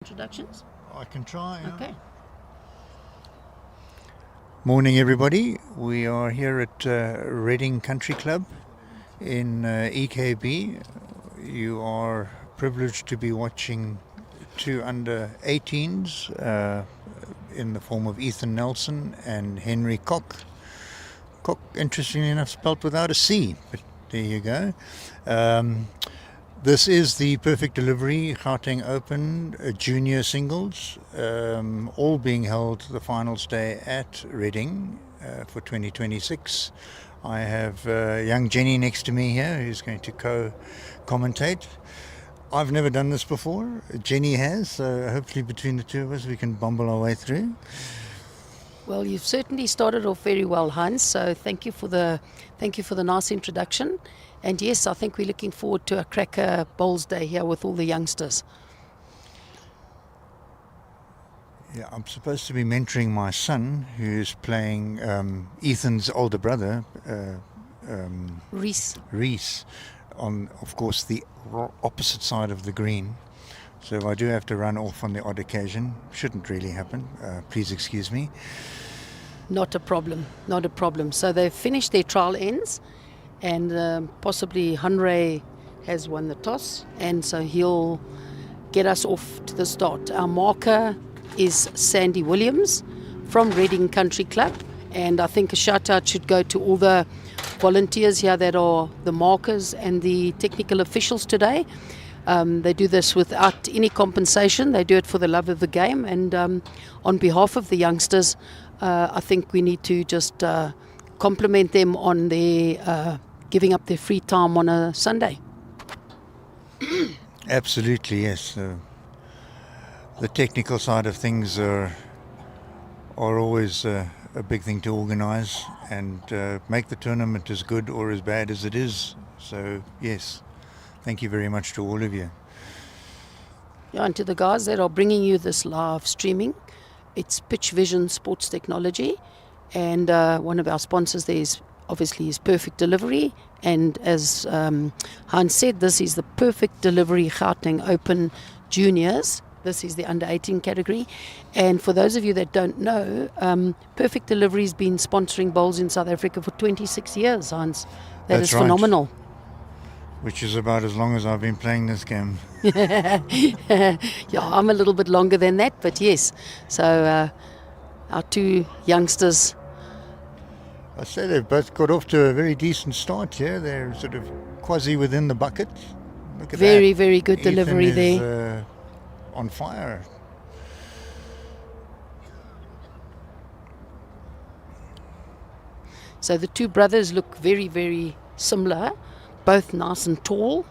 introductions? I can try. Yeah. Okay. Morning, everybody. We are here at Reading Country Club in EKB. You are privileged to be watching two under 18s in the form of Ethan Nelson and Henry Koch. Koch, interestingly enough, spelt without a C, but there you go. This is the Perfect Delivery Gauteng Open junior singles, all being held the finals day at Reading for 2026. I have young Jenny next to me here who's going to co-commentate. I've never done this before. Jenny has, so hopefully between the two of us we can bumble our way through. Well, you've certainly started off very well, Hans. So thank you for the nice introduction. And yes, I think we're looking forward to a cracker bowls day here with all the youngsters. Yeah, I'm supposed to be mentoring my son, who's playing Ethan's older brother, Reese, on, of course, the opposite side of the green. So I do have to run off on the odd occasion. Shouldn't really happen. Please excuse me. Not a problem. So they've finished their trial ends, and possibly Hunray has won the toss, and so he'll get us off to the start. Our marker is Sandy Williams from Reading Country Club, and I think a shout out should go to all the volunteers here that are the markers and the technical officials today. They do this without any compensation. They do it for the love of the game, and on behalf of the youngsters, I think we need to just compliment them on their giving up their free time on a Sunday. Absolutely, yes. The technical side of things are always a big thing to organise and make the tournament as good or as bad as it is. So, yes, thank you very much to all of you. Yeah, and to the guys that are bringing you this live streaming, it's Pitch Vision Sports Technology, and one of our sponsors there is obviously Perfect Delivery, and as Hans said, this is the Perfect Delivery Gauteng Open Juniors. This is the under 18 category, and for those of you that don't know, Perfect Delivery has been sponsoring bowls in South Africa for 26 years, Hans. That's right. Phenomenal. Which is about as long as I've been playing this game. Yeah, I'm a little bit longer than that, but yes. So our two youngsters. I say they've both got off to a very decent start here. They're sort of quasi within the bucket. Look at very, that. very good Ethan delivery is, there. On fire. So the two brothers look very, very similar. Both nice and tall.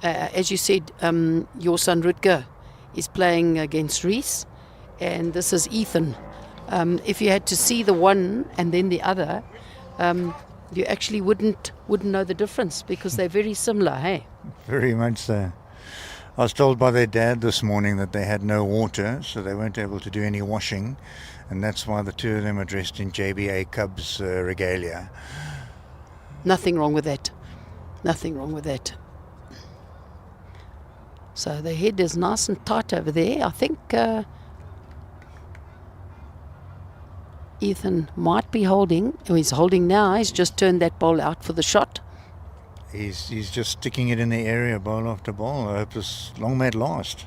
As you said, your son Rutger is playing against Reese, and this is Ethan. If you had to see the one and then the other, you actually wouldn't know the difference because they're very similar, hey? Very much so. I was told by their dad this morning that they had no water, so they weren't able to do any washing, and that's why the two of them are dressed in JBA Cubs regalia. Nothing wrong with that. Nothing wrong with that. So the head is nice and tight over there. I think Ethan might be holding. Oh, he's holding now. He's just turned that ball out for the shot. He's just sticking it in the area, bowl after bowl. I hope this long may it last.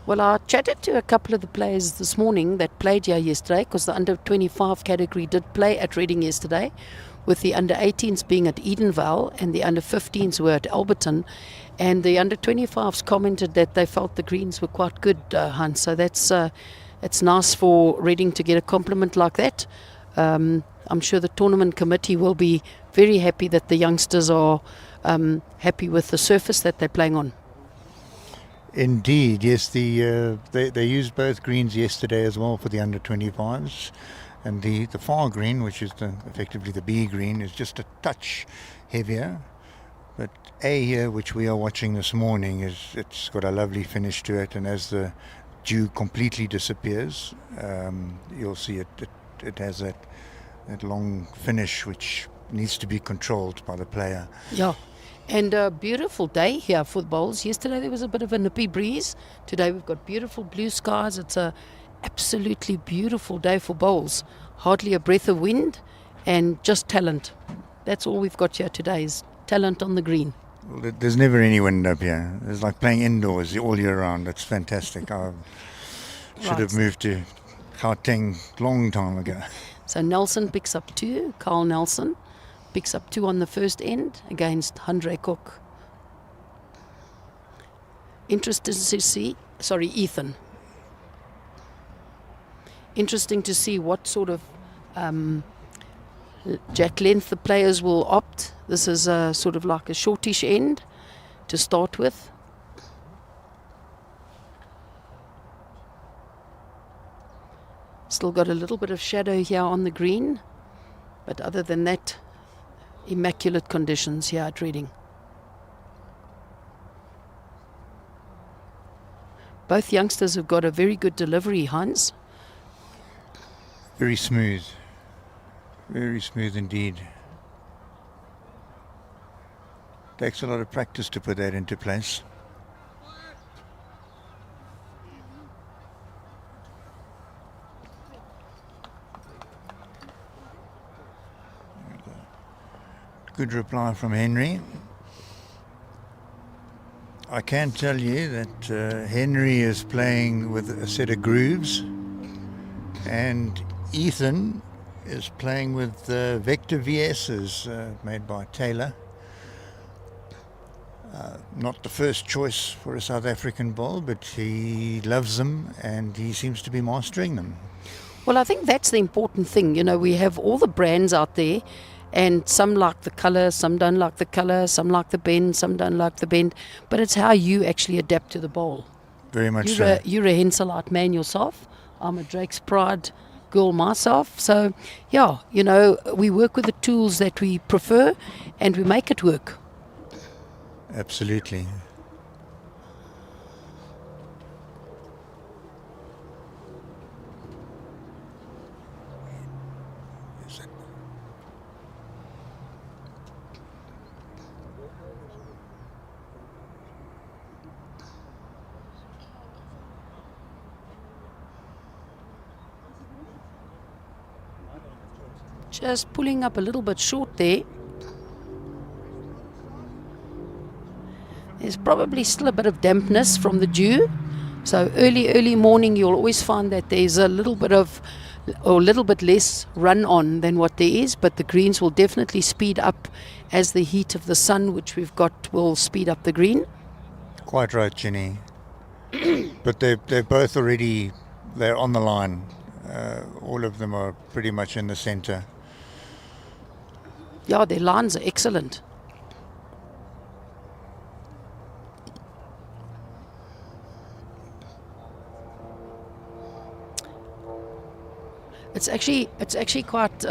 Well, I chatted to a couple of the players this morning that played here yesterday, because the under 25 category did play at Reading yesterday, with the under 18s being at Edenvale and the under 15s were at Alberton. And the under 25s commented that they felt the greens were quite good, Hans. So it's nice for Reading to get a compliment like that. I'm sure the tournament committee will be very happy that the youngsters are happy with the surface that they're playing on. Indeed, yes. They used both greens yesterday as well for the under 25s, and the far green, which is effectively the B green, is just a touch heavier. But A here, which we are watching this morning, it's got a lovely finish to it, and as the dew completely disappears, you'll see it has that long finish which needs to be controlled by the player. Yeah. And a beautiful day here for the bowls. Yesterday there was a bit of a nippy breeze. Today we've got beautiful blue skies. It's a absolutely beautiful day for bowls. Hardly a breath of wind and just talent. That's all we've got here today is talent on the green. Well, there's never any wind up here. It's like playing indoors all year round. It's fantastic. I should have moved to Gauteng long time ago. So Nelson picks up 2. Carl Nelson picks up 2 on the first end against Andre Cook. Interesting to see, Ethan. Interesting to see what sort of jack length the players will opt. This is a sort of like a shortish end to start with. Still got a little bit of shadow here on the green, but other than that, immaculate conditions here at Reading. Both youngsters have got a very good delivery, Hans. Very smooth. Very smooth indeed. Takes a lot of practice to put that into place. Good reply from Henry. I can tell you that Henry is playing with a set of grooves and Ethan is playing with Vector VS's made by Taylor. Not the first choice for a South African bowl, but he loves them and he seems to be mastering them. Well, I think that's the important thing. You know, we have all the brands out there, and some like the colour, some don't like the colour, some like the bend, some don't like the bend. But it's how you actually adapt to the bowl. Very much so. You're a Henselite man yourself. I'm a Drake's Pride girl myself. So, yeah, you know, we work with the tools that we prefer and we make it work. Absolutely. Just pulling up a little bit short there. There's probably still a bit of dampness from the dew. So early morning you'll always find that there's a little bit of, or a little bit less run on than what there is, but the greens will definitely speed up as the heat of the sun which we've got will speed up the green. Quite right, Ginny. But they're both already, they're on the line. All of them are pretty much in the centre. Yeah, their lines are excellent. It's actually quite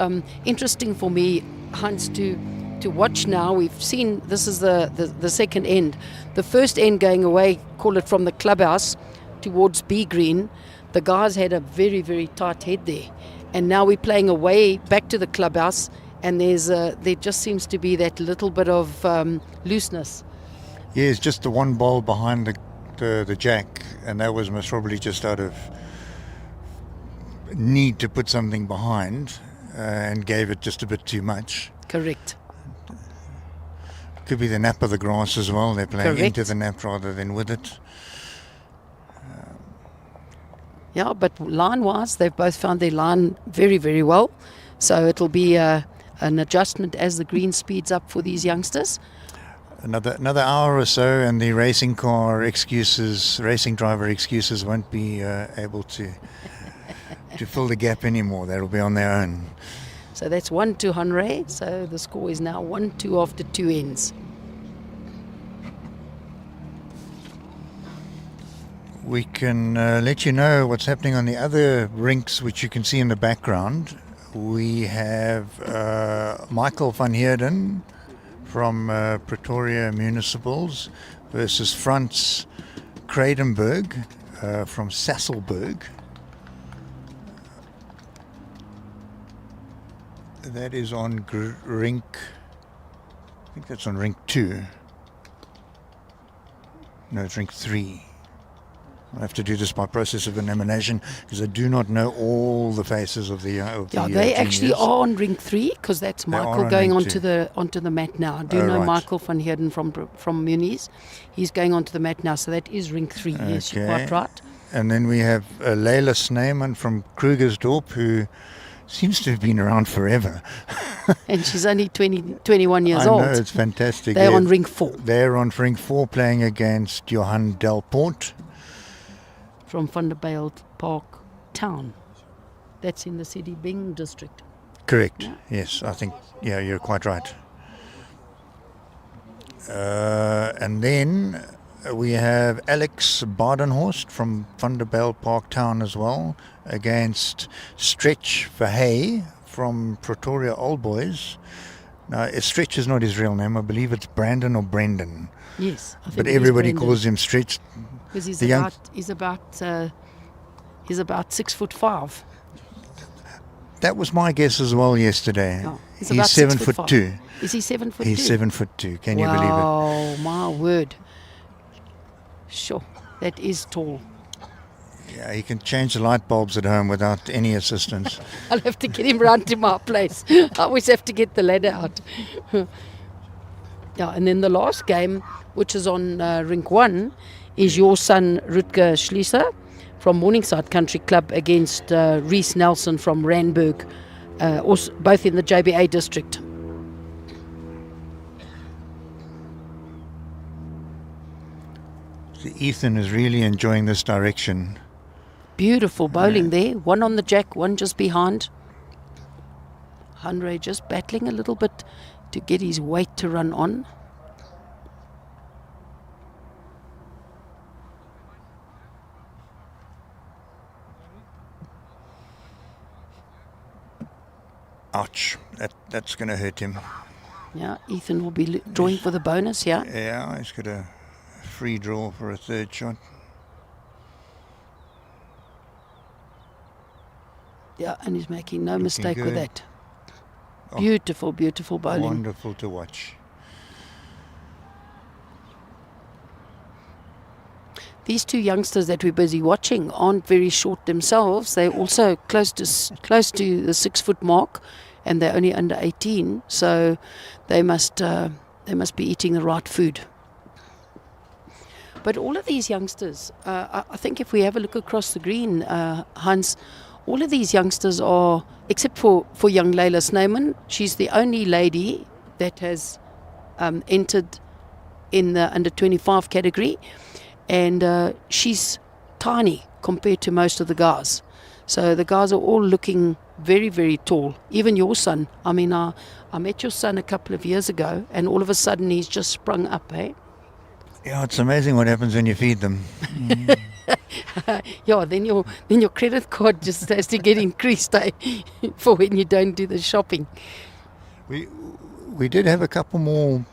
interesting for me, Hans, to watch now. We've seen this is the second end. The first end going away, call it from the clubhouse towards B Green. The guys had a very, very tight head there. And now we're playing away back to the clubhouse, and there just seems to be that little bit of looseness. Yes, just the one ball behind the jack, and that was most probably just out of need to put something behind and gave it just a bit too much. Correct. Could be the nap of the grass as well. They're playing Correct. into the nap rather than with it. Yeah, but line-wise, they've both found their line very, very well. So it'll be an adjustment as the green speeds up for these youngsters. Another hour or so, and the racing driver excuses won't be able to fill the gap anymore. They'll be on their own. So that's 1-2 Hanrei. So the score is now 1-2 after 2 ends. We can let you know what's happening on the other rinks, which you can see in the background. We have Michael van Heerden from Pretoria Municipals versus Frans Kradenberg from Sasselberg. That is on rink, I think that's on rink 2. No, it's ring 3. I have to do this by process of elimination because I do not know all the faces of the they actually juniors. are on ring 3 because that's They are Michael on going ring onto 2. the mat now. I do know right. Michael van Heerden from Muniz. He's going onto the mat now, so that is ring 3. Yes, you're quite Okay. right. And then we have Leila Sneeman from Krugersdorp, who seems to have been around forever. And she's only 21 years I old. know, it's fantastic. They're on ring 4 They're on ring 4 playing against Johan Delport. from Vanderbilt Park Town. That's in the City Bing district. Correct. Yeah. Yes, I think, you're quite right. And then we have Alex Badenhorst from Vanderbilt Park Town as well against Stretch Verhey from Pretoria Old Boys. Now, Stretch is not his real name. I believe it's Brandon or Brendan. Yes, I think But it is everybody Brendan, calls him Stretch. because he's the young- about 6'5". That was my guess as well yesterday. Oh, he's He's about 7'2". Is he 7'2"? He's 7'2". Can you believe it? Wow, my word. Sure, that is tall. Yeah, he can change the light bulbs at home without any assistance. I'll have to get him round to my place. I always have to get the ladder out. Yeah, and then the last game, which is on rink 1, is your son Rutger Schlieser from Morningside Country Club against Reese Nelson from Randburg, also both in the JBA district. So Ethan is really enjoying this direction. Beautiful bowling there. One on the jack, one just behind. Henry just battling a little bit to get his weight to run on. Ouch, that's going to hurt him. Yeah, Ethan will be drawing for the bonus, yeah. Yeah, he's got a free draw for a third shot. Yeah, and he's making no mistake with good. that. Oh, Beautiful, beautiful bowling. Wonderful to watch. These two youngsters that we're busy watching aren't very short themselves. They're also close to the 6 foot mark, and they're only under 18. So they must be eating the right food. But all of these youngsters, I think if we have a look across the green, Hans, all of these youngsters are, except for young Leila Sneeman, she's the only lady that has entered in the under 25 category. And she's tiny compared to most of the guys. So the guys are all looking very, very tall. Even your son. I mean, I met your son a couple of years ago, and all of a sudden he's just sprung up, eh? Yeah, it's amazing what happens when you feed them. Yeah, then your credit card just has to get increased, eh? For when you don't do the shopping. We did have a couple more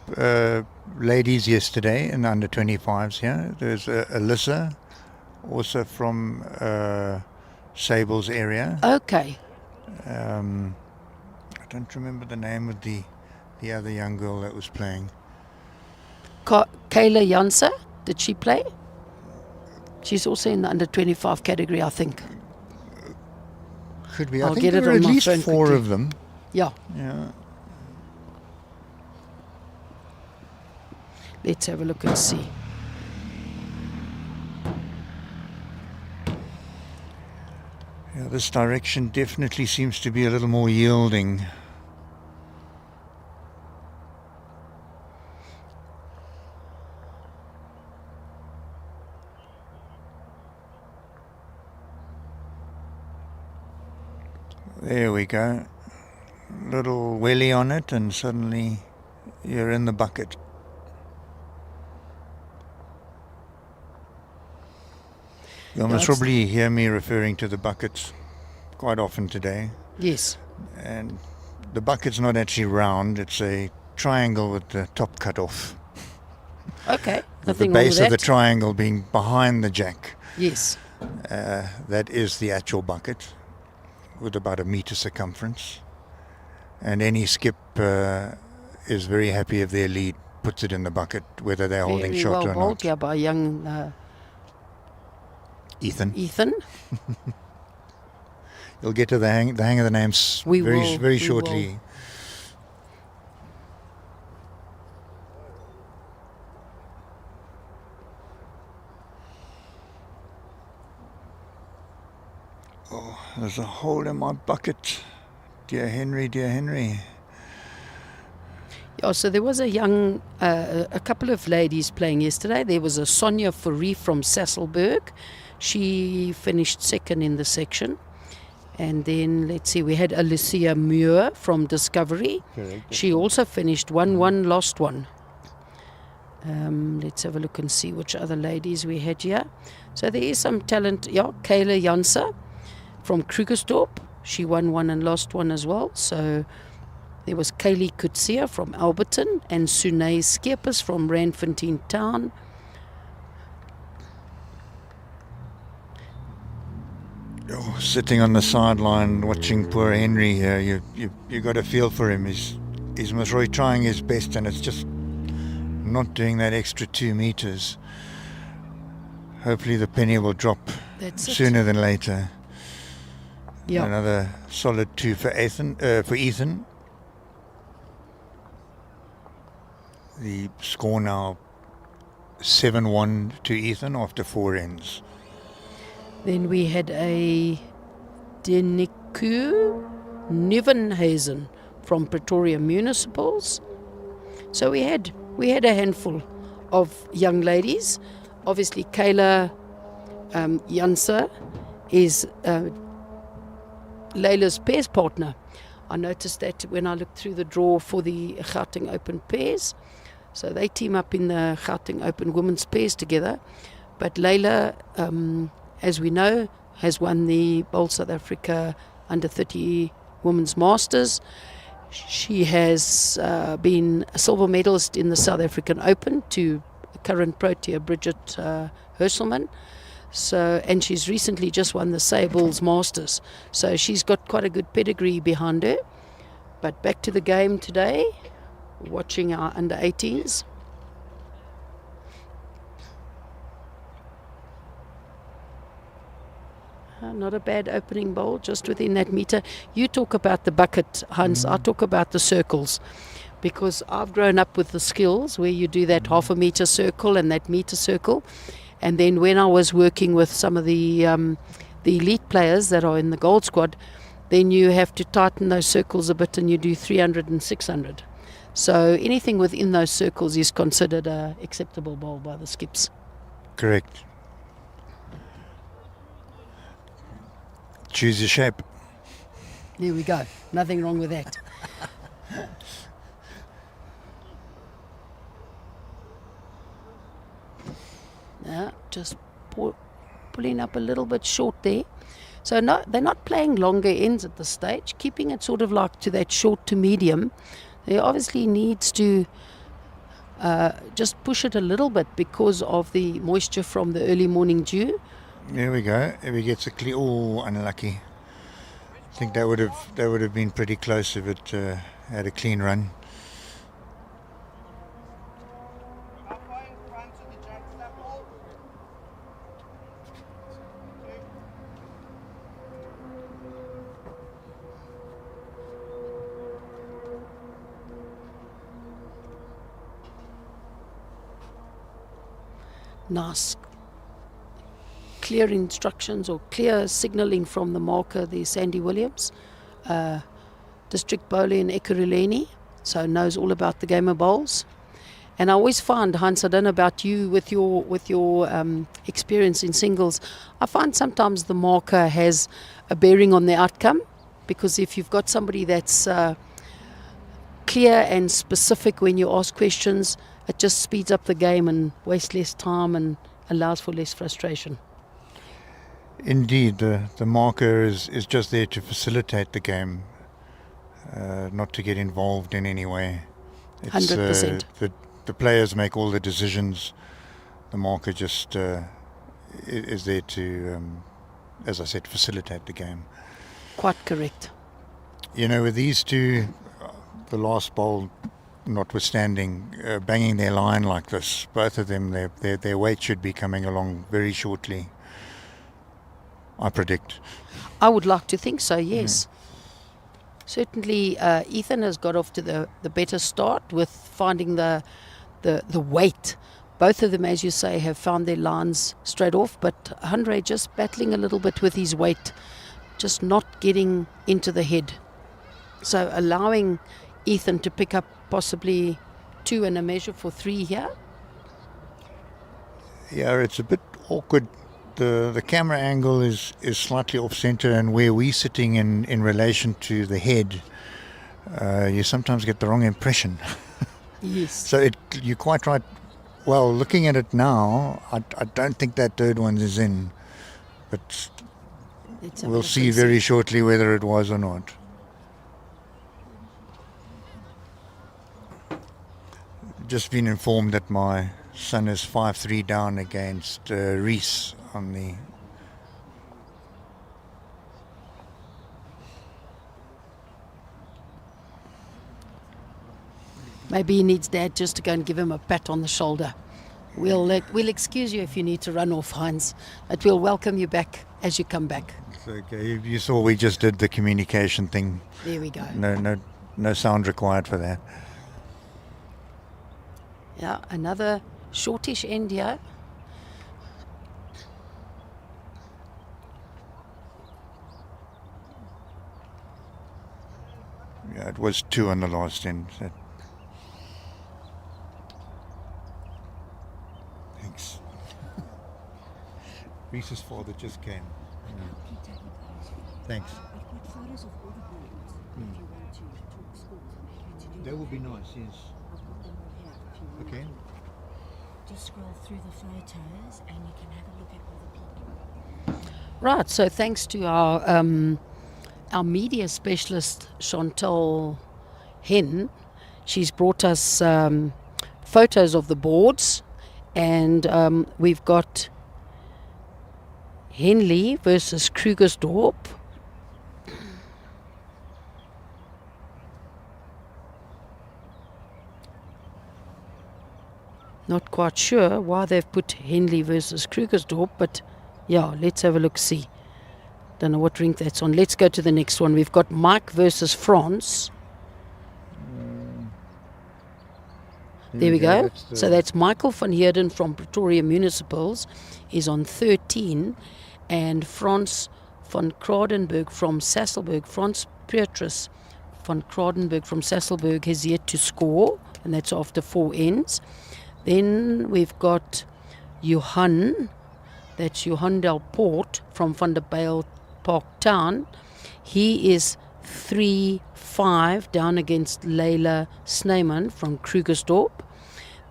ladies yesterday in the under 25s here. There's Alyssa, also from Sable's area. Okay. I don't remember the name of the other young girl that was playing. Kayla Janse, did she play? She's also in the under 25 category, I think. Could be. I'll I think get there it were on at my least phone 4 quickly. of them. Yeah. Yeah. Let's have a look and see. Yeah, this direction definitely seems to be a little more yielding. There we go. Little welly on it and suddenly you're in the bucket. You'll most probably hear me referring to the buckets quite often today. Yes. And the bucket's not actually round, it's a triangle with the top cut off. Okay. With Nothing the wrong base with of the that. triangle being behind the jack. Yes. That is the actual bucket with about 1 meter circumference. And any skip is very happy if their lead puts it in the bucket, whether they're holding Very shot well or bowled not. here by young Ethan. Ethan. You'll get to the hang of the names We very will, very we shortly. Oh, there's a hole in my bucket. Dear Henry, dear Henry. Yeah, so there was a couple of ladies playing yesterday. There was a Sonia Fourie from Sasselberg. She finished second in the section. And then, let's see, we had Alicia Muir from Discovery. Correct. She also finished 1-1, lost one. Let's have a look and see which other ladies we had here. So there is some talent. Yeah, Kayla Janse from Krugersdorp. She won one and lost one as well. So there was Kaylee Kutsia from Alberton and Sunay Skeepers from Randfontein Town. Oh, sitting on the sideline watching poor Henry here, you got a feel for him. He's really trying his best, and it's just not doing that extra 2 meters. Hopefully the penny will drop sooner than later. Yeah. Another solid 2 for Ethan. The score now 7-1 to Ethan after 4 ends. Then we had a Deniku Nivenhuizen from Pretoria Municipals. So we had a handful of young ladies. Obviously, Kayla Janse is Leila's pairs partner. I noticed that when I looked through the draw for the Gauteng Open pairs. So they team up in the Gauteng Open women's pairs together. But Leila, as we know, has won the Bowl South Africa Under 30 Women's Masters. She has been a silver medalist in the South African Open to current Protea Bridget Herselman. So, and she's recently just won the Sables Masters. So she's got quite a good pedigree behind her. But back to the game today, watching our under 18s. Not a bad opening bowl, just within that meter. You talk about the bucket, Hans. I talk about the circles, because I've grown up with the skills where you do that half a meter circle and that meter circle. And then when I was working with some of the elite players that are in the gold squad, then you have to tighten those circles a bit and you do 300 and 600. So anything within those circles is considered a acceptable bowl by the skips. Correct. Choose your shape. There we go. Nothing wrong with that. Yeah, just pulling up a little bit short there. So no, they're not playing longer ends at this stage, keeping it sort of like to that short to medium. They obviously needs to just push it a little bit because of the moisture from the early morning dew. There we go. If he gets a clear, oh, unlucky. I think that would have been pretty close if it had a clean run. Nice clear instructions or clear signalling from the marker, the Sandy Williams, district bowler in Ekurhuleni, so knows all about the game of bowls. And I always find, Hans, I don't know about you with your experience in singles, I find sometimes the marker has a bearing on the outcome, because if you've got somebody that's clear and specific when you ask questions, it just speeds up the game and wastes less time and allows for less frustration. Indeed, the marker is just there to facilitate the game, not to get involved in any way. It's, 100%. The players make all the decisions. The marker just is there to, as I said, facilitate the game. Quite correct. You know, with these two, the last bowl notwithstanding, banging their line like this, both of them, their weight should be coming along very shortly, I predict. I would like to think so, yes. Certainly, Ethan has got off to the better start with finding the weight. Both of them, as you say, have found their lines straight off, but Henry just battling a little bit with his weight, just not getting into the head. So allowing Ethan to pick up possibly 2 and a measure for 3 here. Yeah, it's a bit awkward. The camera angle is slightly off center, and where we're sitting in relation to the head, you sometimes get the wrong impression. Yes. So you're quite right. Well, looking at it now, I don't think that third one is in, but we'll see very shortly whether it was or not. Just been informed that my son is 5-3 down against Reese on the... Maybe he needs Dad just to go and give him a pat on the shoulder. We'll excuse you if you need to run off, Heinz, but we'll welcome you back as you come back. It's okay. You saw we just did the communication thing. There we go. No sound required for that. Yeah, another shortish end here. Yeah, it was 2 on the last end. Thanks. Reese's father just came. Thanks. That would be nice, yes. Okay. Just scroll through the photos and you can have a look at all the people. Right, so thanks to our media specialist Chantal Hen, she's brought us photos of the boards, and we've got Henley versus Krugersdorp. Not quite sure why they've put Henley versus Krugersdorp, but yeah, let's have a look, see. Don't know what rink that's on. Let's go to the next one. We've got Mike versus France. There we go. So that's Michael van Heerden from Pretoria Municipals is on 13, and Frans van Kradenberg from Sasselberg, Frans Petrus van Kradenberg from Sasselberg has yet to score, and that's after 4 ends. Then we've got Johan, that's Johan Del Port from Van der Bijl Park Town. He is 3-5 down against Leila Snyman from Krugersdorp.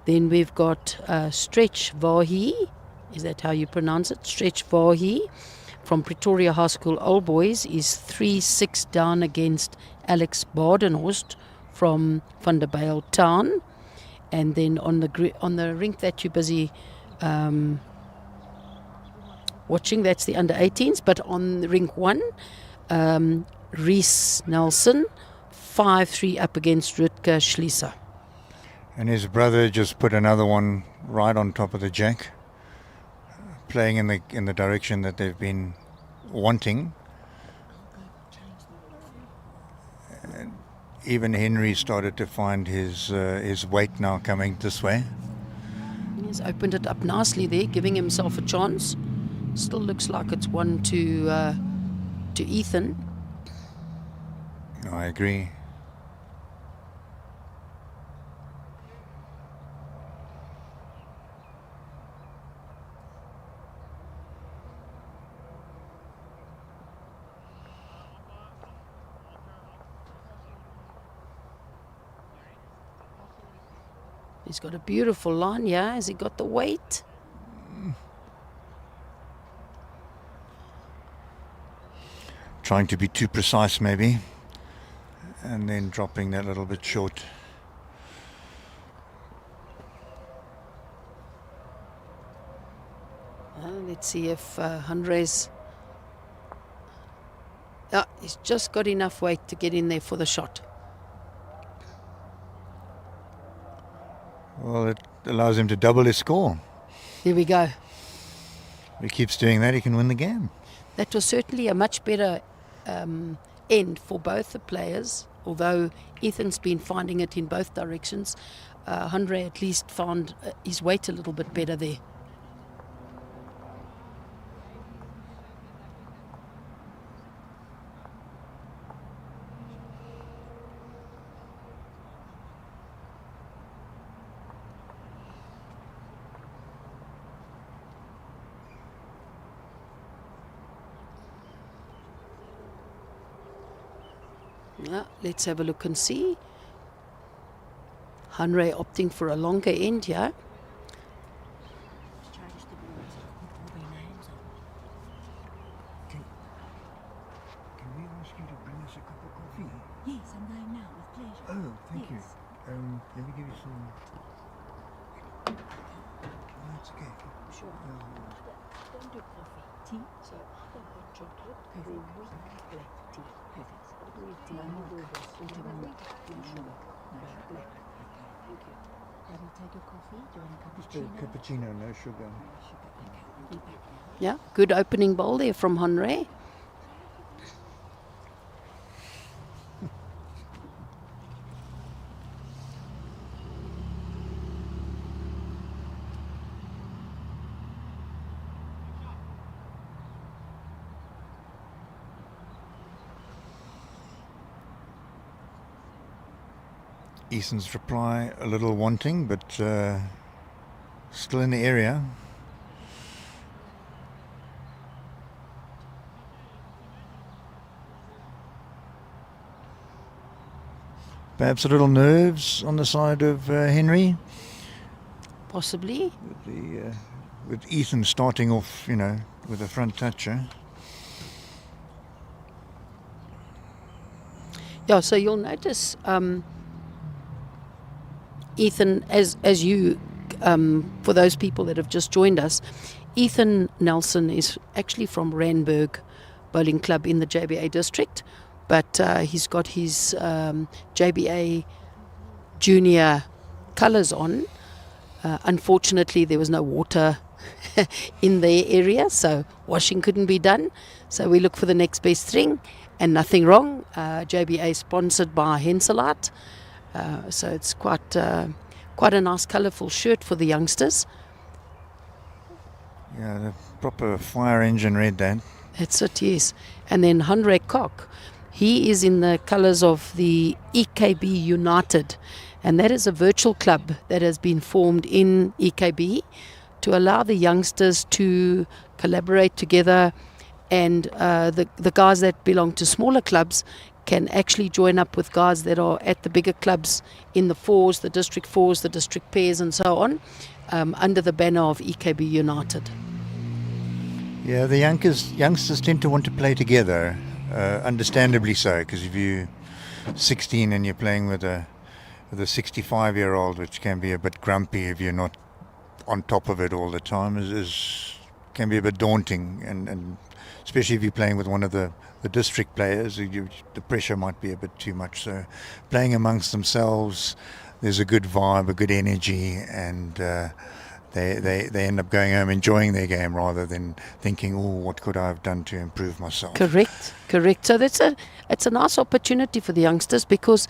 Then we've got Stretch Vahi, is that how you pronounce it? Stretch Vahi from Pretoria High School Old Boys is 3-6 down against Alex Badenhorst from Van der Bijl Town. And then on the rink that you're busy watching, that's the under 18s. But on the rink 1, Reese Nelson, 5-3 up against Rutger Schlieser. And his brother just put another one right on top of the jack, playing in the direction that they've been wanting. And even Henry started to find his weight now coming this way. He's opened it up nicely there, giving himself a chance. Still looks like it's one to Ethan. I agree. He's got a beautiful line, yeah. Has he got the weight? Trying to be too precise maybe, and then dropping that little bit short. Let's see if Andres... he's just got enough weight to get in there for the shot. Well, it allows him to double his score. There we go. If he keeps doing that, he can win the game. That was certainly a much better end for both the players, although Ethan's been finding it in both directions. Henry at least found his weight a little bit better there. Yeah, let's have a look and see. Henry opting for a longer end here. Charge the boards and put all their names on. Can we ask you to bring us a cup of coffee? Yes, I'm going now with pleasure. Oh, thank you. Yes. Let me give you some. Oh, that's okay. Sure. Don't do coffee. Tea? So either hot chocolate or black tea. Perfect. Tea. No milk. No sugar. Black. Thank you. How do you take your coffee? Do you want a Just a cappuccino? cappuccino, no sugar. Sugar. Okay. I'll be back now. Yeah, good opening bowl there from Henry. Ethan's reply a little wanting, but still in the area. Perhaps a little nerves on the side of Henry. Possibly. With Ethan starting off, with a front toucher. Yeah, so you'll notice Ethan, as you, for those people that have just joined us, Ethan Nelson is actually from Randburg Bowling Club in the JBA district, but he's got his JBA junior colours on. Unfortunately, there was no water in their area, so washing couldn't be done. So we look for the next best thing, and nothing wrong. JBA sponsored by Henselite. So it's quite a nice colourful shirt for the youngsters. Yeah, the proper fire engine red then. That's it, yes. And then Henry Koch, he is in the colours of the EKB United, and that is a virtual club that has been formed in EKB to allow the youngsters to collaborate together, and the guys that belong to smaller clubs can actually join up with guys that are at the bigger clubs in the fours, the district pairs and so on, under the banner of EKB United. Yeah, the youngsters tend to want to play together, understandably so, because if you're 16 and you're playing with a 65-year-old, which can be a bit grumpy if you're not on top of it all the time, can be a bit daunting, and especially if you're playing with one of the district players, the pressure might be a bit too much. So playing amongst themselves, there's a good vibe, a good energy, and they end up going home enjoying their game rather than thinking, oh, what could I have done to improve myself? Correct. So it's a nice opportunity for the youngsters, because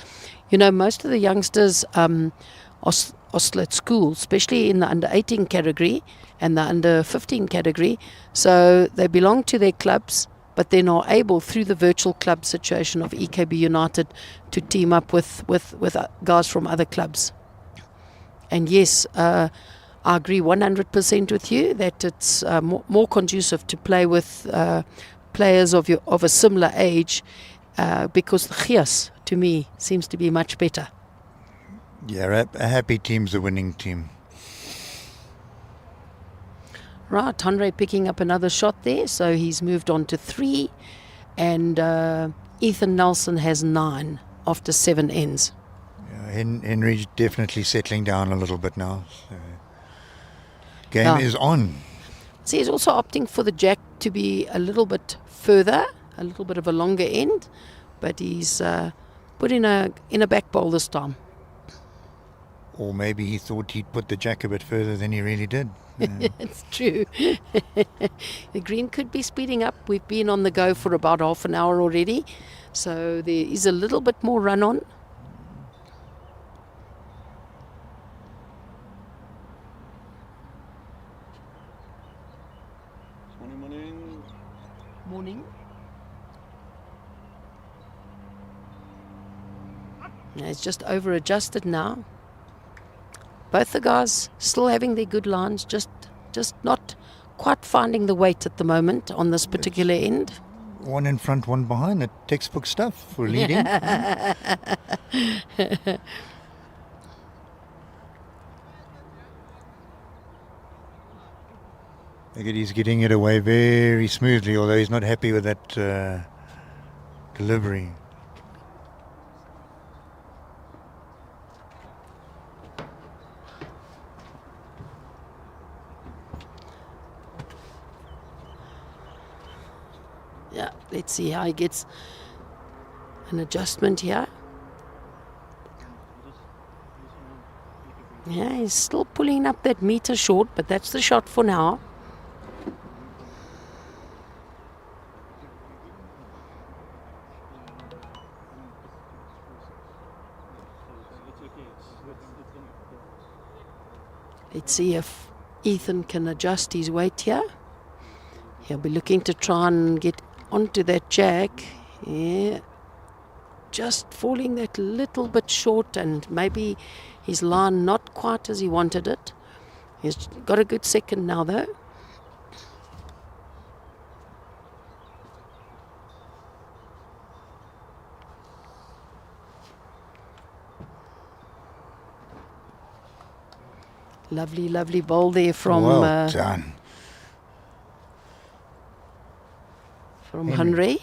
most of the youngsters are still at school, especially in the under 18 category and the under 15 category. So they belong to their clubs, but then are able, through the virtual club situation of EKB United, to team up with guys from other clubs. And yes, I agree 100% with you that it's more conducive to play with players of a similar age, because the Chias, to me, seems to be much better. Yeah, a happy team's a winning team. Right, Henry picking up another shot there, so he's moved on to 3, and Ethan Nelson has 9 after 7 ends. Yeah, Henry's definitely settling down a little bit now. So game is on. So he's also opting for the jack to be a little bit further, a little bit of a longer end, but he's put in a back bowl this time. Or maybe he thought he'd put the jack a bit further than he really did. It's true. The green could be speeding up. We've been on the go for about half an hour already, so there is a little bit more run on. Morning. It's just over adjusted now. Both the guys still having their good lines, just not quite finding the weight at the moment on this particular end. One in front, one behind. The textbook stuff for leading. Look at, he's getting it away very smoothly, although he's not happy with that delivery. Yeah, let's see how he gets an adjustment here. Yeah, he's still pulling up that meter short, but that's the shot for now. Let's see if Ethan can adjust his weight here. He'll be looking to try and get onto that jack. Yeah, just falling that little bit short, and maybe his line not quite as he wanted it. He's got a good second now though. Lovely, lovely bowl there from Well done. From Henry.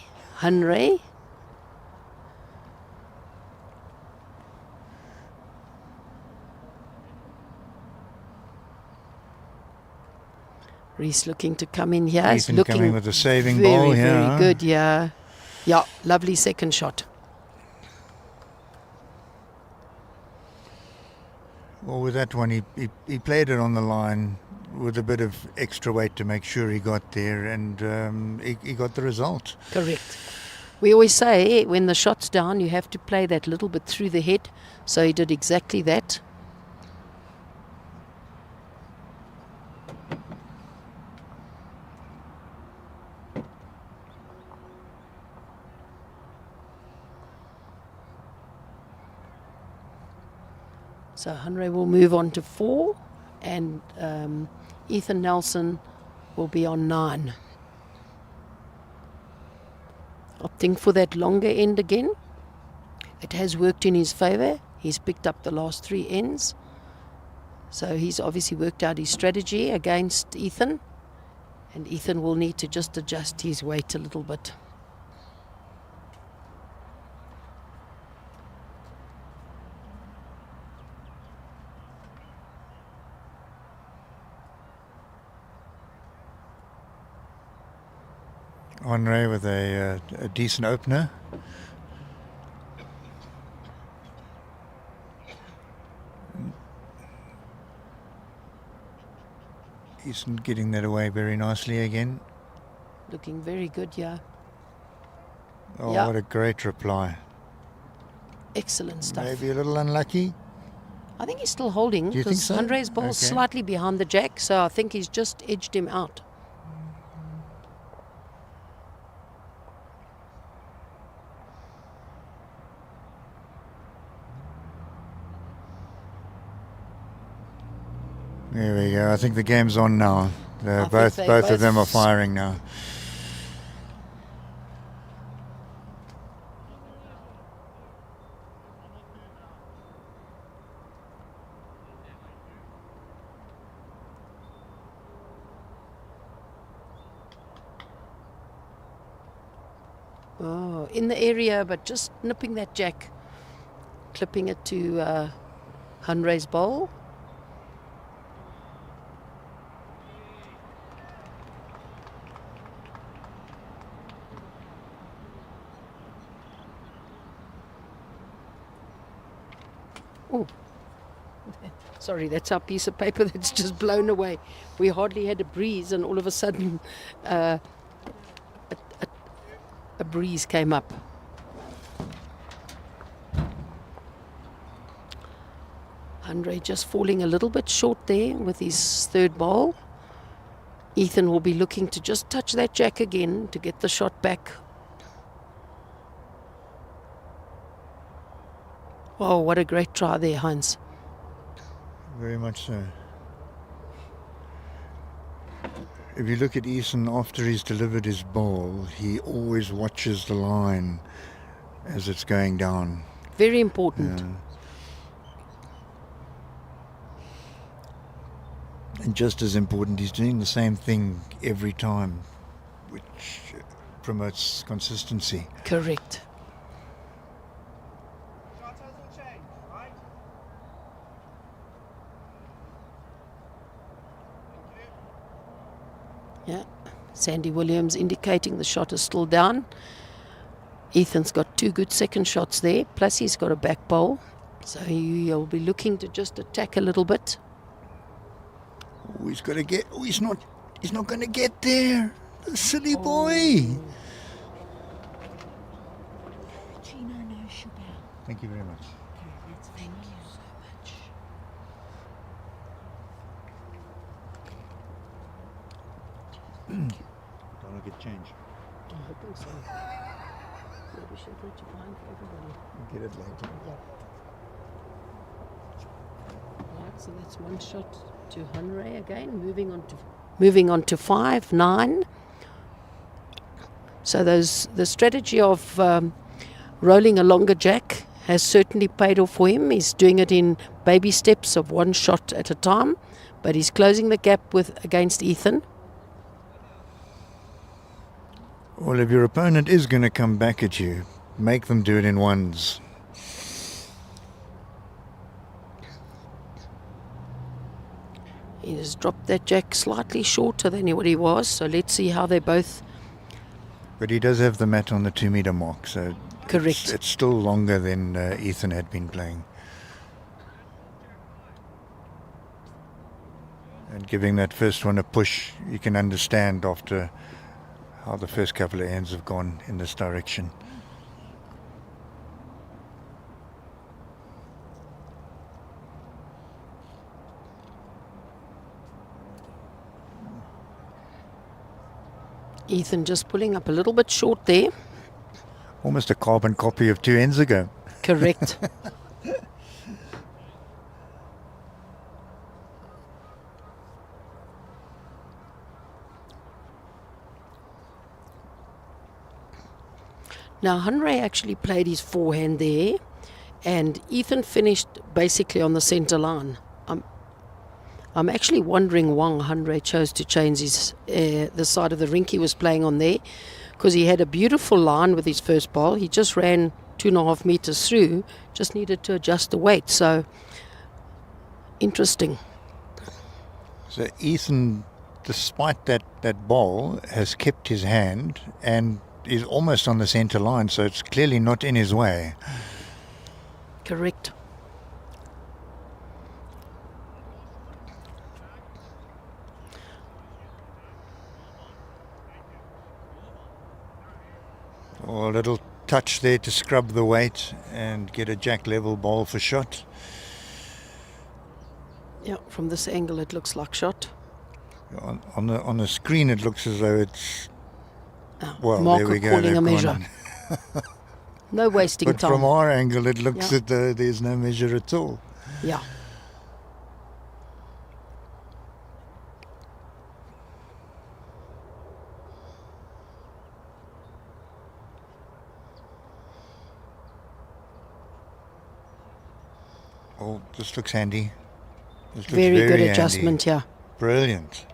Reese looking to come in here. Ethan Looking coming with a saving very, ball here. very good, yeah. Yeah, lovely second shot. Well, with that one, he played it on the line with a bit of extra weight to make sure he got there, and he got the result. Correct. We always say when the shot's down, you have to play that little bit through the head. So he did exactly that. So Henry will move on to 4, and Ethan Nelson will be on 9. Opting for that longer end again. It has worked in his favour. He's picked up the last 3 ends. So he's obviously worked out his strategy against Ethan. And Ethan will need to just adjust his weight a little bit. Henry with a decent opener. He's getting that away very nicely again. Looking very good, yeah. Oh, Yeah. what a great reply. Excellent stuff. Maybe a little unlucky. I think he's still holding Do you think because so? Andre's ball's Okay. slightly behind the jack, so I think he's just edged him out. There we go. I think the game's on now. I think Both they of them are both- firing now. Oh, in the area, but just nipping that jack, clipping it to Henry's bowl. Oh, Sorry, that's our piece of paper that's just blown away. We hardly had a breeze, and all of a sudden, a breeze came up. Andre just falling a little bit short there with his third bowl. Ethan will be looking to just touch that jack again to get the shot back. Oh, what a great try there, Heinz. Very much so. If you look at Ethan after he's delivered his bowl, he always watches the line as it's going down. Very important. Yeah. And just as important, he's doing the same thing every time, which promotes consistency. Correct. Yeah, Sandy Williams indicating the shot is still down. Ethan's got 2 good second shots there, plus he's got a back bowl. So he'll be looking to just attack a little bit. Oh, he's got to get. Oh, he's not going to get there. The silly boy. Gino, no sugar. Thank you very much. Okay, that's thank you so much. Don't I get change? I think so. Maybe she'll put you behind for everybody. Get it later. Right, so that's 1 shot to Hunray again. Moving on to 5, 9. So the strategy of rolling a longer jack has certainly paid off for him. He's doing it in baby steps of 1 shot at a time, but he's closing the gap against Ethan. Well, if your opponent is going to come back at you, make them do it in ones. He has dropped that jack slightly shorter than what he was, so let's see how they both... But he does have the mat on the 2 meter mark, so Correct. It's still longer than Ethan had been playing. And giving that first one a push, you can understand after how the first couple of hands have gone in this direction. Ethan just pulling up a little bit short there. Almost a carbon copy of 2 ends ago. Correct. Now, Hunray actually played his forehand there, and Ethan finished basically on the centre line. I'm actually wondering why Hunray chose to change his the side of the rink he was playing on there, because he had a beautiful line with his first ball. He just ran 2.5 meters through, just needed to adjust the weight. So, interesting. So Ethan, despite that ball, has kept his hand and is almost on the centre line, so it's clearly not in his way. Correct. Or a little touch there to scrub the weight and get a jack level ball for shot. Yeah, from this angle it looks like shot. On the screen it looks as though it's... Well, Marker there we go. calling a they've measure. gone on. No wasting But time. from our angle it looks Yeah. as though there's no measure at all. Yeah. Oh, this looks handy. This looks Very good handy. adjustment here. Brilliant.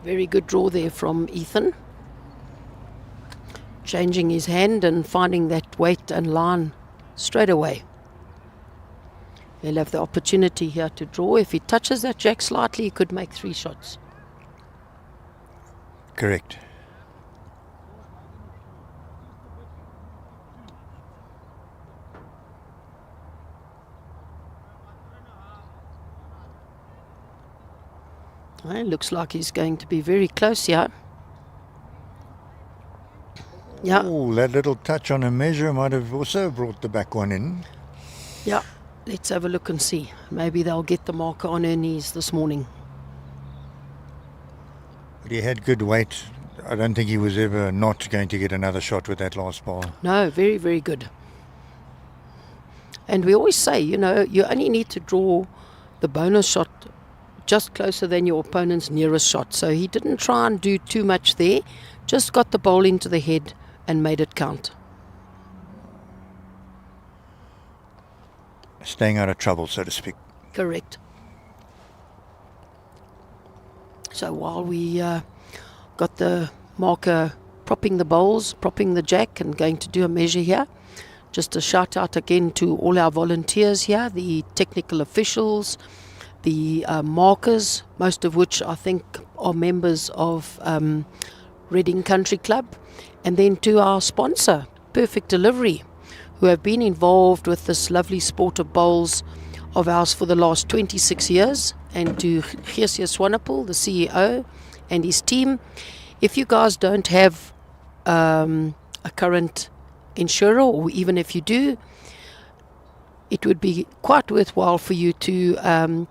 Very good draw there from Ethan. Changing his hand and finding that weight and line straight away. He'll have the opportunity here to draw. If he touches that jack slightly, he could make 3 shots. Correct. It looks like he's going to be very close here. Yeah, Oh, that little touch on a measure might have also brought the back one in. yeah. Let's have a look and see. Maybe they'll get the marker on her knees this morning. But he had good weight. I don't think he was ever not going to get another shot with that last ball. No, very, very good. And we always say, you know, you only need to draw the bonus shot just closer than your opponent's nearest shot. So he didn't try and do too much there, just got the ball into the head and made it count. Staying out of trouble, so to speak. Correct. So while we got the marker propping the bowls, propping the jack and going to do a measure here, just a shout out again to all our volunteers here, the technical officials, the markers, most of which I think are members of Reading Country Club, and then to our sponsor, Peferct Delivery, who have been involved with this lovely sport of bowls of ours for the last 26 years, and to Geesje Swanepoel, the CEO, and his team. If you guys don't have a current insurer, or even if you do, it would be quite worthwhile for you to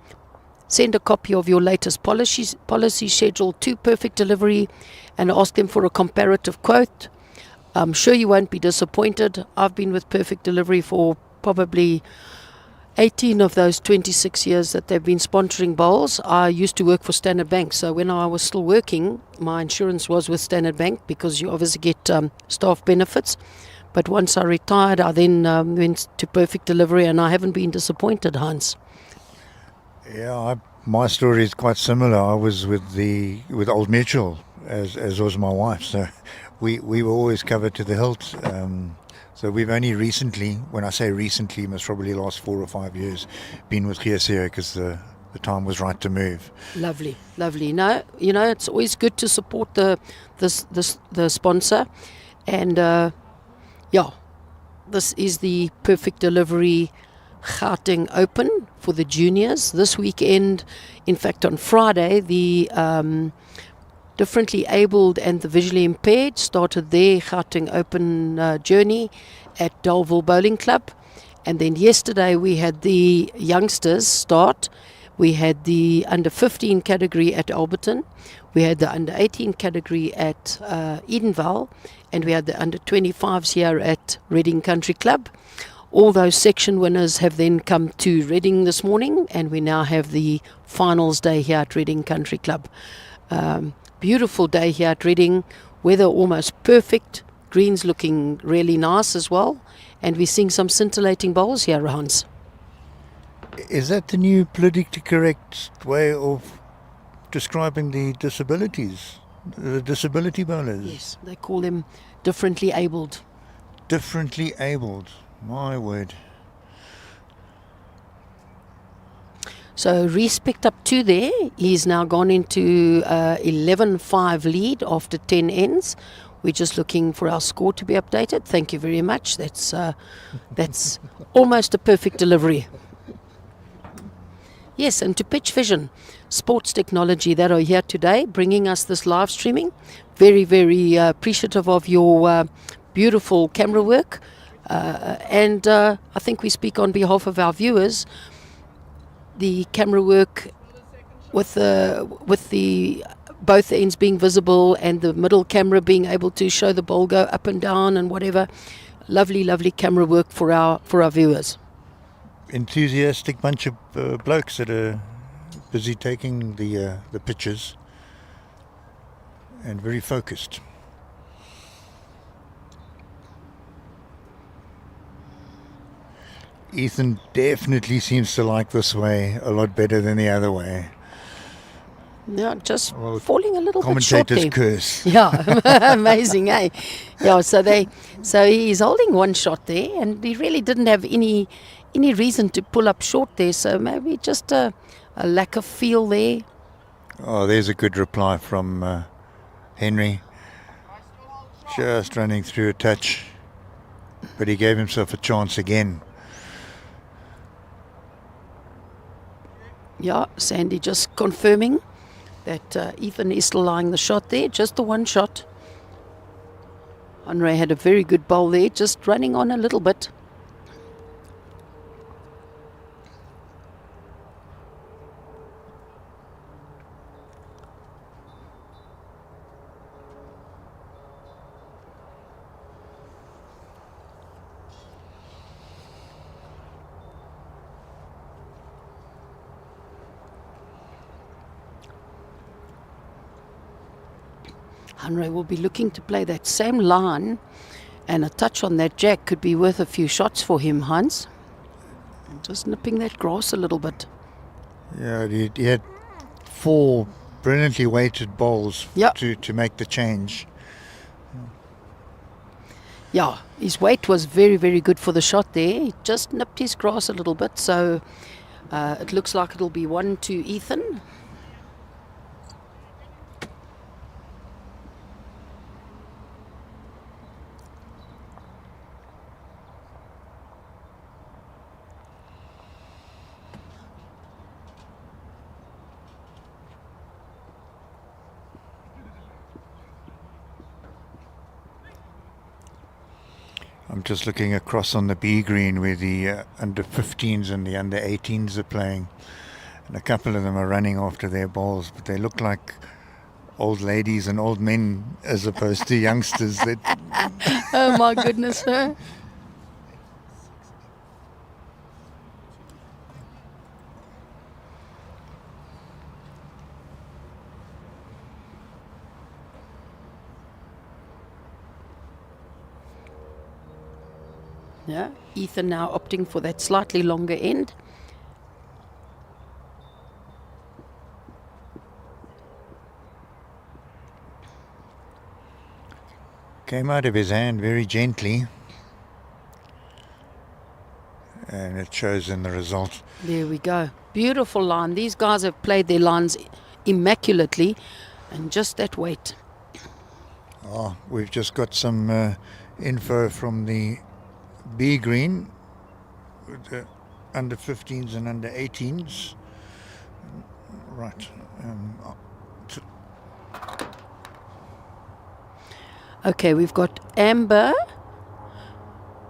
send a copy of your latest policy schedule to Peferct Delivery and ask them for a comparative quote. I'm sure you won't be disappointed. I've been with Peferct Delivery for probably 18 of those 26 years that they've been sponsoring bowls. I used to work for Standard Bank, so when I was still working, my insurance was with Standard Bank because you obviously get staff benefits. But once I retired, I then went to Peferct Delivery, and I haven't been disappointed, Hans. Yeah, my story is quite similar. I was with Old Mutual, as was my wife, so we were always covered to the hilt. So we've only recently, when I say recently, most probably last 4 or 5 years, been with Geesje because the time was right to move. Lovely, lovely. No, you know, it's always good to support the sponsor, and yeah, this is the Peferct Delivery Gauteng Open for the juniors this weekend. In fact, on Friday, the differently abled and the visually impaired started their Gauteng Open journey at Dalville Bowling Club. And then yesterday we had the youngsters start. We had the under 15 category at Alberton. We had the under 18 category at Edenvale. And we had the under 25s here at Reading Country Club. All those section winners have then come to Reading this morning, and we now have the finals day here at Reading Country Club. Beautiful day here at Reading, weather almost perfect, greens looking really nice as well, and we're seeing some scintillating bowls here, Hans. Is that the new politically correct way of describing the disabilities, the disability bowlers? Yes, they call them differently abled. Differently abled, my word. So Reese picked up 2 there. He's now gone into 11-5 lead after 10 ends. We're just looking for our score to be updated. Thank you very much. That's almost a perfect delivery. Yes, and to Pitch Vision, sports technology that are here today, bringing us this live streaming. Very, very appreciative of your beautiful camera work. And I think we speak on behalf of our viewers. The camera work with the both ends being visible and the middle camera being able to show the ball go up and down and whatever. Lovely, lovely camera work for our viewers. Enthusiastic bunch of blokes that are busy taking the pictures and very focused. Ethan definitely seems to like this way a lot better than the other way. Yeah, just falling a little bit short there. Commentator's curse. Yeah, amazing, eh? Yeah, so he's holding one shot there, and he really didn't have any reason to pull up short there. So maybe just a lack of feel there. Oh, there's a good reply from Henry just running through a touch, but he gave himself a chance again. Yeah, Sandy just confirming that Ethan is still lying the shot there, just the one shot. Henry had a very good bowl there, just running on a little bit. Henry will be looking to play that same line, and a touch on that jack could be worth a few shots for him, Hans. Just nipping that grass a little bit. Yeah, he had 4 brilliantly weighted bowls Yep. to make the change. Yeah, his weight was very, very good for the shot there. He just nipped his grass a little bit, so it looks like it'll be 1 to Ethan. I'm just looking across on the B green where the under 15s and the under 18s are playing, and a couple of them are running after their balls, but they look like old ladies and old men as opposed to youngsters. Oh my goodness, huh? Yeah, Ethan now opting for that slightly longer end. Came out of his hand very gently, and it shows in the result. There we go. Beautiful line. These guys have played their lines immaculately, and just that weight. Oh, we've just got some info from the B green with the under 15s and under 18s. Right. Okay, we've got Amber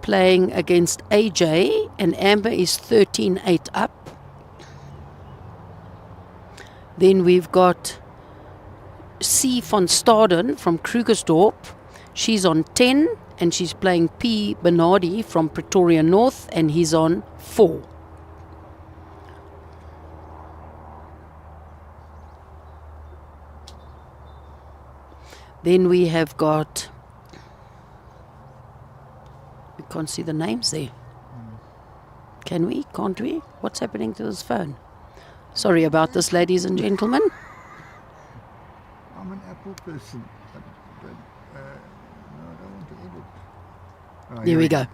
playing against AJ, and Amber is 13-8 up. Then we've got C. van Staden from Krugersdorp. She's on 10, and she's playing P. Bernardi from Pretoria North, and he's on 4. Then we have got, we can't see the names there. Can we? Can't we? What's happening to this phone? Sorry about this, ladies and gentlemen. I'm an Apple person, but no, I don't want to edit. Oh, There we go.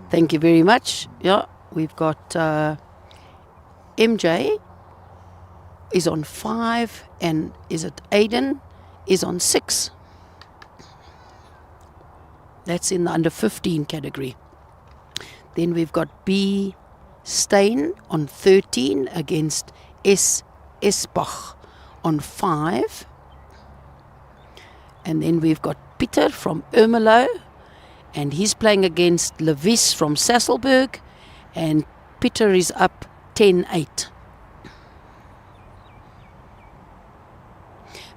Thank you very much. Yeah, we've got MJ is on 5, and is it Aiden is on 6. That's in the under 15 category. Then we've got B. Stein on 13 against S. Esbach on 5. And then we've got Pieter from Ermelo, and he's playing against Levis from Sasselberg, and Pieter is up 10-8.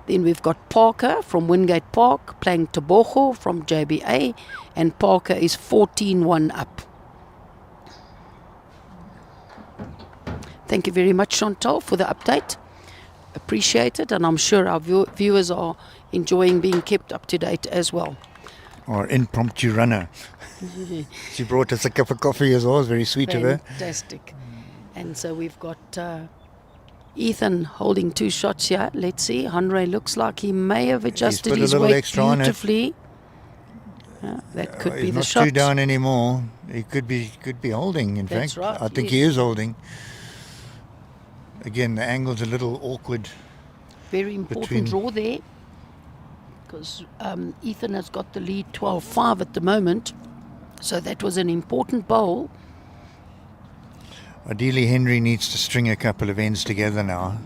Then we've got Parker from Wingate Park playing Tebogo from JBA, and Parker is 14-1 up. Thank you very much, Chantal, for the update. Appreciate it, and I'm sure our viewers are enjoying being kept up to date as well. Our impromptu runner. She brought us a cup of coffee as well. It was very sweet of her. Fantastic. And so we've got Ethan holding 2 shots here. Let's see. Henry looks like he may have adjusted put a his little weight extra on it. beautifully. That could be He's the not shot. too down anymore. He could be holding, in That's fact. right, I think yes. he is holding. Again, the angle's a little awkward. Very important between- draw there. because Ethan has got the lead 12-5 at the moment. So that was an important bowl. Ideally, Henry needs to string a couple of ends together now.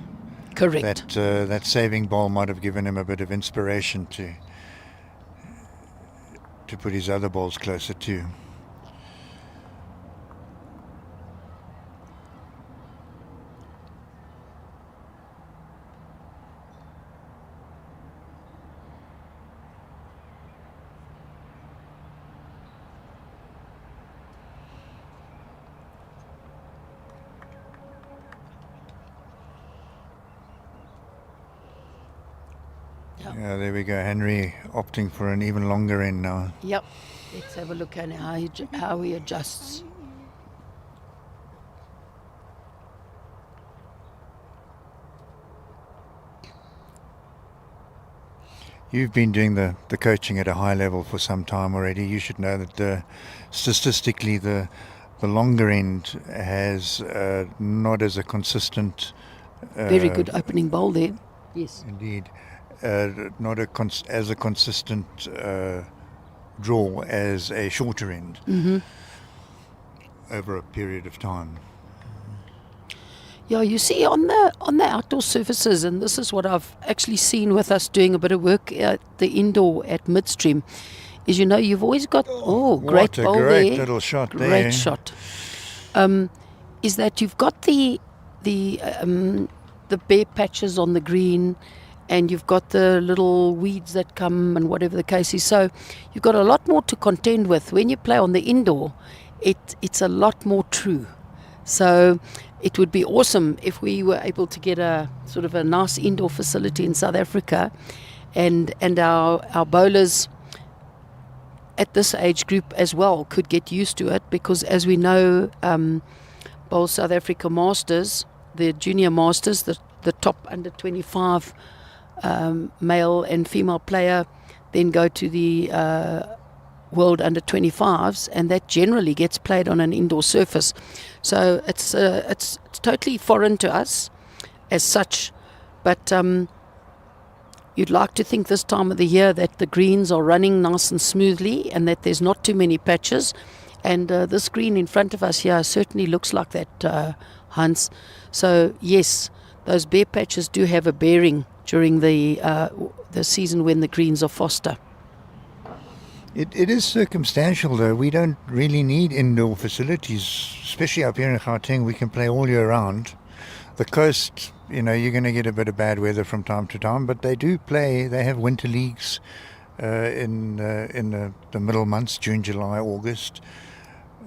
Correct. That saving bowl might have given him a bit of inspiration to put his other balls closer to. Yeah, there we go. Henry opting for an even longer end now. Yep. Let's have a look at how he adjusts. You've been doing the coaching at a high level for some time already. You should know that statistically the longer end has not as a consistent... Very good opening bowl there. Yes. Indeed. Not as a consistent draw as a shorter end over a period of time. Yeah, you see on the outdoor surfaces, and this is what I've actually seen with us doing a bit of work at the indoor at midstream, is you've always got great bowl there. Great little shot there. Great shot. Is that you've got the bare patches on the green, and you've got the little weeds that come and whatever the case is. So you've got a lot more to contend with. When you play on the indoor, it's a lot more true. So it would be awesome if we were able to get a sort of a nice indoor facility in South Africa, and our bowlers at this age group as well could get used to it, because as we know, Bowl South Africa Masters, the junior masters, the top under 25 male and female player then go to the World under 25s, and that generally gets played on an indoor surface. So it's totally foreign to us as such, but you'd like to think this time of the year that the greens are running nice and smoothly and that there's not too many patches, and this green in front of us here certainly looks like that, Hans. So yes, those bare patches do have a bearing during the season when the greens are faster. It is circumstantial, though. We don't really need indoor facilities, especially up here in Gauteng. We can play all year round. The coast, you're going to get a bit of bad weather from time to time, but they do play. They have winter leagues in the middle months, June, July, August.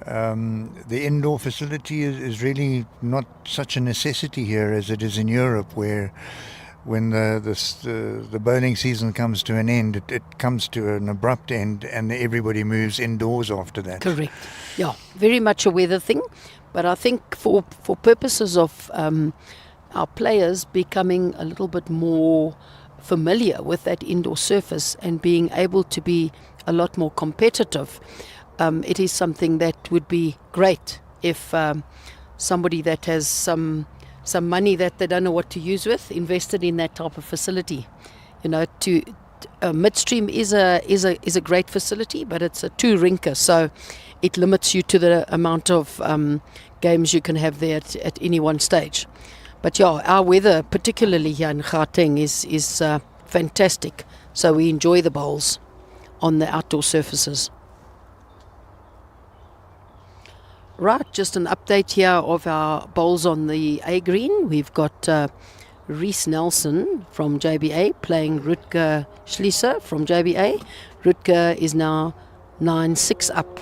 The indoor facility is really not such a necessity here as it is in Europe, where when the bowling season comes to an end, it comes to an abrupt end, and everybody moves indoors after that. Correct. Yeah, very much a weather thing, but I think for purposes of our players becoming a little bit more familiar with that indoor surface and being able to be a lot more competitive, it is something that would be great if somebody that has some money that they don't know what to use with invested in that type of facility. Midstream is a great facility, but it's a 2-rinker, so it limits you to the amount of games you can have there at any one stage. But yeah, our weather, particularly here in Gauteng, is fantastic, so we enjoy the bowls on the outdoor surfaces. Right, just an update here of our bowls on the A green. We've got Reese Nelson from JBA playing Rutger Schlieser from JBA. Rutger is now 9-6 up.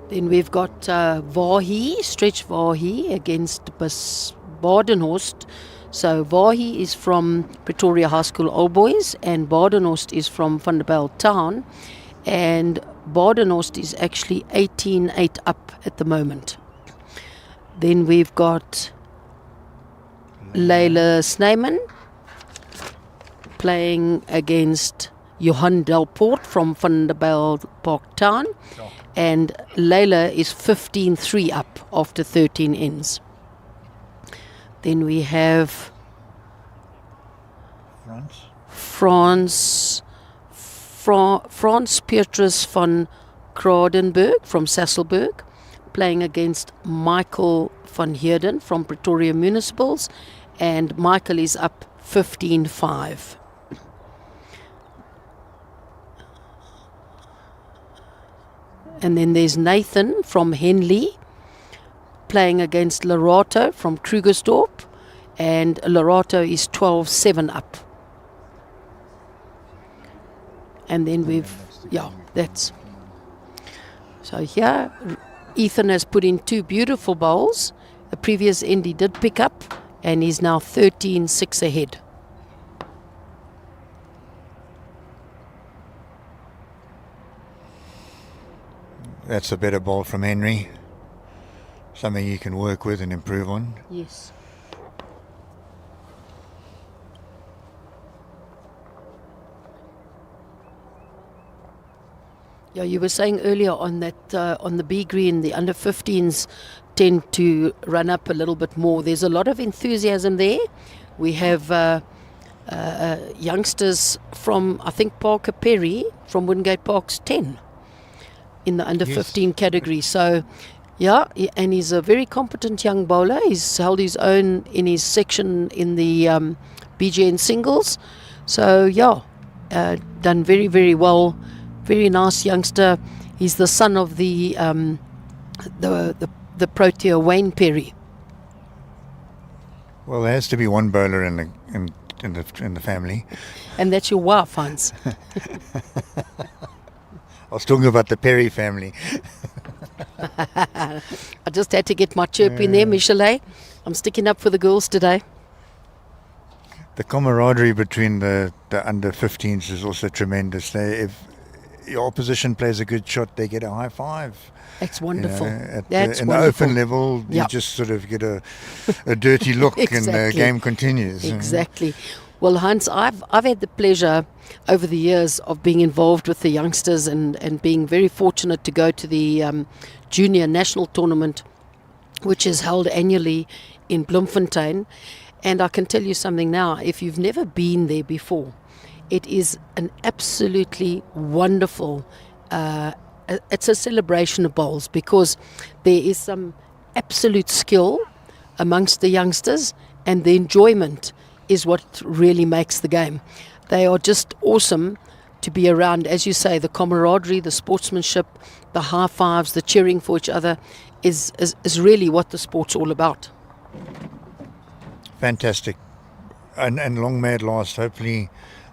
Then we've got Vahi, Stretch Vahi against Badenhorst. So Vahi is from Pretoria High School Old Boys, and Badenhorst is from Vanderbijl Town. And Badenhorst is actually 18-8 up at the moment. Then we've got Leila Snyman playing against Johan Delport from Vanderbijl Park Town. And Layla is 15-3 up after 13 ends. Then we have Frans Petrus van Kradenberg from Sasselberg, playing against Michael van Heerden from Pretoria Municipals, and Michael is up 15-5. And then there's Nathan from Henley, playing against Lorato from Krugersdorp, and Lorato is 12-7 up. And then that's. So here, Ethan has put in 2 beautiful bowls. The previous end he did pick up, and he's now 13-6 ahead. That's a better ball from Henry. Something you can work with and improve on. Yes. Yeah, you were saying earlier on that on the B green, the under 15s tend to run up a little bit more. There's a lot of enthusiasm there. We have youngsters from, I think, Parker Perry from Wingate Park's 10 in the under 15 category. So, yeah, and he's a very competent young bowler. He's held his own in his section in the BGN singles. So, yeah, done very, very well. Very nice youngster. He's the son of the Protea Wayne Perry. Well, there has to be one bowler in the family. And that's your wife, Hans. I was talking about the Perry family. I just had to get my chirp in there, Michelet. I'm sticking up for the girls today. The camaraderie between the under 15s is also tremendous. If your opposition plays a good shot, they get a high five. That's wonderful. In wonderful. the open level, you just sort of get a dirty look Exactly. and the game continues. Exactly. Well, Hans, I've had the pleasure over the years of being involved with the youngsters and being very fortunate to go to the junior national tournament, which is held annually in Bloemfontein. And I can tell you something now, if you've never been there before, it is an absolutely wonderful, it's a celebration of bowls, because there is some absolute skill amongst the youngsters, and the enjoyment is what really makes the game. They are just awesome to be around. As you say, the camaraderie, the sportsmanship, the high fives, the cheering for each other is really what the sport's all about. Fantastic. And long may it last. Hopefully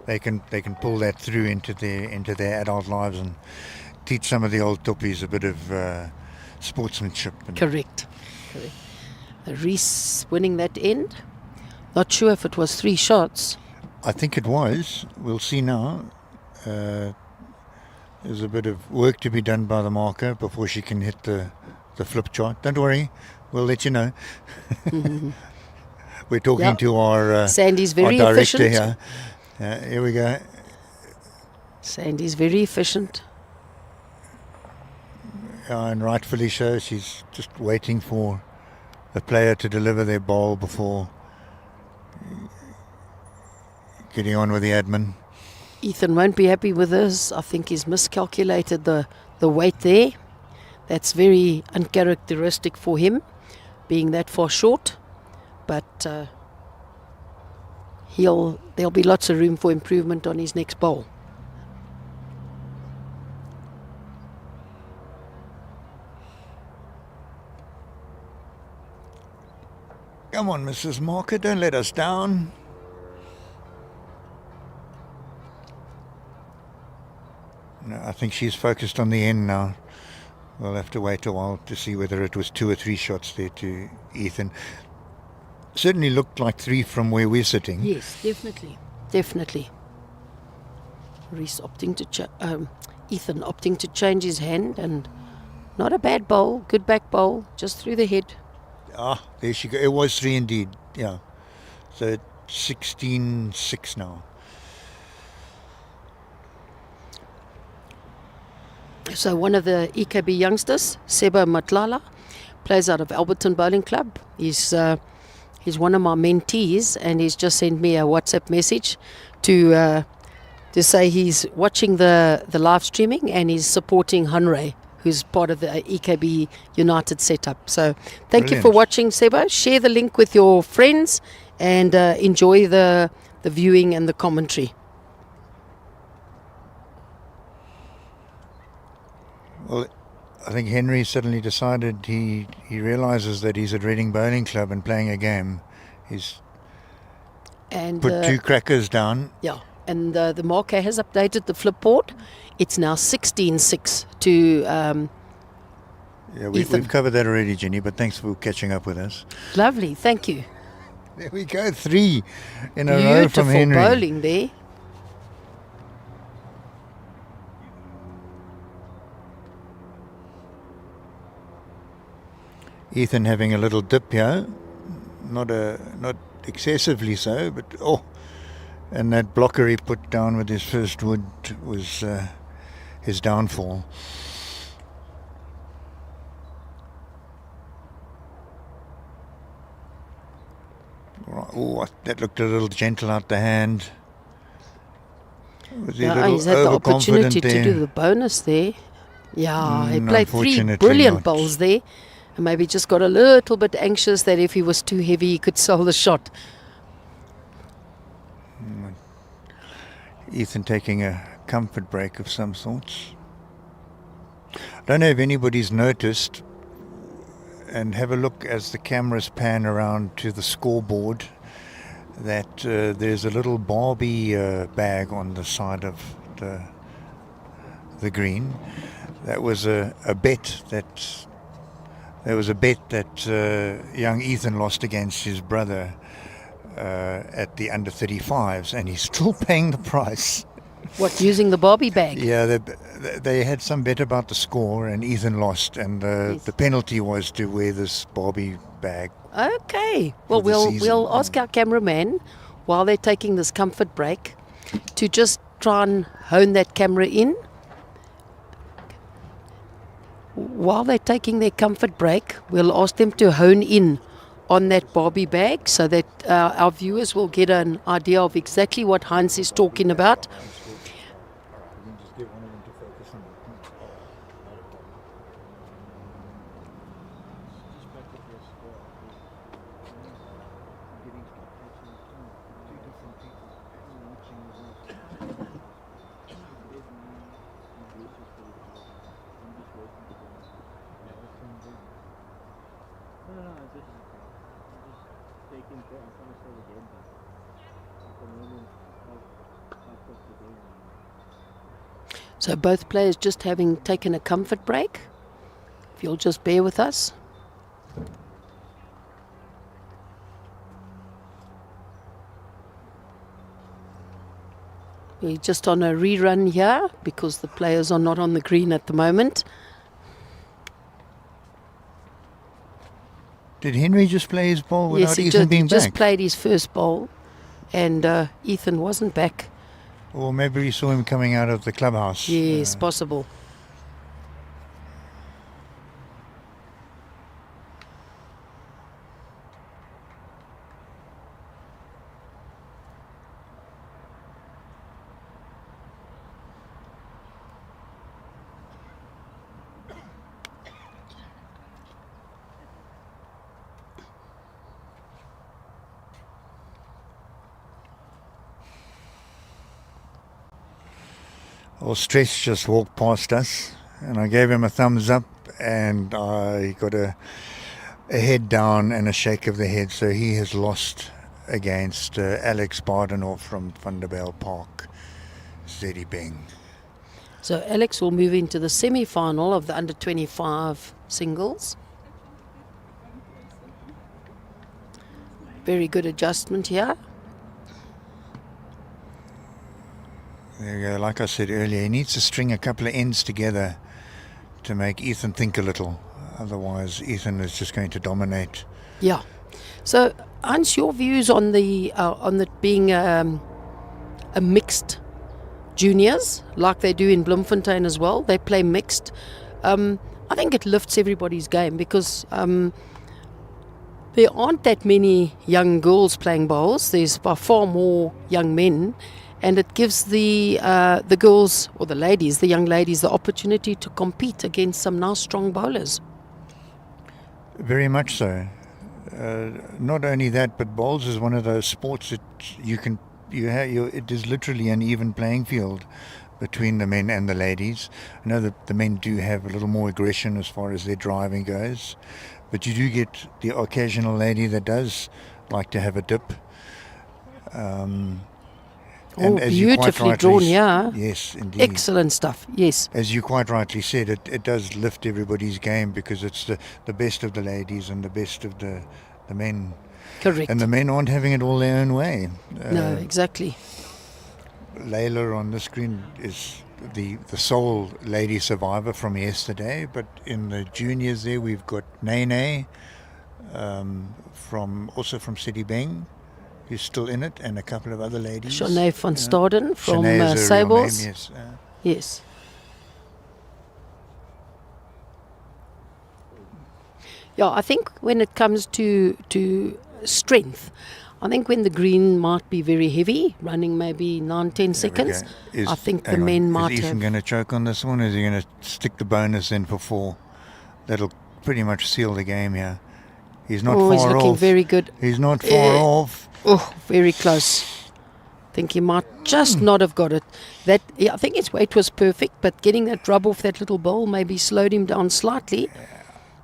they can pull that through into their adult lives and teach some of the old toppies a bit of sportsmanship. Correct. Reese winning that end. Not sure if it was 3 shots. I think it was. We'll see now. There's a bit of work to be done by the marker before she can hit the flip chart. Don't worry, we'll let you know. Mm-hmm. We're talking to our Sandy's very our director efficient. here. Here we go. Sandy's very efficient. And rightfully so. She's just waiting for the player to deliver their ball before getting on with the admin. Ethan won't be happy with this. I think he's miscalculated the weight there. That's very uncharacteristic for him, being that far short. But there'll be lots of room for improvement on his next bowl. Come on, Mrs. Marker, don't let us down. No, I think she's focused on the end now. We'll have to wait a while to see whether it was 2 or 3 shots there to Ethan. Certainly looked like 3 from where we're sitting. Yes, definitely. Reese opting to Ethan opting to change his hand, and not a bad bowl, good back bowl, just through the head. Ah, there she goes. It was 3 indeed. Yeah. So 16-6 now. So one of the EKB youngsters, Seba Matlala, plays out of Alberton Bowling Club. He's one of my mentees, and he's just sent me a WhatsApp message to say he's watching the live streaming and he's supporting Hanrei, who's part of the EKB United setup. So thank you for Brilliant. watching, Seba. Share the link with your friends and enjoy the viewing and the commentary. Well, I think Henry suddenly decided he realizes that he's at Reading Bowling Club and playing a game. He's And put 2 crackers down. yeah, and the marker has updated the flip board. It's now 16-6 to Yeah, Ethan. we've covered that already, Jenny, but thanks for catching up with us. lovely. Thank you. There we go, 3 in a row from Beautiful Henry. bowling there. Ethan having a little dip here, not excessively so, but and that blocker he put down with his first wood was his downfall. Oh, that looked a little gentle out the hand. Was he a Yeah, little he's had the overconfident opportunity there? to do the bonus there. Yeah, he played 3 unfortunately brilliant not. bowls there. And maybe just got a little bit anxious that if he was too heavy, he could sell the shot. Ethan taking a comfort break of some sorts. I don't know if anybody's noticed, and have a look as the cameras pan around to the scoreboard, that there's a little Barbie bag on the side of the green. That was a bet that young Ethan lost against his brother at the under 35s, and he's still paying the price. What, using the Barbie bag? Yeah, they had some bet about the score, and Ethan lost, and Yes. the penalty was to wear this Barbie bag. Okay. Well, For the we'll season. ask our cameraman, while they're taking this comfort break, to just try and hone that camera in. While they're taking their comfort break, we'll ask them to hone in on that Barbie bag so that our viewers will get an idea of exactly what Heinz is talking about. So both players just having taken a comfort break. If you'll just bear with us. We're just on a rerun here because the players are not on the green at the moment. Did Henry just play his ball without Yes, he Ethan being just back? played his first bowl, and Ethan wasn't back. Or maybe we saw him coming out of the clubhouse. Yes, possible. Well, Stress just walked past us, and I gave him a thumbs up, and I got a head down and a shake of the head. So he has lost against Alex Bardenhoff from Vanderbijl Park, Zeddy Beng. So Alex will move into the semi-final of the under-25 singles. Very good adjustment here. There you go. Like I said earlier, he needs to string a couple of ends together to make Ethan think a little. Otherwise, Ethan is just going to dominate. Yeah. So, Hans, your views on the being a mixed juniors, like they do in Bloemfontein as well. They play mixed. I think it lifts everybody's game because there aren't that many young girls playing bowls. There's by far more young men, and it gives the girls or the ladies, the young ladies, the opportunity to compete against some nice strong bowlers. Very much so. Not only that, but bowls is one of those sports that it is literally an even playing field between the men and the ladies. I know that the men do have a little more aggression as far as their driving goes, but you do get the occasional lady that does like to have a dip. Oh, beautifully drawn, yeah. Yes, indeed. Excellent stuff, yes. As you quite rightly said, it does lift everybody's game because it's the best of the ladies and the best of the men. Correct. And the men aren't having it all their own way. No, exactly. Layla on the screen is the sole lady survivor from yesterday, but in the juniors there we've got Nene from Citybeng, who's still in it, and a couple of other ladies. Shanae van Staden from Shanae is her real name, Sables. yes. Yes. Yeah, I think when it comes to strength, I think when the green might be very heavy, running maybe 9-10 seconds, I think the men might Is Ethan have. going to choke on this one, or is he going to stick the bonus in for 4? That'll pretty much seal the game here. He's not far off. He's looking very good. He's not far off. Oh, very close. I think he might just not have got it. I think his weight was perfect, but getting that rub off that little bowl maybe slowed him down slightly.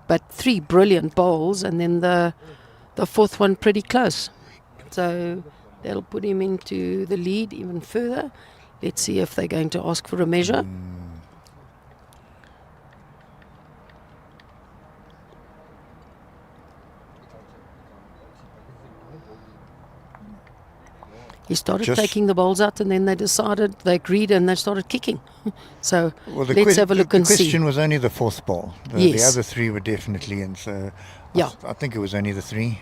But 3 brilliant bowls, and then the 4th one pretty close. So that'll put him into the lead even further. Let's see if they're going to ask for a measure. He started taking the bowls out, and then they agreed, and they started kicking. So let's have a look and see. The question was only the 4th ball. Yes. The other 3 were definitely in, so Yeah. I think it was only the 3.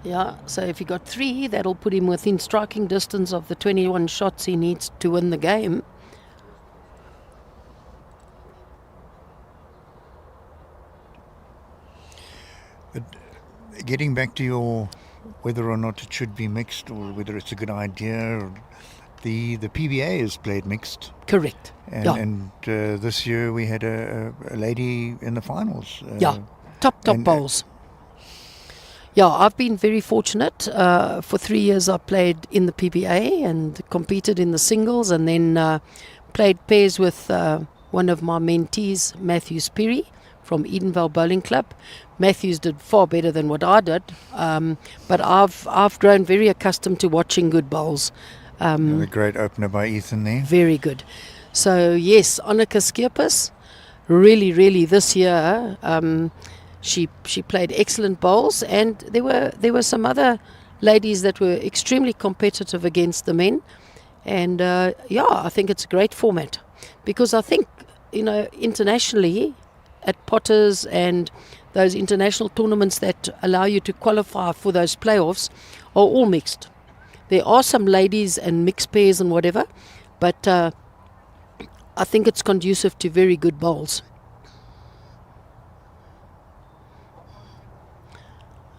Yeah, so if he got 3, that'll put him within striking distance of the 21 shots he needs to win the game. But getting back to your whether or not it should be mixed or whether it's a good idea, the PBA is played mixed. Correct. And this year we had a lady in the finals. Top bowls. Yeah, I've been very fortunate. For 3 years I played in the PBA and competed in the singles, and then played pairs with one of my mentees, Matthew Sperry from Edenvale Bowling Club. Matthews did far better than what I did, but I've grown very accustomed to watching good bowls. A great opener by Ethan there. Very good. So yes, Annika Skierpers, really this year, she played excellent bowls, and there were some other ladies that were extremely competitive against the men, and I think it's a great format, because I think internationally at Potters and those international tournaments that allow you to qualify for those playoffs are all mixed. There are some ladies and mixed pairs and whatever, but I think it's conducive to very good bowls.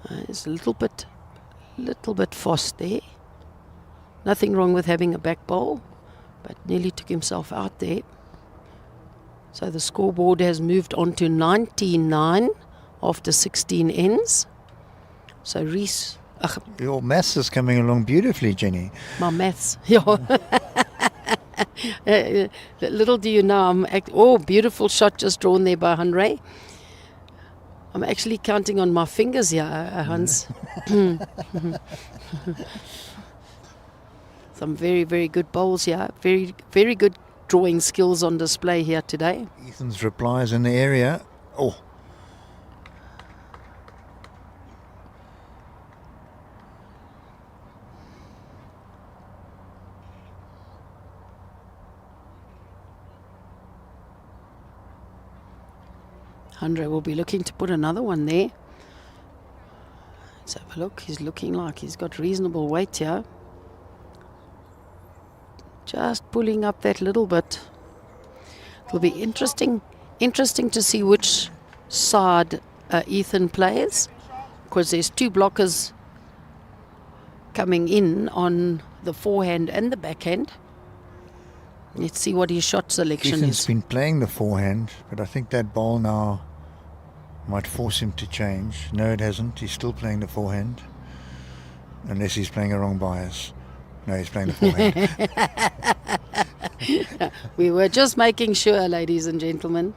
It's a little bit fast there. Nothing wrong with having a back bowl, but nearly took himself out there. So the scoreboard has moved on to 99 after 16 ends. So Reese... Your maths is coming along beautifully, Jenny. My maths, yeah. Little do you know, beautiful shot just drawn there by Henry. I'm actually counting on my fingers here, Hans. Some very good bowls here. Very good drawing skills on display here today. Ethan's replies in the area. Oh. Andre will be looking to put another one there. Let's have a look. He's looking like he's got reasonable weight here. Just pulling up that little bit. It'll be interesting to see which side Ethan plays, because there's two blockers coming in on the forehand and the backhand. Let's see what his shot selection Ethan's is. been playing the forehand, but I think that ball now might force him to change. No, it hasn't. He's still playing the forehand, unless he's playing a wrong bias. No, he's playing the forehand. We were just making sure, ladies and gentlemen.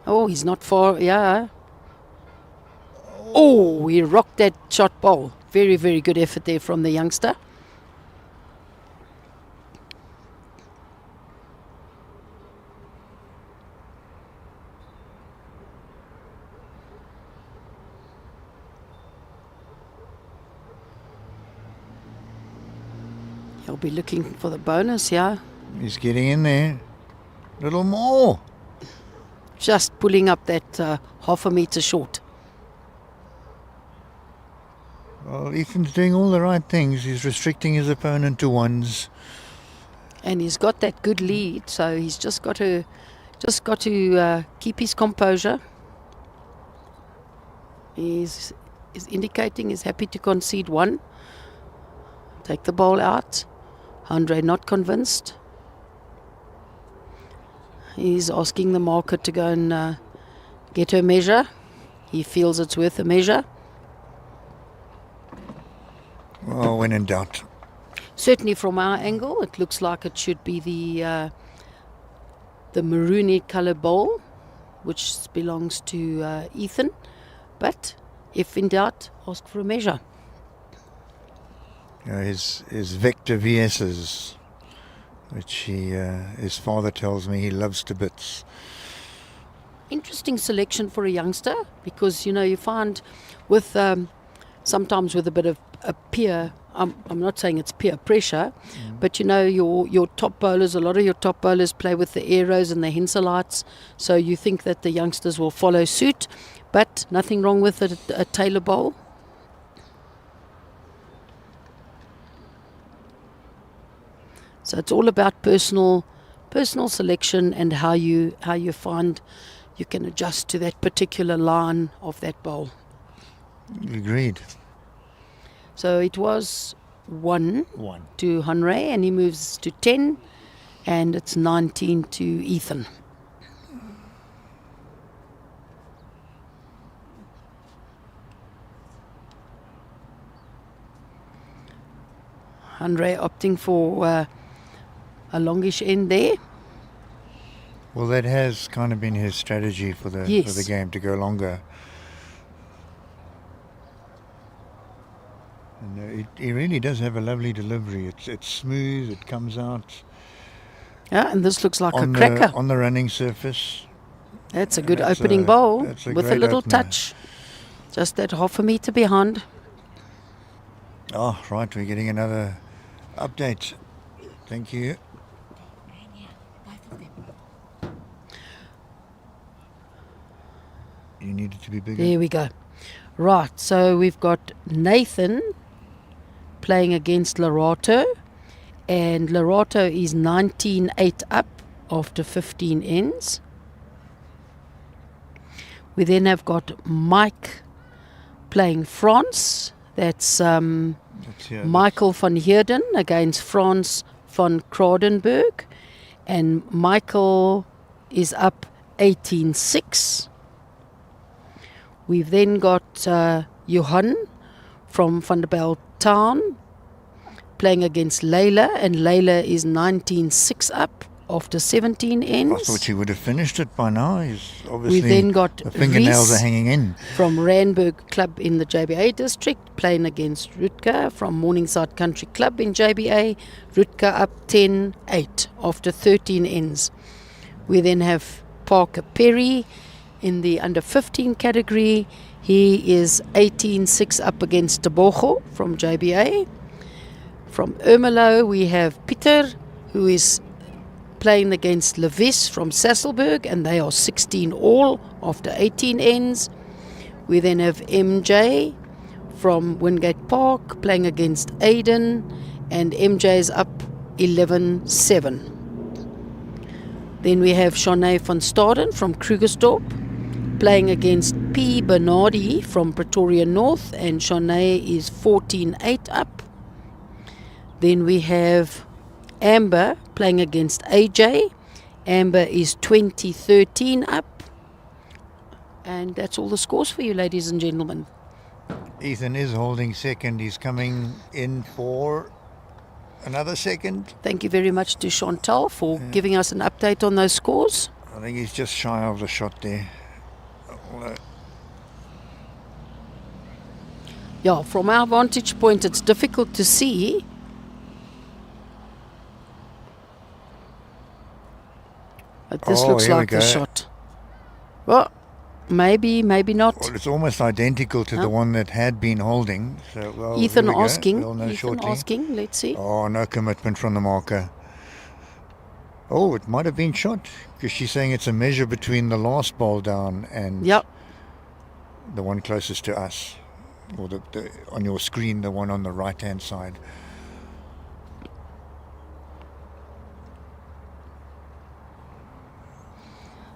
Oh, he's not far. Yeah. Oh, he rocked that shot ball. Very, very good effort there from the youngster. He'll be looking for the bonus, yeah. He's getting in there. Little more. Just pulling up that half a metre short. Well, Ethan's doing all the right things. He's restricting his opponent to ones. And he's got that good lead, so he's just got to keep his composure. He's indicating he's happy to concede one. Take the ball out. Andre not convinced. He's asking the marker to go and get her measure. He feels it's worth a measure. Well, when in doubt. Certainly from our angle, it looks like it should be the maroony colour bowl, which belongs to Ethan. But if in doubt, ask for a measure. You know, his Vector VS's, which his father tells me he loves to bits. Interesting selection for a youngster, because you find with sometimes with a bit of a peer, I'm not saying it's peer pressure, but your top bowlers, a lot of your top bowlers play with the Aeros and the Henselites, so you think that the youngsters will follow suit, but nothing wrong with a Taylor bowl. So it's all about personal selection and how you find you can adjust to that particular line of that bowl. Agreed. So it was 1 to Henry, and he moves to 10, and it's 19 to Ethan. Henry opting for a longish end there. Well, that has kind of been his strategy for the game, to go longer. And he really does have a lovely delivery. It's smooth. It comes out. Yeah, and this looks like a cracker. On the running surface. That's a good opening bowl with a little opener. touch. Just that half a metre behind. Oh, right. We're getting another update. Thank you. You need it to be bigger. There we go. Right, so we've got Nathan playing against Lerato, and Lerato is 19-8 up after 15 ends. We then have got Mike playing France. That's Michael van Heerden against Frans van Kradenberg, and Michael is up 18-6. We've then got Johan from Vanderbilt Town playing against Layla, and Layla is 19-6 up after 17 ends. I thought she would have finished it by now. He's obviously, We've then got the fingernails Reese are hanging in. from Randburg Club in the JBA district playing against Rutger from Morningside Country Club in JBA. Rutger up 10-8 after 13 ends. We then have Parker Perry in the under 15 category. He is 18-6 up against Tebogo from JBA. From Ermelo we have Pieter, who is playing against Levis from Sasselberg, and they are 16 all after 18 ends. We then have MJ from Wingate Park playing against Aiden, and MJ is up 11-7. Then we have Shanae van Staden from Krugersdorp playing against P. Bernardi from Pretoria North, and Shanae is 14-8 up. Then we have Amber playing against AJ. Amber is 20-13 up. And that's all the scores for you, ladies and gentlemen. Ethan is holding second. He's coming in for another second. Thank you very much to Chantal for giving us an update on those scores. I think he's just shy of the shot there. Yeah, from our vantage point, it's difficult to see. But this looks here we like the go. shot. Well, maybe not. Well, it's almost identical to the one that had been holding. So, well, Ethan here we go. asking. We'll know Ethan shortly. asking. Let's see. Oh, no commitment from the marker. Oh, it might have been shot because she's saying it's a measure between the last ball down and Yep. the one closest to us. Or the on your screen, the one on the right-hand side.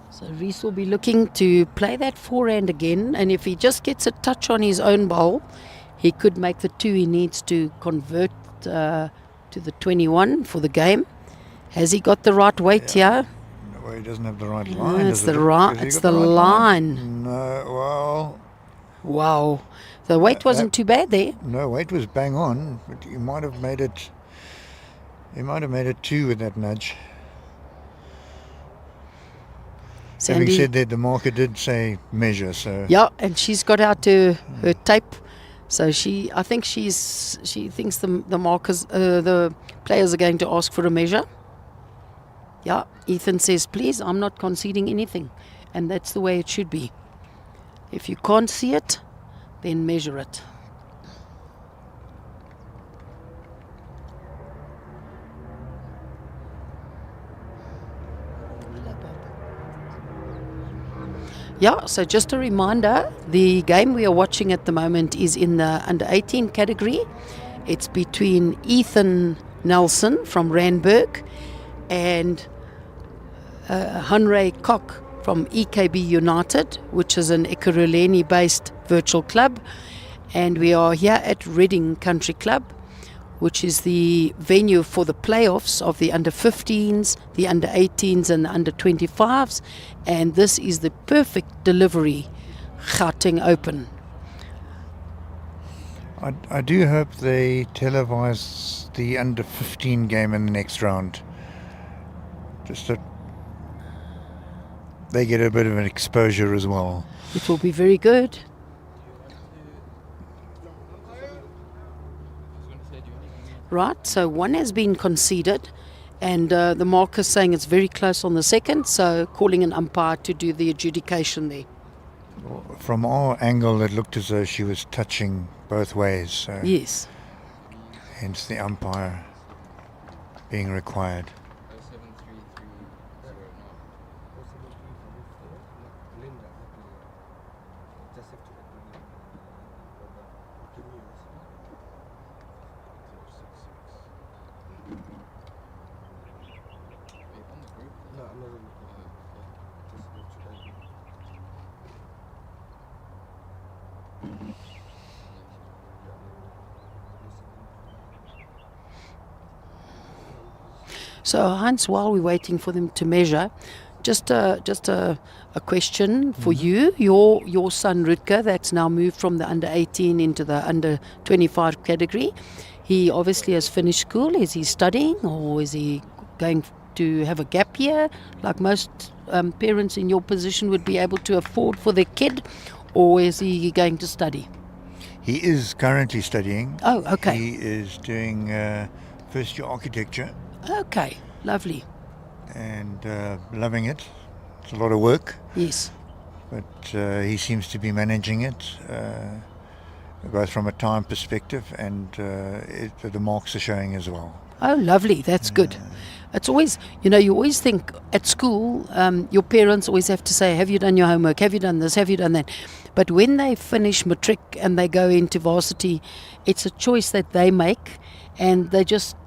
So Reese will be looking to play that forehand again, and if he just gets a touch on his own bowl, he could make the 2 he needs to convert to the 21 for the game. Has he got the right weight here? No, he doesn't have the right No, line. it's does the it? right. Has he It's got the right line. No, well, Wow, the weight wasn't too bad there. no, weight was bang on, but he might have made it. He might have made it 2 with that nudge. Having Sandy, said that, the marker did say measure, so yeah, and she's got out her tape, so I think she thinks the markers, the players are going to ask for a measure. Yeah, Ethan says, please, I'm not conceding anything, and that's the way it should be. If you can't see it, then measure it. Yeah, so just a reminder, the game we are watching at the moment is in the under 18 category. It's between Ethan Nelson from Randburg and Hunray Koch from EKB United, which is an Ekurhuleni based virtual club. And we are here at Reading Country Club, which is the venue for the playoffs of the under 15s, the under 18s and the under 25s. And this is the perfect delivery Gauteng Open. I do hope they televise the under 15 game in the next round. Just that they get a bit of an exposure as well. It will be very good. Right, so one has been conceded, and the marker's saying it's very close on the second, so calling an umpire to do the adjudication there. From our angle, it looked as though she was touching both ways, so Yes. hence the umpire being required. So Heinz, while we're waiting for them to measure, just a question for you. Your son Rutger, that's now moved from the under 18 into the under 25 category. He obviously has finished school. Is he studying, or is he going to have a gap year, like most parents in your position would be able to afford for their kid, or is he going to study? He is currently studying. Oh, okay. He is doing first year architecture Okay, lovely. and loving it. It's a lot of work, Yes. but he seems to be managing it, both from a time perspective and the marks are showing as well. Oh, lovely. That's good. It's always, you always think at school, your parents always have to say, have you done your homework? Have you done this? Have you done that? But when they finish matric and they go into varsity, it's a choice that they make, and they just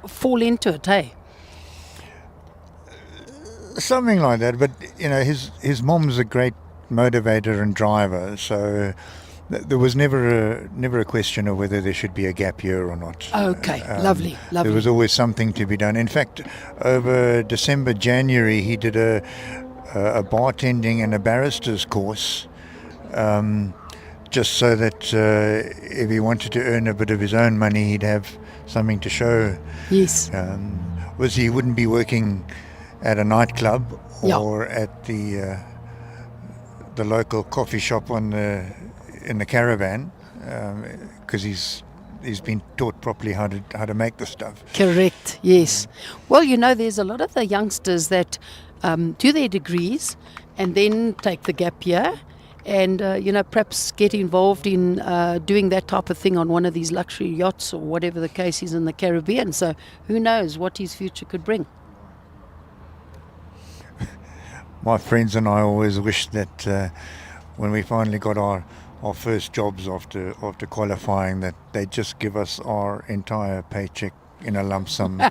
fall into it, hey? Something like that. But his mom's a great motivator and driver, so there was never a question of whether there should be a gap year or not. Okay, lovely. There was always something to be done. In fact, over December, January, he did a bartending and a barrister's course, just so that if he wanted to earn a bit of his own money, he'd have something to show. Yes. He wouldn't be working at a nightclub or Yeah. at the local coffee shop in the caravan, because he's been taught properly how to make the stuff. Correct, yes. Well, there's a lot of the youngsters that do their degrees and then take the gap year and, perhaps get involved in doing that type of thing on one of these luxury yachts or whatever the case is in the Caribbean. So who knows what his future could bring. My friends and I always wish that when we finally got our first jobs after qualifying, that they'd just give us our entire paycheck in a lump sum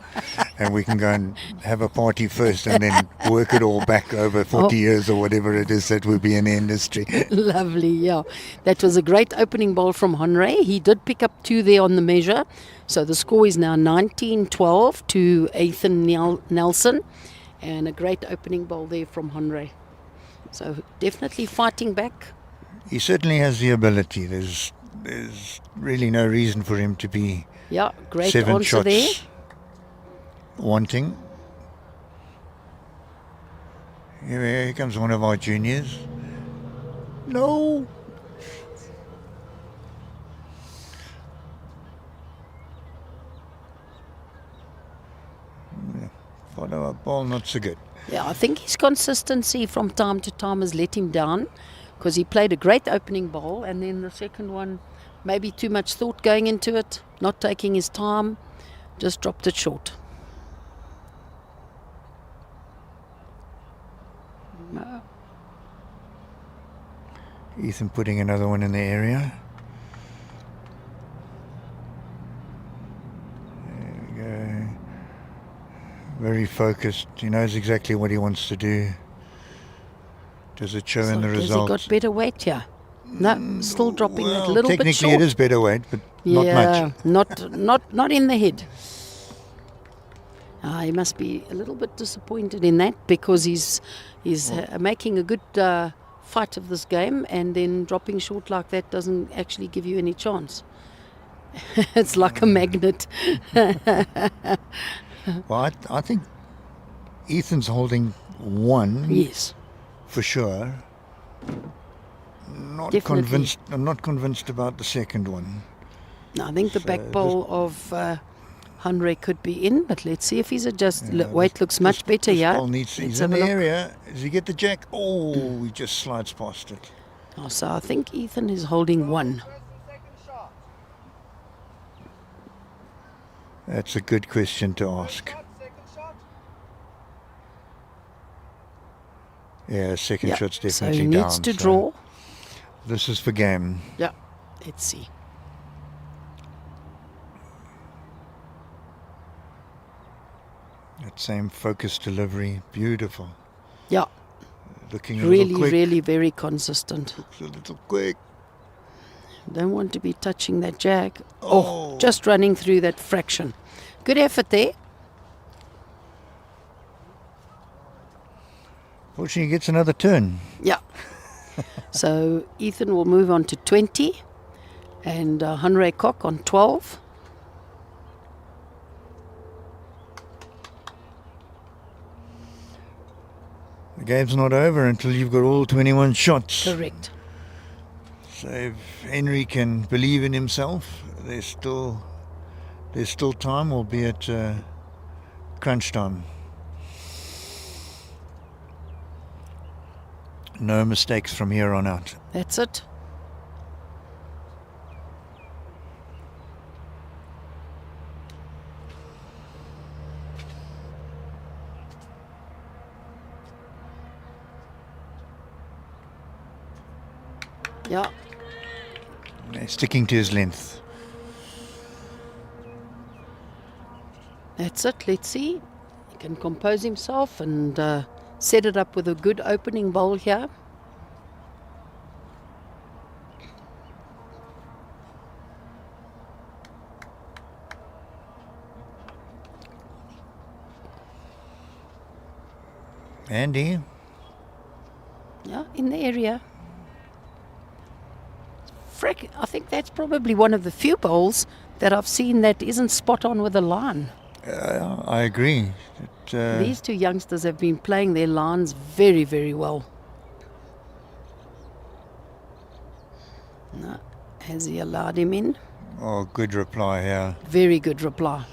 and we can go and have a party first and then work it all back over 40 years or whatever it is that we'll be in the industry. Lovely, yeah. That was a great opening bowl from Honre. He did pick up 2 there on the measure. So the score is now 19-12 to Ethan Nelson. And a great opening bowl there from Honre. So definitely fighting back. He certainly has the ability. There's really no reason for him to be Great 7 answer shots there. wanting. Here comes one of our juniors. No. Follow-up ball, not so good. Yeah, I think his consistency from time to time has let him down, because he played a great opening bowl and then the second one, maybe too much thought going into it, not taking his time, just dropped it short. No. Ethan putting another one in the area. There we go. Very focused. He knows exactly what he wants to do. Does it show in the results? Has he got better weight here? No, still dropping that little bit short. Technically it is better weight, but not much. Not in the head. He must be a little bit disappointed in that, because he's making a good fight of this game, and then dropping short like that doesn't actually give you any chance. It's like a magnet. Well, I think Ethan's holding 1. Yes. For sure. Definitely. I'm not convinced about the second one. No, I think the back bowl of Honre could be in, but let's see if he's adjusted. Weight looks much better, this yeah. ball he's in the area. Does he get the jack? Oh, he just slides past it. Oh, so I think Ethan is holding 1. That's a good question to ask. Yeah, second shot's definitely so he down. needs to draw. This is for game. Yeah, let's see. That same focused delivery, beautiful. Yeah, Looking a little quick. really very consistent. Looks a little quick. Don't want to be touching that jack. Oh, just running through that fraction. Good effort there. Fortunately, he gets another turn. Yeah. So Ethan will move on to 20 and Honre Cock on 12. The game's not over until you've got all 21 shots. Correct. So if Henry can believe in himself, there's still time, albeit crunch time. No mistakes from here on out. That's it. Yeah. Sticking to his length. That's it. Let's see. He can compose himself and set it up with a good opening bowl here. Andy? Yeah, in the area. I think that's probably one of the few bowls that I've seen that isn't spot on with the line. I agree. These two youngsters have been playing their lines very, very well. No, has he allowed him in? Oh, good reply here. Very good reply.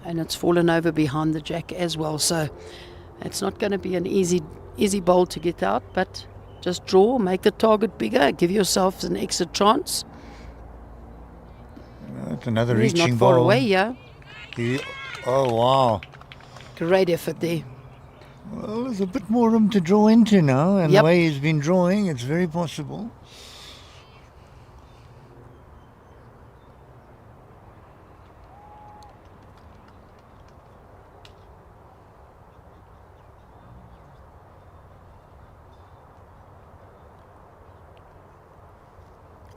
And it's fallen over behind the jack as well, so it's not going to be an easy bowl to get out, but just draw, make the target bigger, give yourself an extra chance. That's another He's reaching not far ball. away, yeah. Oh, wow. Great effort there. Well, there's a bit more room to draw into now, and Yep. the way he's been drawing, it's very possible.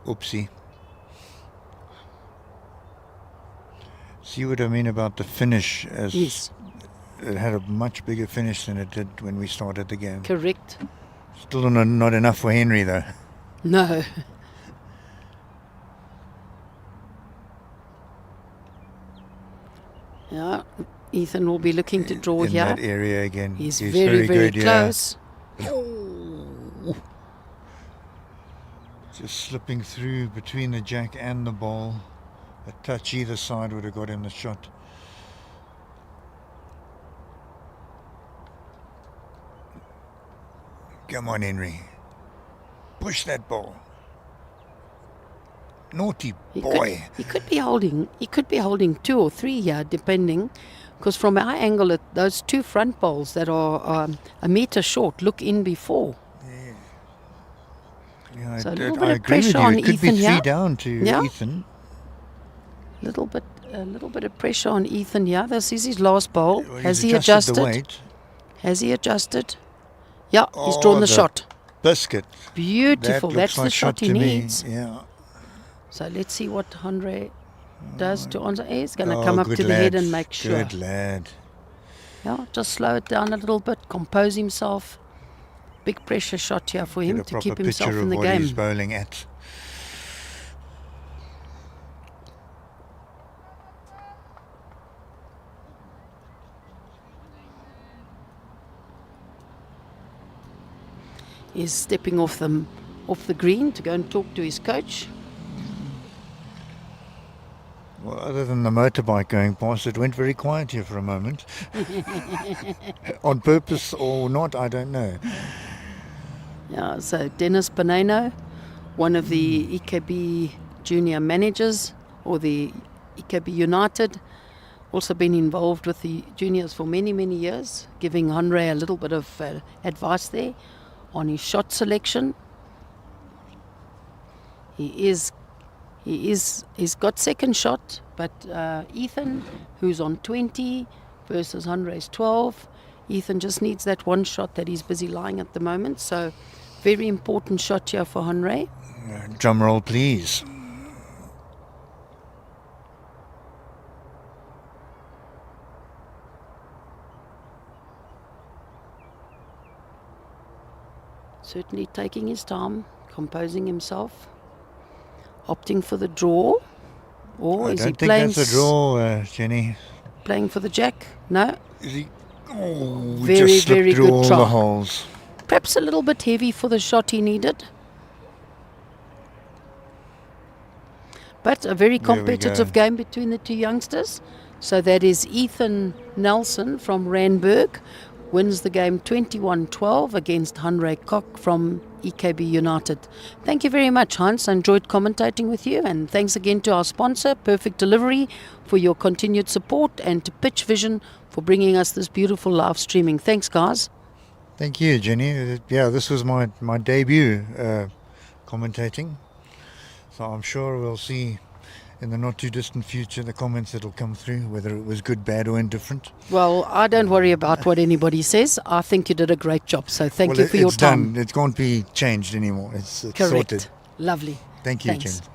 Oopsie. See what I mean about the finish? As Yes, it had a much bigger finish than it did when we started the game. correct. Still not enough for Henry though. No. Yeah, Ethan will be looking to draw in here. that area again. He's very, very good, close. Yeah. Just slipping through between the jack and the ball. A touch either side would have got him the shot. Come on, Henry. Push that ball. Naughty boy. He could be holding 2 or 3 here, depending, because from our angle, those two front bowls that are a meter short look in before. Yeah, So a little bit I of agree with pressure you. on It could Ethan be 3 here. down to Yeah. Ethan. A little bit of pressure on Ethan here. This is his last bowl. Well, Has he's he adjusted? the weight. Has he adjusted? Yeah, he's drawn the shot. Biscuit. Beautiful. That That's looks the like shot he to needs. me. Yeah. So let's see what Andre does to Andre. He's going to come up good to the lad. head and make sure. Good lad. Yeah, just slow it down a little bit, compose himself. Big pressure shot here for him Get a to proper keep himself picture in of the what game. he's bowling at. He's stepping off the green to go and talk to his coach. Well, other than the motorbike going past, it went very quiet here for a moment. On purpose or not, I don't know. Yeah, so Dennis Beneno, one of the EKB junior managers, or the EKB United, also been involved with the juniors for many, many years, giving Andre a little bit of advice there on his shot selection. He's got second shot, but Ethan, who's on 20 versus Andre's 12, Ethan just needs that one shot that he's busy lying at the moment. So very important shot here for Andre. Drum roll, please. Certainly taking his time, composing himself, opting for the draw. Or I is he don't think playing that's a draw, Jenny. playing for the jack? No. Is he? Oh, we Very, just slipped very through good all try. the holes. Perhaps a little bit heavy for the shot he needed. But a very There we competitive go. game between the two youngsters. So that is Ethan Nelson from Randburg wins the game 21-12 against Hanré Kok from EKB United. Thank you very much, Hans. I enjoyed commentating with you. And thanks again to our sponsor, Perfect Delivery, for your continued support, and to Pitch Vision for bringing us this beautiful live streaming. Thanks, guys. Thank you, Jenny. Yeah, this was my debut commentating. So I'm sure we'll see in the not too distant future the comments that'll come through, whether it was good, bad, or indifferent. Well, I don't worry about what anybody says. I think you did a great job. So thank you for your It's time. done. It can't be changed anymore. It's Correct. sorted. Lovely. Thank you, Thanks. Jenny.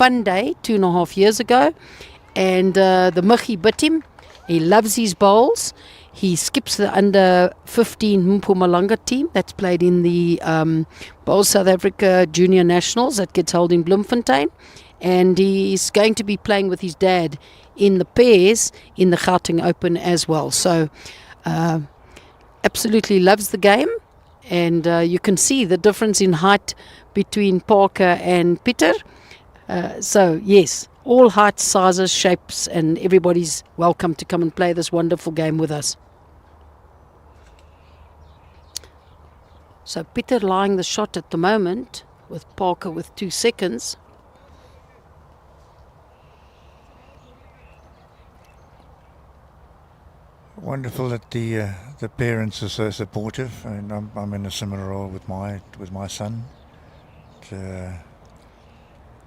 fun day 2.5 years ago, and the Michi bit him. He loves his bowls. He skips the under 15 Mpumalanga team that's played in the Bowls South Africa Junior Nationals that gets held in Bloemfontein. And he's going to be playing with his dad in the pairs in the Gauteng Open as well. So absolutely loves the game. And you can see the difference in height between Parker and Peter. So yes, all heights, sizes, shapes, and everybody's welcome to come and play this wonderful game with us. So Peter lying the shot at the moment with Parker with 2 seconds. Wonderful that the parents are so supportive, and I'm in a similar role with my son.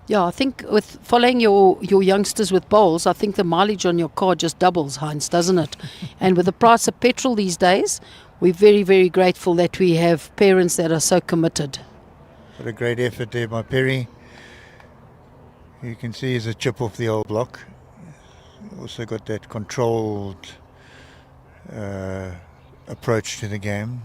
Yeah, I think with following your youngsters with bowls, I think the mileage on your car just doubles, Heinz, doesn't it? And with the price of petrol these days, we're very, very grateful that we have parents that are so committed. What a great effort there by Perry. You can see he's a chip off the old block. Also got that controlled approach to the game.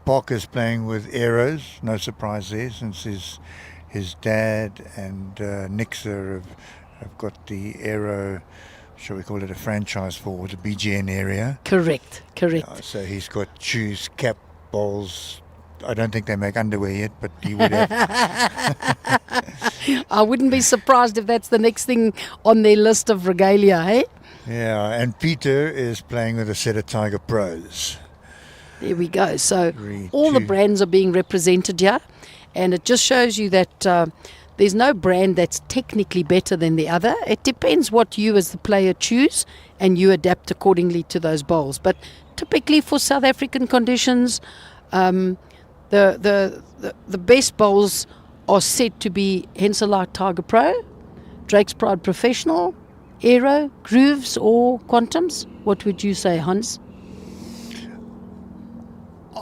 Parker's playing with arrows, no surprise there, since his dad and Nixer have got the arrow, shall we call it a franchise for the BGN area. Correct. So he's got shoes, cap, bowls. I don't think they make underwear yet, but he would have. I wouldn't be surprised if that's the next thing on their list of regalia, hey? Yeah, and Peter is playing with a set of Tiger Pros. There we go. So all the brands are being represented here, and it just shows you that there's no brand that's technically better than the other. It depends what you as the player choose, and you adapt accordingly to those bowls. But typically for South African conditions, the best bowls are said to be Henselite Tiger Pro, Drake's Pride Professional, Aero, Grooves or Quantums. What would you say, Hans?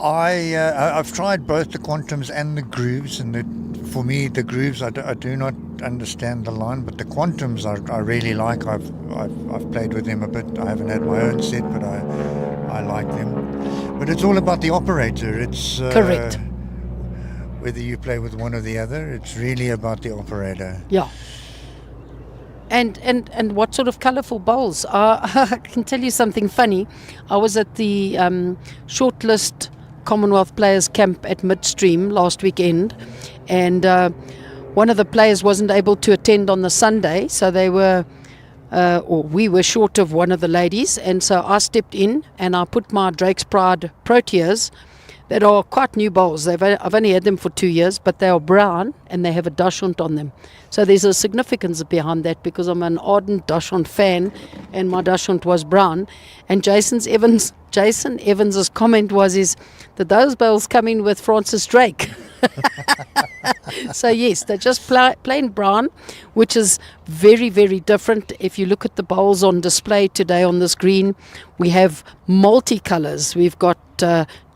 I've tried both the Quantums and the Grooves, and for me the Grooves I do not understand the line, but the Quantums I really like. I've played with them a bit. I haven't had my own set, but I like them. But it's all about the operator. It's correct. Whether you play with one or the other, it's really about the operator. Yeah. And what sort of colourful bowls? I can tell you something funny. I was at the shortlist Commonwealth Players Camp at Midstream last weekend, and one of the players wasn't able to attend on the Sunday, so they were, or we were short of one of the ladies, and so I stepped in and I put my Drake's Pride Proteas that are quite new bowls. I've only had them for 2 years, but they are brown and they have a dachshund on them. So there's a significance behind that because I'm an ardent dachshund fan and my dachshund was brown. And Jason Evans's comment is that those bowls come in with Francis Drake. So yes, they're just plain brown, which is very, very different. If you look at the bowls on display today on this green, we have multicolours. We've got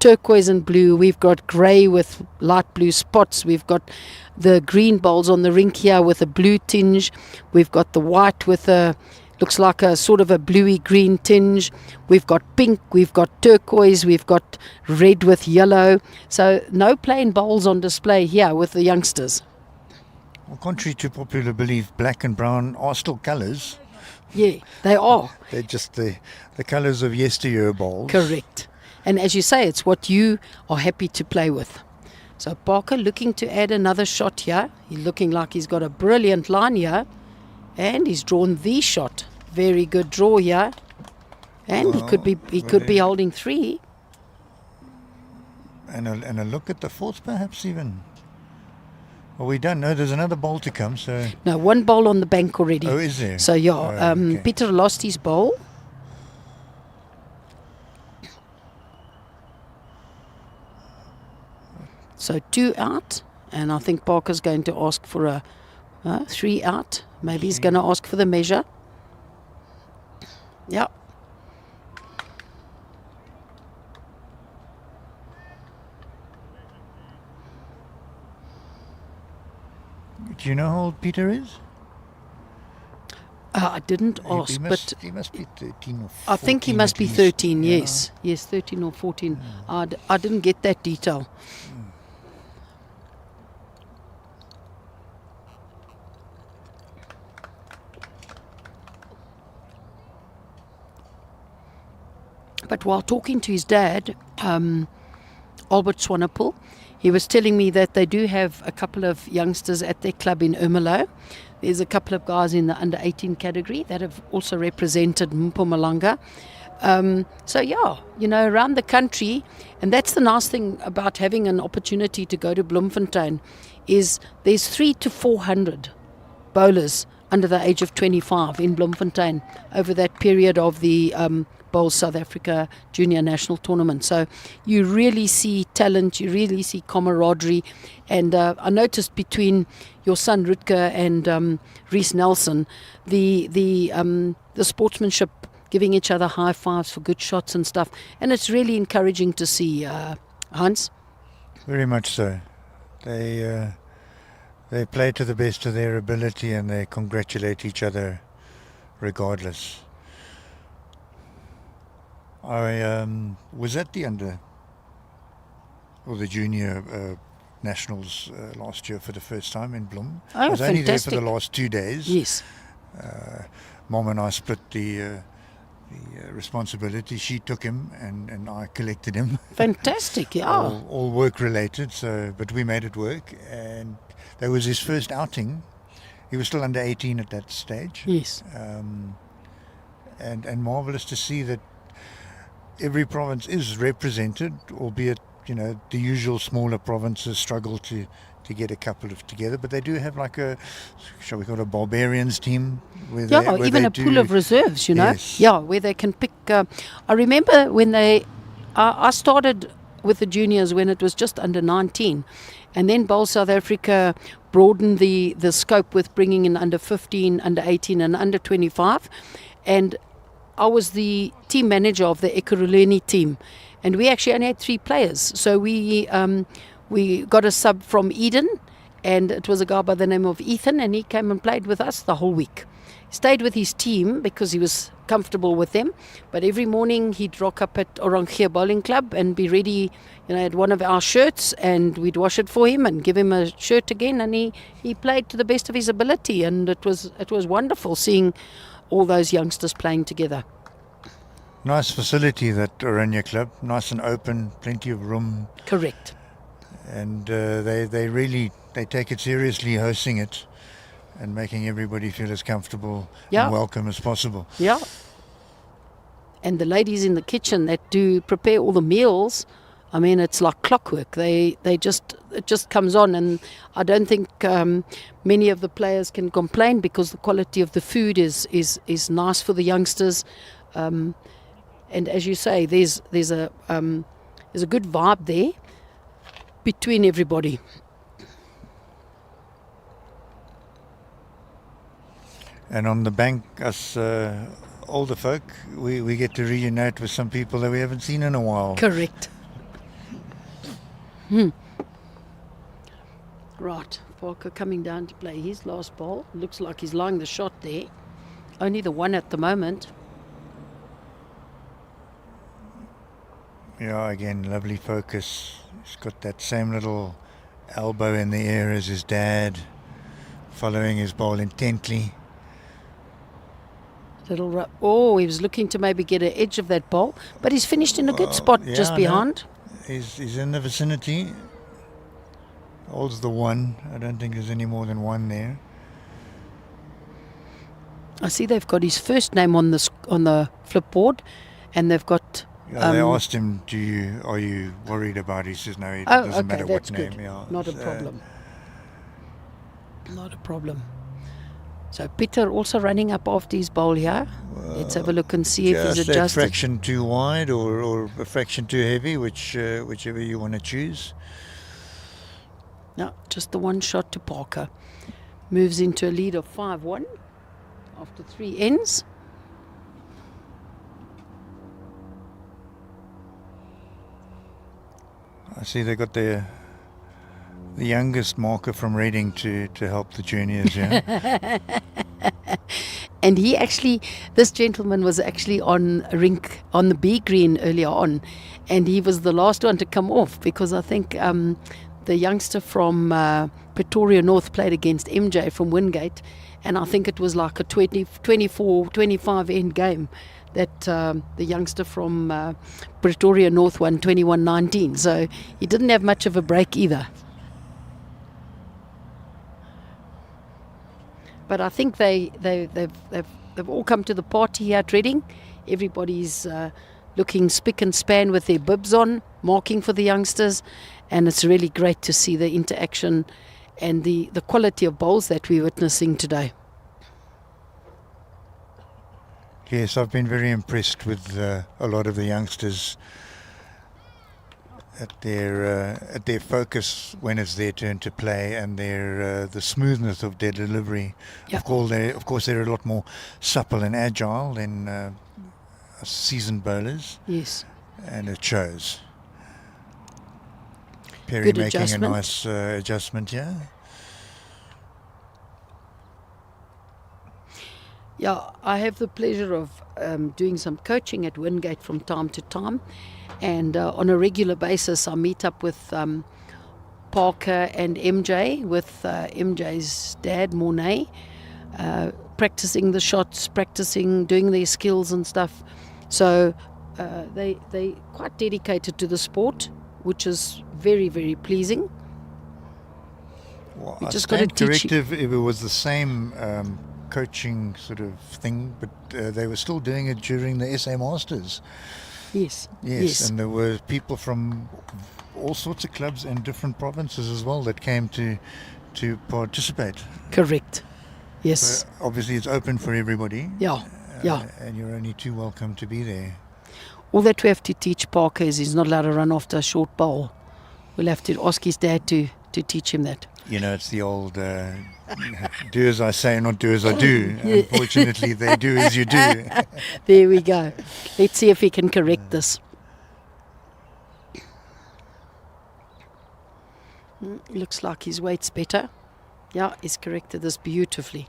turquoise and blue, we've got grey with light blue spots, we've got the green bowls on the rink here with a blue tinge, we've got the white with a looks like a sort of a bluey green tinge, we've got pink, we've got turquoise, we've got red with yellow. So no plain bowls on display here with the youngsters. Well, contrary to popular belief, black and brown are still colours. Yeah, they are. They're just the colours of yesteryear bowls. Correct. And as you say, it's what you are happy to play with. So Parker looking to add another shot here. He's looking like he's got a brilliant line here. And he's drawn the shot. Very good draw here. And he could be holding 3. And a look at the fourth perhaps even. Well, we don't know. There's another bowl to come. So no, one bowl on the bank already. Oh, is there? So yeah, okay. Peter lost his bowl. So 2 out, and I think Parker's going to ask for a 3 out. Maybe he's going to ask for the measure. Yeah. Do you know how old Peter is? I didn't ask, but He must be 13 or 14. I think he must at be least. 13, Yeah. yes. Yes, 13 or 14. I didn't get that detail. But while talking to his dad, Albert Swanepoel, he was telling me that they do have a couple of youngsters at their club in Ermelo. There's a couple of guys in the under 18 category that have also represented Mpumalanga. So yeah, around the country, and that's the nice thing about having an opportunity to go to Bloemfontein, is there's 300 to 400 bowlers under the age of 25 in Bloemfontein over that period of the Bowls South Africa Junior National Tournament. So you really see talent, you really see camaraderie, and I noticed between your son Rutger and Reese Nelson, the sportsmanship, giving each other high fives for good shots and stuff, and it's really encouraging to see, Hans. Very much so. They play to the best of their ability and they congratulate each other regardless. I was at the junior nationals last year for the first time in Bloem. Oh, I was only there for fantastic. the last 2 days. Yes. Mom and I split the responsibility. She took him and I collected him. Fantastic, yeah. all work related, but we made it work. And that was his first outing. He was still under 18 at that stage. Yes. And marvelous to see that every province is represented, albeit the usual smaller provinces struggle to get a couple of together, but they do have like shall we call it a barbarians team? Where even a pool of reserves, Yes. Yeah, where they can pick. I remember when I started with the juniors when it was just under 19, and then Bowl South Africa broadened the scope with bringing in under 15, under 18, and under 25, and I was the team manager of the Ekurhuleni team, and we actually only had 3 players. So we got a sub from Eden, and it was a guy by the name of Ethan, and he came and played with us the whole week. He stayed with his team because he was comfortable with them, but every morning he'd rock up at Orangia Bowling Club and be ready, at one of our shirts, and we'd wash it for him and give him a shirt again, and he played to the best of his ability, and it was wonderful seeing all those youngsters playing together. Nice facility, that Oranje Club, nice and open, plenty of room. Correct. And they take it seriously, hosting it and making everybody feel as comfortable and welcome as possible. Yeah. And the ladies in the kitchen that do prepare all the meals, I mean, it's like clockwork. It just comes on, and I don't think many of the players can complain because the quality of the food is nice for the youngsters. And as you say, there's a good vibe there between everybody. And on the bank, us older folk, we get to reunite with some people that we haven't seen in a while. Correct. Right, Parker coming down to play his last ball. Looks like he's lying the shot there. Only the one at the moment. Yeah, again, lovely focus. He's got that same little elbow in the air as his dad, following his ball intently. He was looking to maybe get an edge of that ball, but he's finished in a good spot just behind. No. He's in the vicinity. Holds the one. I don't think there's any more than one there. I see they've got his first name on the flipboard, and they've got. They asked him, "Are you worried about it?" He says, "No, it doesn't matter what name." Good. Yeah, not a problem. Not a problem. So Peter also running up after his bowl here. Let's have a look and see if he's just adjusted. a fraction too wide or a fraction too heavy, whichever you want to choose. No, just the one shot to Parker. Moves into a lead of 5-1 after 3 ends. I see they got their The youngest marker from Reading to help the juniors, yeah. And this gentleman was actually on a rink on the B green earlier on, and he was the last one to come off because I think the youngster from Pretoria North played against MJ from Wingate, and I think it was like a 24, 25 end game that the youngster from Pretoria North won 21-19. So he didn't have much of a break either. But I think they've all come to the party here at Reading. Everybody's looking spick and span with their bibs on, marking for the youngsters, and it's really great to see the interaction and the quality of bowls that we're witnessing today. Yes, I've been very impressed with a lot of the youngsters at their focus when it's their turn to play, and the smoothness of their delivery. Yeah. Of course, they're a lot more supple and agile than seasoned bowlers. Yes. And it shows. Perry Good making adjustment. a nice adjustment here. Yeah, I have the pleasure of doing some coaching at Wingate from time to time, and on a regular basis I meet up with Parker and MJ, with MJ's dad Mornay, practicing the shots, doing their skills and stuff. So they quite dedicated to the sport, which is very, very pleasing. Well, We I just gotta stand teach corrective if it was the same coaching sort of thing, but they were still doing it during the SA Masters. Yes. Yes, and there were people from all sorts of clubs and different provinces as well that came to participate. Correct. Yes. So obviously it's open for everybody. Yeah. And you're only too welcome to be there. All that we have to teach Parker is he's not allowed to run after a short bowl. We'll have to ask his dad to teach him that. You know, it's the old do as I say, not do as I do. Yeah. Unfortunately, they do as you do. There we go. Let's see if he can correct this. Looks like his weight's better. Yeah, he's corrected this beautifully.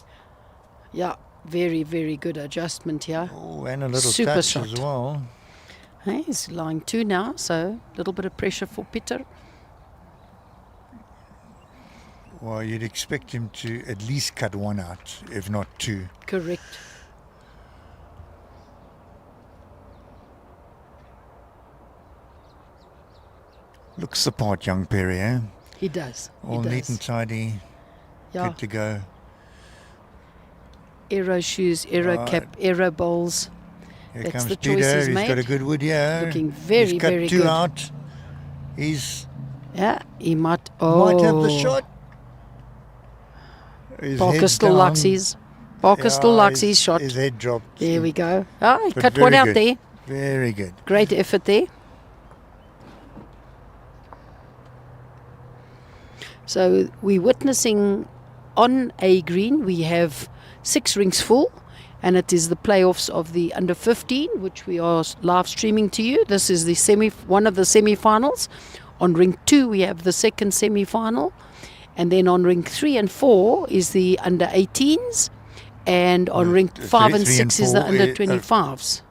Yeah, very, very good adjustment here. Oh, and a little Super touch shot. as well. Hey, he's lying 2 now, so a little bit of pressure for Peter. Well, you'd expect him to at least cut 1 out, if not 2. Correct. Looks the part, young Perry, eh? He does. All he neat does. and tidy, Yeah. good to go. Aero shoes, aero Right. cap, aero bowls. Here That's comes the Peter. choice he's He's got made. a good wood here. Looking very, He's cut very 2 good. out. He's Yeah, he might. might have the Oh. shot. His Parker head's still down. likes his. Parker still likes his shot. His head dropped. There we go. Ah, he But cut 1 very out good. there. Very good. Great effort there. So we're witnessing on A green, we have 6 rings full, and it is the playoffs of the under 15, which we are live streaming to you. This is the one of the semi-finals. On ring 2 we have the second semi-final, and then on ring 3 and 4 is the under 18s, and on ring 5 and 6 is the under 25s.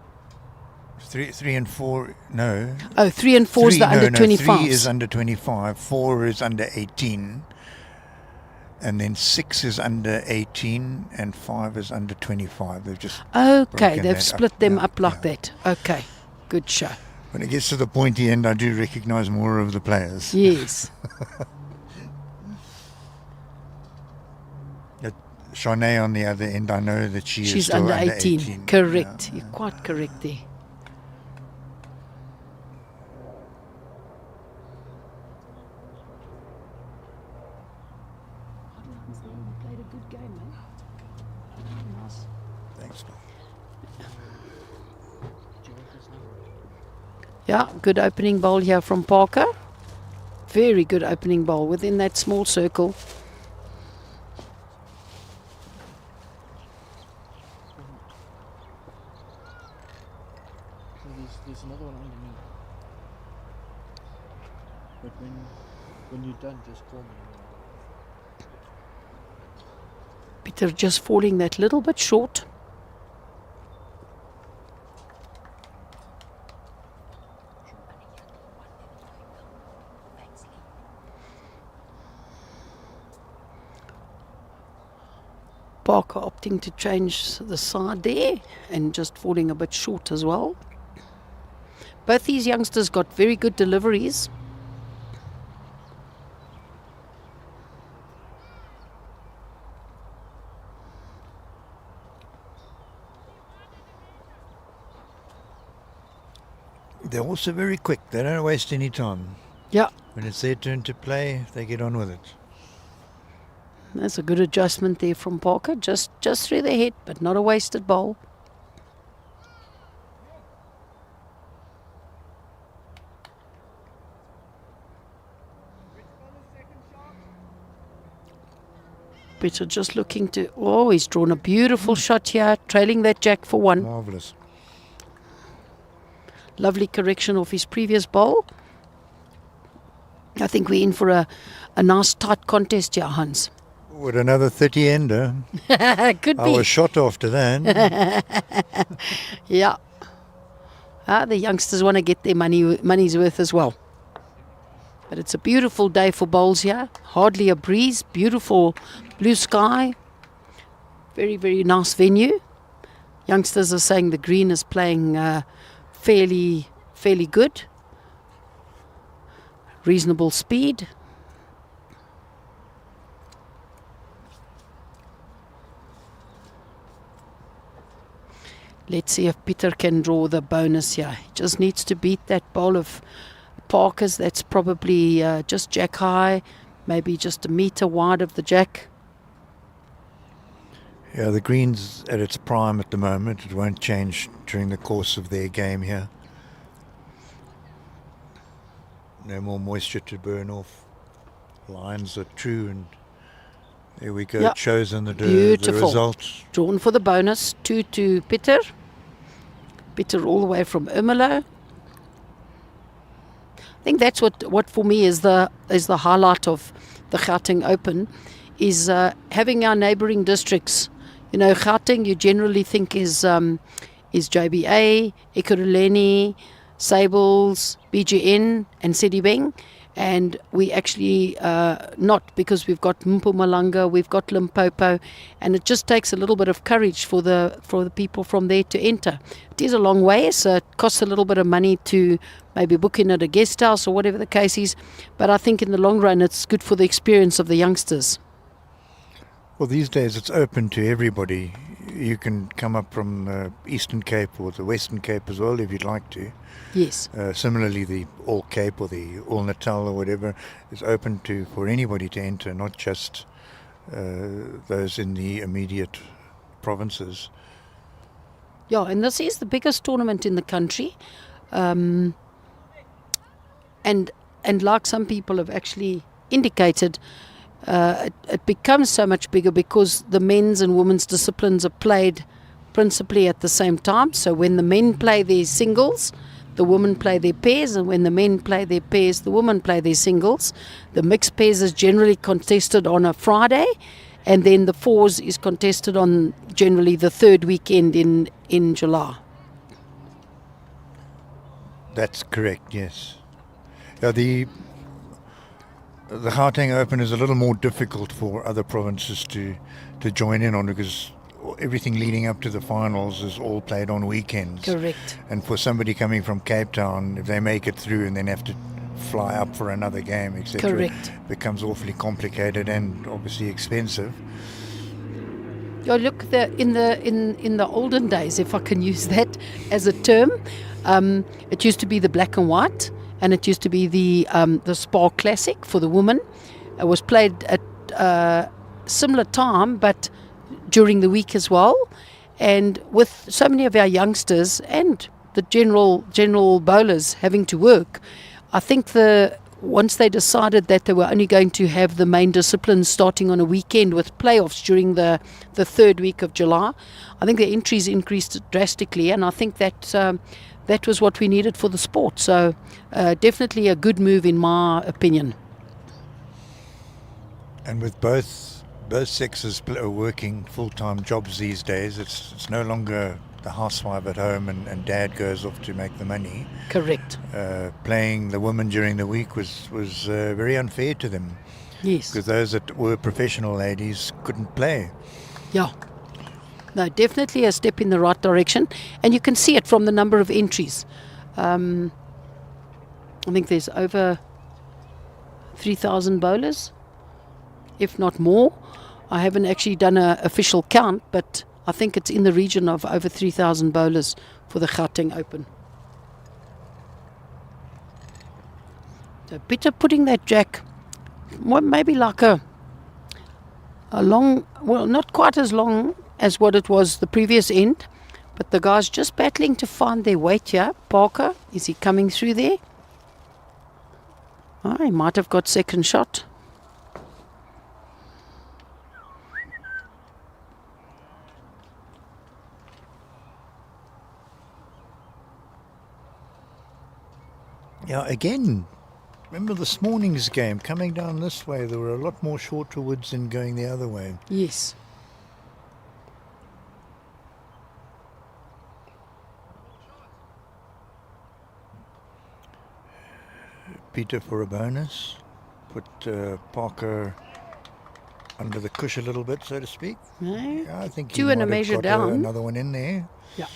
3 and 4, no. Oh, 3 and 4 is the under 25s. 3 is under 25, 4 is under 18, and then 6 is under 18, and 5 is under 25. They've just Okay, broken they've that split up. them Yeah, up like yeah. that. Okay, good show. When it gets to the pointy end, I do recognise more of the players. Yes. Shanae on the other end, I know that she is She's still under under 18. 18. Correct. Yeah. You're quite correct there. Played a good game, Nice. Thanks, Phil. Yeah, good opening bowl here from Parker. Very good opening bowl within that small circle. So there's another one underneath. But when When you're done, just call me. Peter just falling that little bit short. Parker opting to change the side there and just falling a bit short as well. Both these youngsters got very good deliveries. They're also very quick. They don't waste any time. Yeah, When it's their turn to play, they get on with it. that's a good adjustment there from Parker. Just through the head, but not a wasted ball. Peter just looking to... Oh, he's drawn a beautiful shot here, trailing that jack for one. Marvellous. Lovely correction of his previous bowl. I think we're in for a nice tight contest here, Hans. Would another 30 ender? Could I be. was shot after that. Yeah. The youngsters want to get their money's worth as well. But it's a beautiful day for bowls here. Hardly a breeze. Beautiful blue sky. Very, very nice venue. Youngsters are saying the green is playing fairly good. Reasonable speed. Let's see if Peter can draw the bonus here. He just needs to beat that bowl of Parker's. That's probably just jack high, maybe just a metre wide of the jack. Yeah, the green's at its prime at the moment. It won't change during the course of their game here. No more moisture to burn off. Lines are true, and there we go. Yep. It shows in the Beautiful. results. Drawn for the bonus, 2 to Peter. Peter all the way from Ermelo. I think that's what for me is the highlight of the Gauteng Open, is having our neighbouring districts. You know, Gauteng you generally think is JBA, Ekurhuleni, Sables, BGN and Sedibeng, and we actually not, because we've got Mpumalanga, we've got Limpopo, and it just takes a little bit of courage for the people from there to enter. It is a long way, so it costs a little bit of money to maybe book in at a guest house or whatever the case is, but I think in the long run it's good for the experience of the youngsters. Well, these days it's open to everybody. You can come up from the Eastern Cape or the Western Cape as well if you'd like to. Yes. Similarly, the All Cape or the All Natal or whatever is open for anybody to enter, not just those in the immediate provinces. Yeah, and this is the biggest tournament in the country. And like some people have actually indicated, it becomes so much bigger because the men's and women's disciplines are played principally at the same time. So when the men play their singles, the women play their pairs, and when the men play their pairs, the women play their singles. The mixed pairs is generally contested on a Friday, and then the fours is contested on generally the third weekend in July. That's correct, yes. The Gauteng Open is a little more difficult for other provinces to join in on, because everything leading up to the finals is all played on weekends. Correct. And for somebody coming from Cape Town, if they make it through and then have to fly up for another game, etc., Correct. becomes awfully complicated and obviously expensive. Yeah, look, in the olden days, if I can use that as a term, it used to be the black and white, and it used to be the Spa Classic for the women. It was played at similar time, but during the week as well. And with so many of our youngsters and the general bowlers having to work, I think once they decided that they were only going to have the main disciplines starting on a weekend with playoffs during the third week of July, I think the entries increased drastically, and I think that was what we needed for the sport. So definitely a good move in my opinion. And with both sexes working full-time jobs these days, it's no longer the housewife at home and dad goes off to make the money. Correct. Playing the women during the week was very unfair to them, Yes. because those that were professional ladies couldn't play. Yeah. No, definitely a step in the right direction. And you can see it from the number of entries. I think there's over 3,000 bowlers, if not more. I haven't actually done an official count, but I think it's in the region of over 3,000 bowlers for the Gauteng Open. So Peter putting that jack, maybe like a long, well, not quite as long as what it was the previous end, but the guy's just battling to find their weight here. Parker, is he coming through there? Oh, he might have got second shot. Yeah, again, remember this morning's game, coming down this way, there were a lot more shorter woods than going the other way. Yes. Peter for a bonus. Put Parker under the cush a little bit, so to speak. No. Yeah, I think Two he and a might have measure got down. Another one in there. Yeah.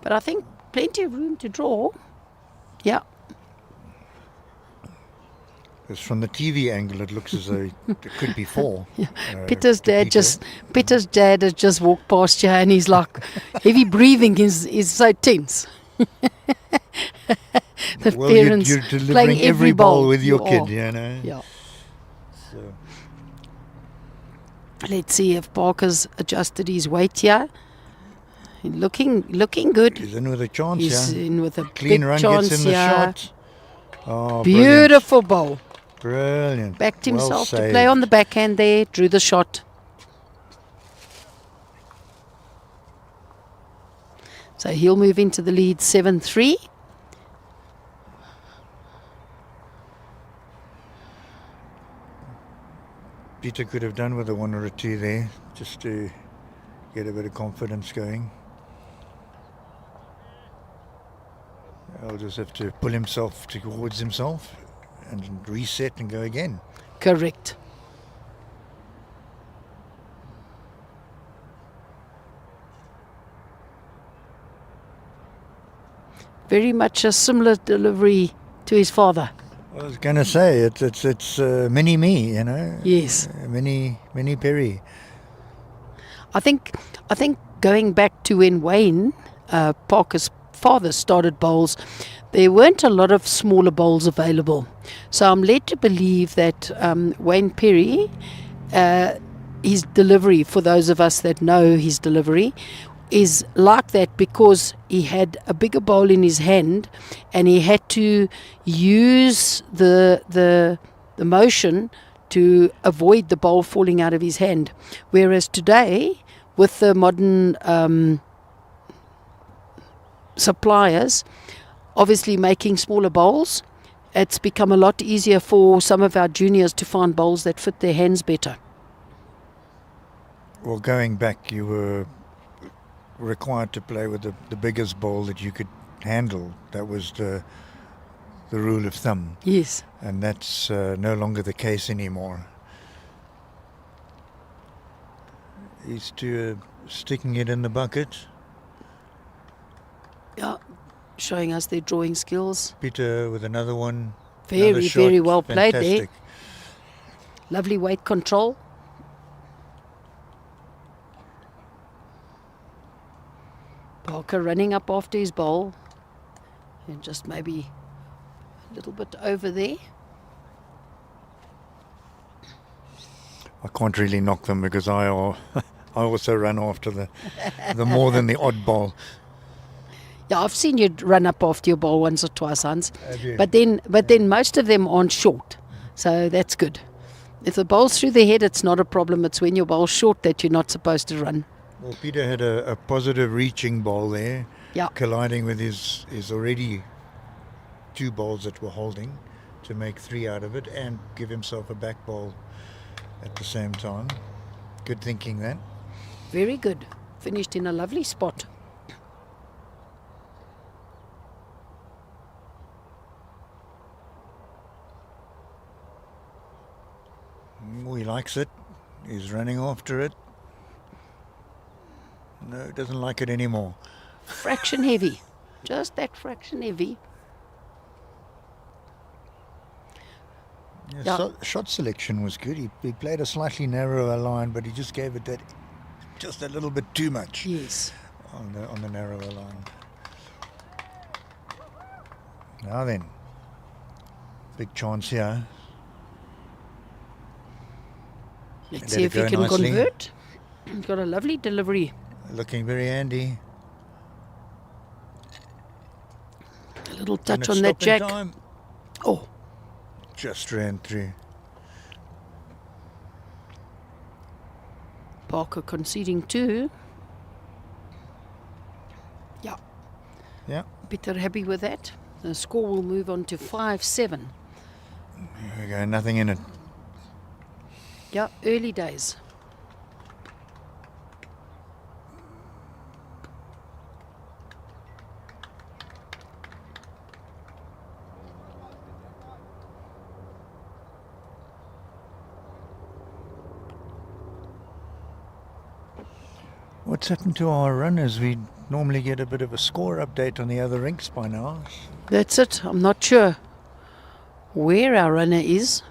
But I think plenty of room to draw. Yeah. Because from the TV angle, it looks as though it could be four. Peter's to dad Peter. Peter's dad has just walked past you and he's like, heavy breathing is so tense. The Well, parents you're delivering playing every ball with your You kid, are. you know. Yeah. So, Let's see if Parker's adjusted his weight here. Looking good. he's in with a chance, He's yeah. in with a Clean big run chance gets in the here. shot. Oh, Beautiful bowl. Brilliant. Backed Well himself to saved. play on the backhand there, drew the shot. So he'll move into the lead 7-3. Peter could have done with a one or a two there, just to get a bit of confidence going. I'll just have to pull himself towards himself and reset and go again. Correct. Very much a similar delivery to his father. I was going to say it's mini me, you know. Yes. Mini Perry. I think going back to when Wayne Parker's father started bowls, there weren't a lot of smaller bowls available. So I'm led to believe that Wayne Perry, his delivery, for those of us that know his delivery, is like that because he had a bigger bowl in his hand and he had to use the motion to avoid the bowl falling out of his hand. Whereas today, with the modern suppliers obviously making smaller bowls, it's become a lot easier for some of our juniors to find bowls that fit their hands better. Well, going back, you were required to play with the biggest bowl that you could handle. That was the rule of thumb. Yes. And that's no longer the case anymore. These two are sticking it in the bucket. Yeah, showing us their drawing skills. Peter with another one. Another Very, shot. very well played there. Fantastic. Lovely weight control. Parker running up after his bowl. And just maybe a little bit over there. I can't really knock them because I also run after the more than the odd ball. Yeah, I've seen you run up after your ball once or twice, Hans. Have you? But then most of them aren't short. So that's good. If the bowl's through the head, it's not a problem. It's when your bowl's short that you're not supposed to run. Well, Peter had a positive reaching ball there, Yeah. colliding with his already two balls that were holding to make three out of it and give himself a back ball at the same time. Good thinking then. Very good. Finished in a lovely spot. Oh, he likes it. He's running after it. No, doesn't like it anymore. Fraction heavy. Just that fraction heavy. Yeah, Yeah. Shot selection was good. He played a slightly narrower line, but he just gave it that just a little bit too much Yes. on the narrower line. Now then, big chance here. Let's Let see it if he go can nicely. convert. He's got a lovely delivery. Looking very handy. A little Can touch it on that stop in jack. time? Oh, Just ran through. Parker conceding 2. Yeah, Yeah. Peter happy with that. The score will move on to 5-7. There we go. Nothing in it. Yeah, early days. What's happened to our runners? We normally get a bit of a score update on the other rinks by now. That's it. I'm not sure where our runner is.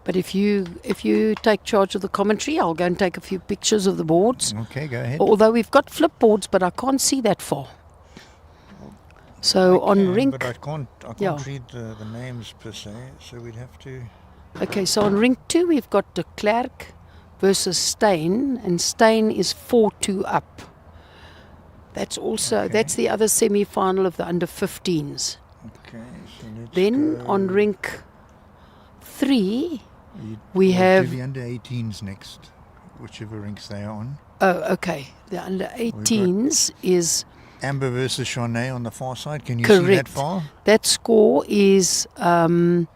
But if you take charge of the commentary, I'll go and take a few pictures of the boards. Okay, go ahead. Although we've got flip boards, but I can't see that far. So I on can, rink, but I can't Yeah. read the names per se, so we'd have to. okay, so on rink 2 we've got de Klerk versus Steyn, and Steyn is 4-2 up. That's also that's the other semi-final of the under 15s. Okay, so let's Then go. on rink 3 You- we we'll have- do the under 18s next, whichever rinks they are on. oh, okay, the under 18s is Amber versus Charnay on the far side. Can you see that correct. far? That score is Van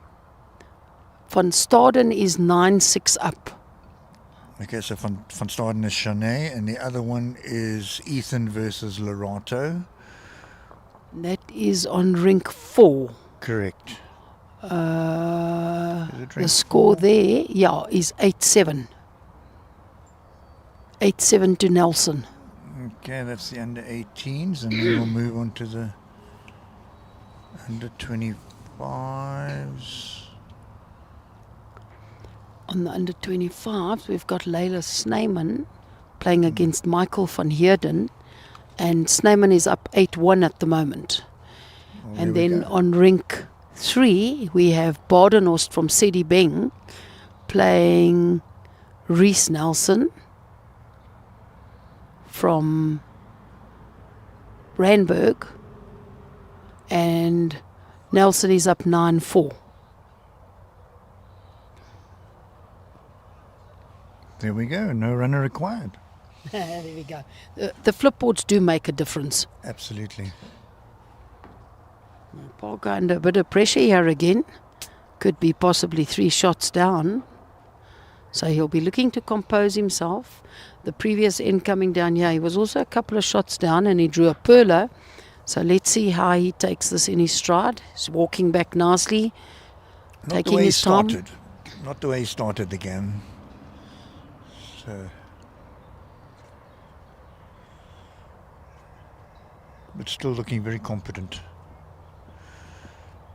Staden is 9-6 up. Okay, so Van Staden is Charnay, and the other one is Ethan versus Lorato. That is on rink 4. Correct. Is it The rink score 4? there, yeah, is 8-7. 8-7 to Nelson. Okay, that's the under 18s, and then we'll move on to the under 25s. On the under 25s, we've got Leila Snyman playing against Michael van Heerden, and Snyman is up 8-1 at the moment. Oh, And there we then go. on rink 3, we have Badenhorst from Sedibeng playing Reese Nelson from Randburg, and Nelson is up 9-4. There we go. No runner required. There we go. The flipboards do make a difference. Absolutely. Parker under a bit of pressure here again. Could be possibly 3 shots down. So he'll be looking to compose himself. The previous end coming down here, he was also a couple of shots down and he drew a perler. So let's see how he takes this in his stride. He's walking back nicely, Not the taking way he his time. started. Not the way he started the game. So, but still looking very competent.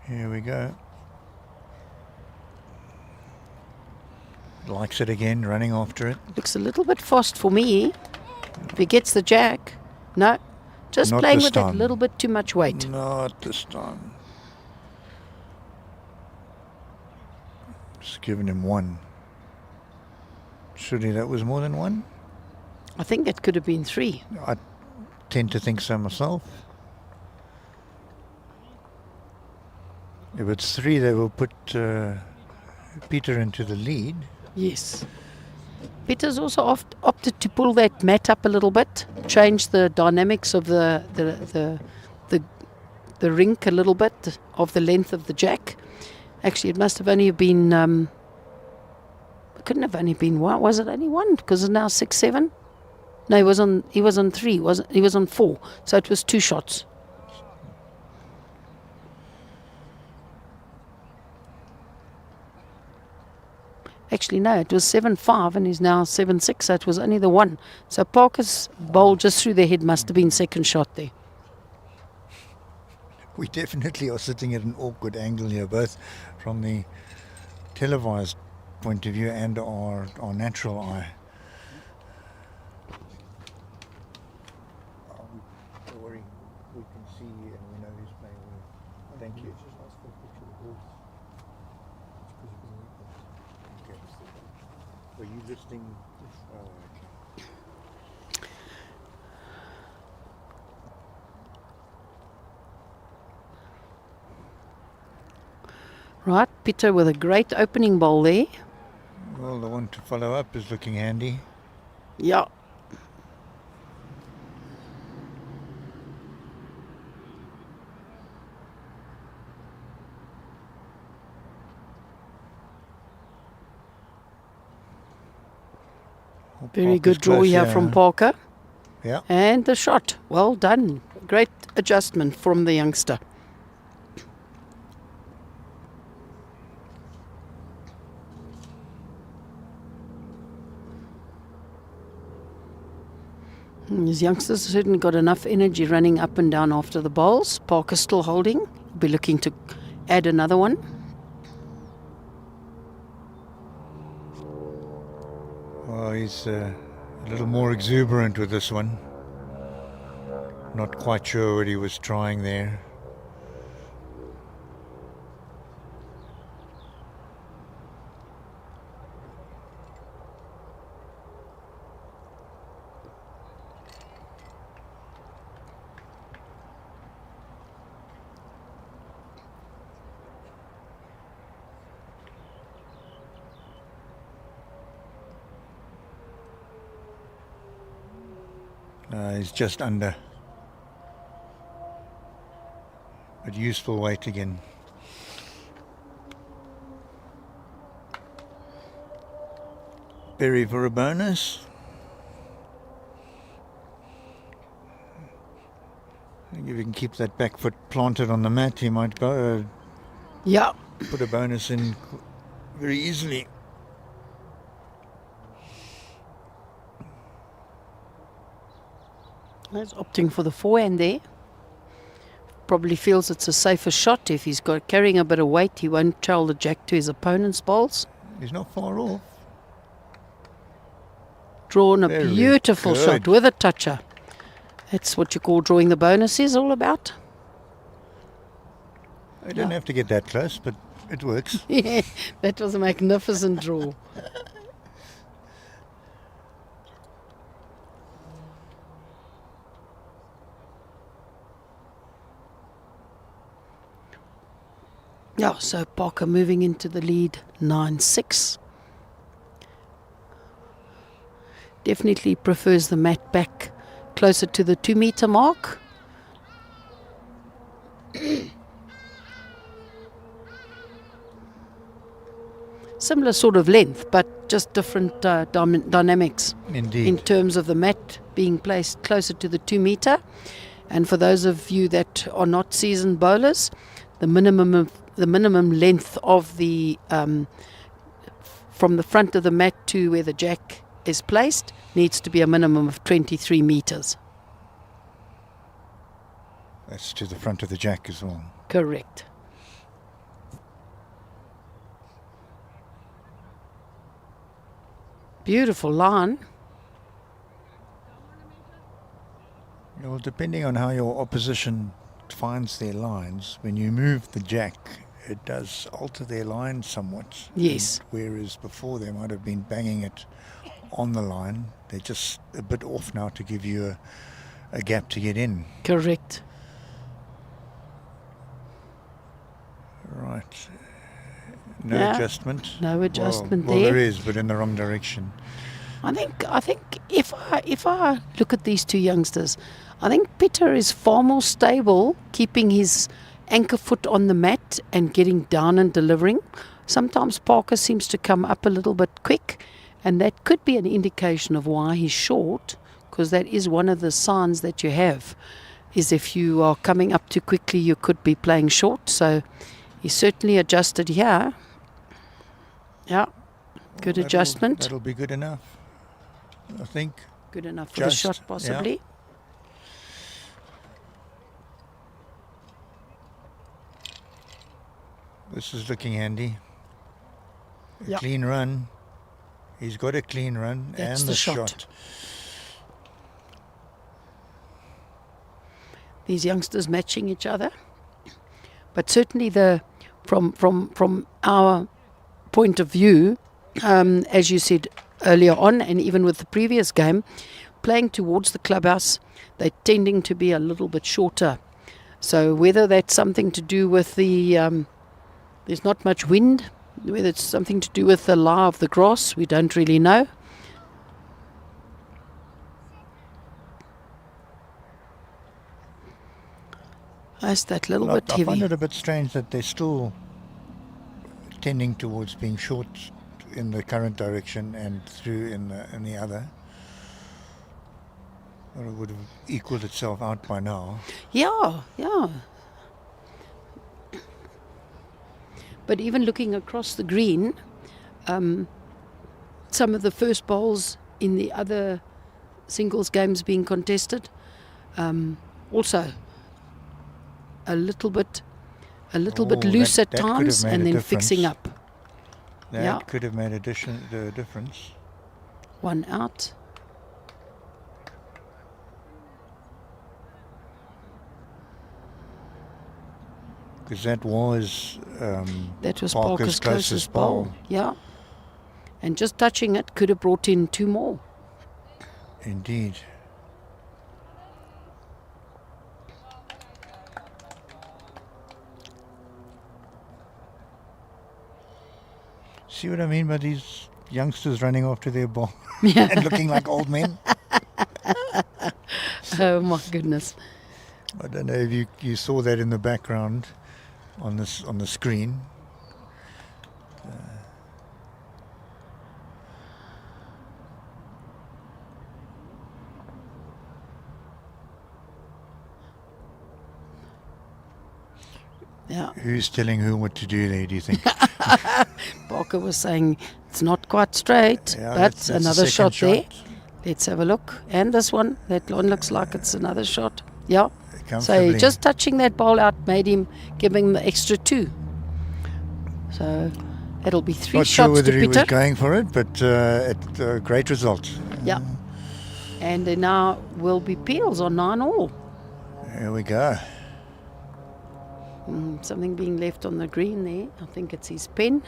Here we go. Likes it again, running after it. Looks a little bit fast for me. If he gets the jack, no. Just Not playing this with that time. little bit too much weight. Not this time. Just giving him 1. Surely that was more than 1? I think that could have been 3. I tend to think so myself. If it's 3, they will put Peter into the lead. Yes. Peter's also opted to pull that mat up a little bit, change the dynamics of the rink a little bit, of the length of the jack, Actually, it must have only been. It couldn't have only been one. Was it only one? Because it's now 6, 7. No, he was on 3. Wasn't he? Was on 4. So it was 2 shots. Actually, no, it was 7-5 and he's now 7-6. So it was only the one. So Parker's bowl just through the head must have been second shot there. We definitely are sitting at an awkward angle here, both from the televised point of view and our natural eye. Don't worry, we can see and we know who's playing well. Thank you. Okay. Were you listening? Oh, okay. Right, Peter with a great opening bowl there. Well, the one to follow up is looking handy. Yeah. Very good draw here from Parker. Yeah. And the shot. Well done. Great adjustment from the youngster. His youngsters certainly got enough energy running up and down after the bowls. Parker still holding. He'll be looking to add another one. Well, he's a little more exuberant with this one. Not quite sure what he was trying there. He's just under. But useful weight again. Berry for a bonus. I think if you can keep that back foot planted on the mat, he might go. Yeah. Put a bonus in very easily. He's opting for the forehand there. Probably feels it's a safer shot. If he's got carrying a bit of weight, he won't trail the jack to his opponent's bowls. He's not far off. Drawn a Very beautiful good. shot with a toucher. That's what you call drawing the bonuses all about. I don't have to get that close, but it works. Yeah, that was a magnificent draw. Yeah, so Parker moving into the lead 9-6. Definitely prefers the mat back closer to the 2 meter mark. Similar sort of length, but just different dynamics. Indeed. In terms of the mat being placed closer to the 2 meter. And for those of you that are not seasoned bowlers, the minimum length of the from the front of the mat to where the jack is placed needs to be a minimum of 23 meters. That's to the front of the jack as well. Correct. Beautiful line. Well, depending on how your opposition finds their lines, when you move the jack, it does alter their line somewhat. Yes. And whereas before they might have been banging it on the line, they're just a bit off now to give you a gap to get in. Correct. Right. No Yeah, adjustment. no adjustment well, there. There is, but in the wrong direction. I think if I look at these two youngsters, I think Peter is far more stable, keeping his anchor foot on the mat and getting down and delivering. Sometimes Parker seems to come up a little bit quick, and that could be an indication of why he's short, because that is one of the signs that you have, is if you are coming up too quickly, you could be playing short. So he certainly adjusted here. Yeah, good adjustment. That'll be good enough, I think. Good enough for the shot, possibly. Yeah. This is looking handy. A clean run. He's got a clean run. That's and the the shot. shot. These youngsters matching each other. But certainly from our point of view, as you said earlier on, and even with the previous game, playing towards the clubhouse, they're tending to be a little bit shorter. So whether that's something to do with the there's not much wind, whether it's something to do with the lie of the grass, we don't really know. That's that little bit I heavy. find it a bit strange that they're still tending towards being short in the current direction and through in the other. Or it would have equaled itself out by now. Yeah. But even looking across the green, some of the first bowls in the other singles games being contested, also a little bit loose at that could have times, made and a then difference. fixing up. That could have made the difference. One out. Because that was Parker's closest bowl. Yeah. And just touching it could have brought in two more. Indeed. See what I mean by these youngsters running after their ball and looking like old men? Oh my goodness. I don't know if you saw that in the background on the screen. Yeah. Who's telling who what to do there, do you think? Parker was saying it's not quite straight, Yeah, but that's another the second shot there. Let's have a look. And this one, that one looks like it's another shot. Yeah. So Comfortably. just touching that bowl out made him give him the extra two. So it'll be three Not shots sure whether to he was Peter. going for it, but a great result. Yeah. And there now will be peels on 9-all. There we go. Something being left on the green there. I think it's his pen.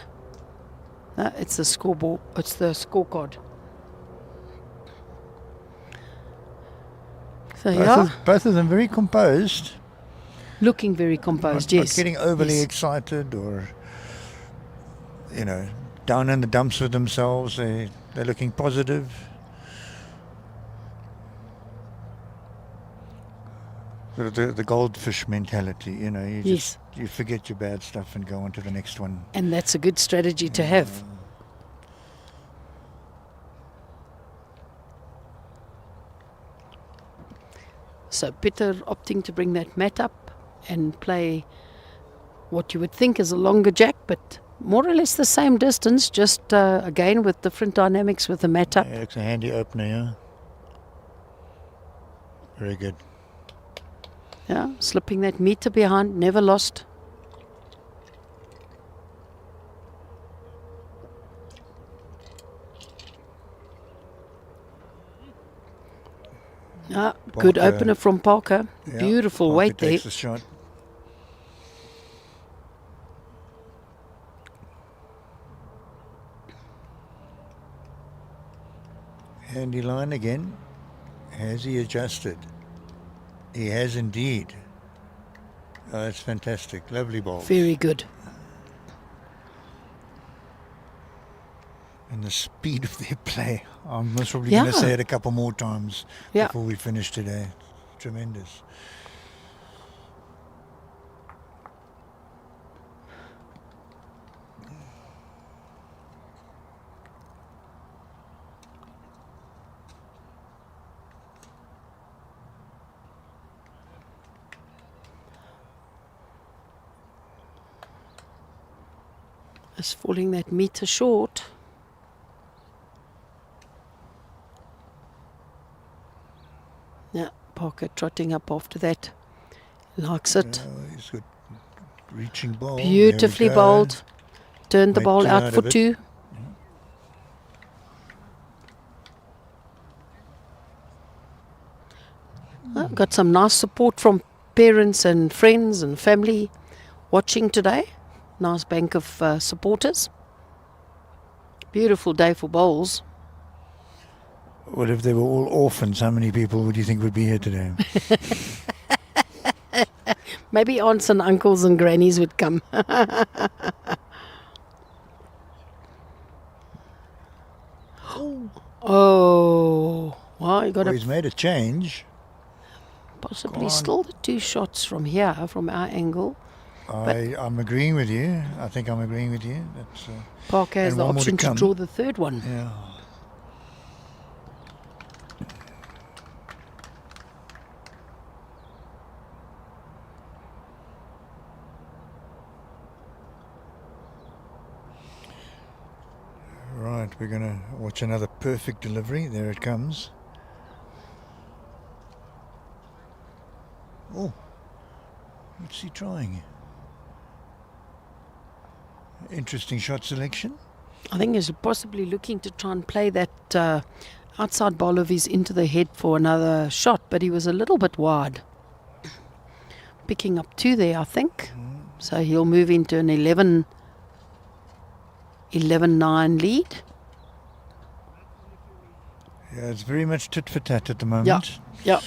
No, it's the scoreboard. It's the scorecard. So Both of them very composed. looking very composed. Not Yes. getting overly Yes. excited or, down in the dumps with themselves. They're looking positive. The goldfish mentality, you forget your bad stuff and go on to the next one. And that's a good strategy to have. So Peter opting to bring that mat up and play what you would think is a longer jack, but more or less the same distance, just again with different dynamics with the mat up. Yeah, it's a handy opener, yeah. Very good. Yeah, slipping that meter behind, never lost. Good Parker. opener from Parker. Yeah, Beautiful Parker weight there. takes the shot. Handy line again. Has he adjusted? He has indeed. Oh, that's fantastic. Lovely ball. Very good. And the speed of their play. I'm most probably Yeah. going to say it a couple more times Yeah. before we finish today. Tremendous. Just falling that meter short. Yeah, Parker trotting up after that. Likes it. He's good. Reaching bowl. Beautifully bowled. Turned the Made bowl two out out for of it. 2. Got some nice support from parents and friends and family watching today. Nice bank of supporters. Beautiful day for bowls. Well, if they were all orphans, how many people would you think would be here today? Maybe aunts and uncles and grannies would come. Oh, well, you got Well, to he's made a change. possibly Go on. still the 2 shots from here, from our angle. I'm agreeing with you. I think I'm agreeing with you. That's, Parker has and the one more to option to come. draw the 3rd one. yeah. Right, we're going to watch another perfect delivery. There it comes. Oh, what's he trying? Interesting shot selection. I think he's possibly looking to try and play that outside ball of his into the head for another shot, but he was a little bit wide. Picking up 2 there, I think. So he'll move into an 11-9 lead. Yeah, it's very much tit for tat at the moment. Yeah.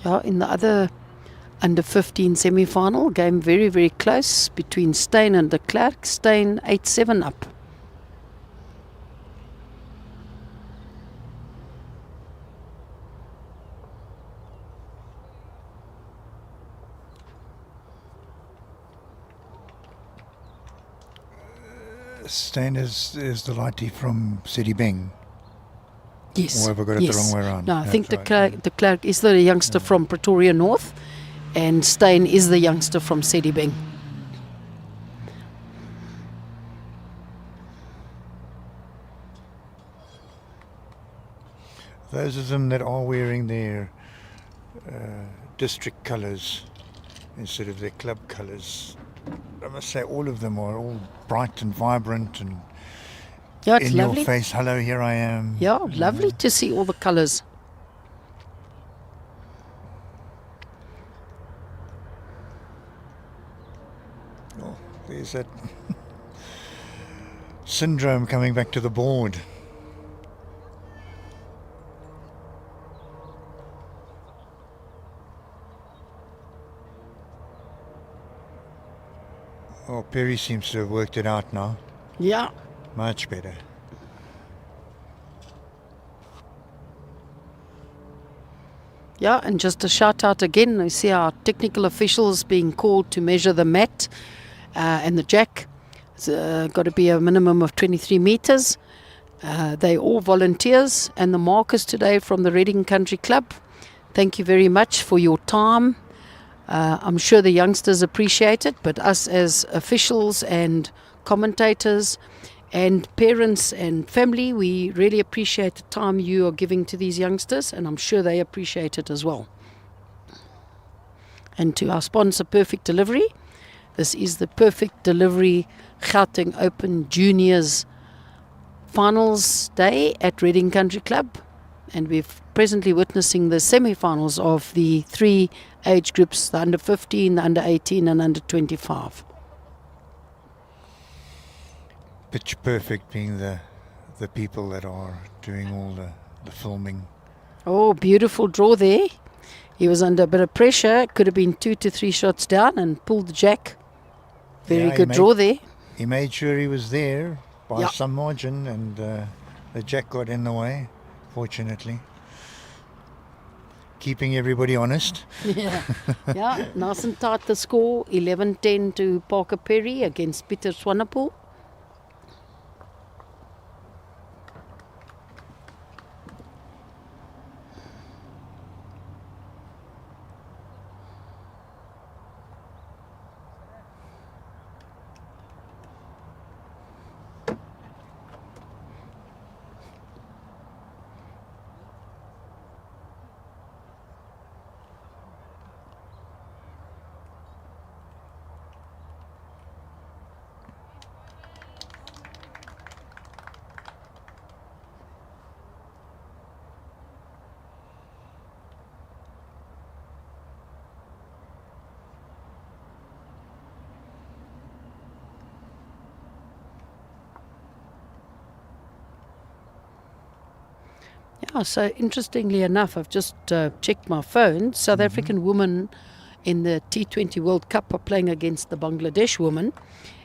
Yeah, in the other under 15 semi-final, game very, very close between Steyn and de Klerk. Steyn 8-7 up. Steyn is the lighty from City Beng. Yes. Or have I got it the wrong way around? No, I That's think right. de Klerk is the youngster from Pretoria North, and Steyn is the youngster from Sedibeng. Those of them that are wearing their district colours instead of their club colours, I must say all of them are all bright and vibrant and Yeah, it's in lovely. your face. Hello, here I am. Yeah, lovely to see all the colours. Oh, there's that syndrome coming back to the board. Oh, Perry seems to have worked it out now. Yeah. Much better. Yeah, and just a shout out again, we see our technical officials being called to measure the mat and the jack. It's got to be a minimum of 23 metres. They're all volunteers, and the markers today from the Reading Country Club. Thank you very much for your time. I'm sure the youngsters appreciate it, but us as officials and commentators and parents and family, we really appreciate the time you are giving to these youngsters, and I'm sure they appreciate it as well. And to our sponsor, Perfect Delivery, this is the Perfect Delivery Gauteng Open Juniors Finals Day at Reading Country Club, and we're presently witnessing the semi-finals of the 3 age groups, the under 15, the under 18 and under 25. Pitch Perfect being the people that are doing all the filming. Oh, beautiful draw there. He was under a bit of pressure. Could have been 2 to 3 shots down and pulled the jack. Very Yeah, good draw there. He made sure he was there by Yeah. some margin, and the jack got in the way, fortunately. keeping everybody honest. Yeah, yeah, nice and tight the score, 11-10 to Parker Perry against Peter Swanepoel. Yeah, so interestingly enough, I've just checked my phone. South African women in the T20 World Cup are playing against the Bangladesh women,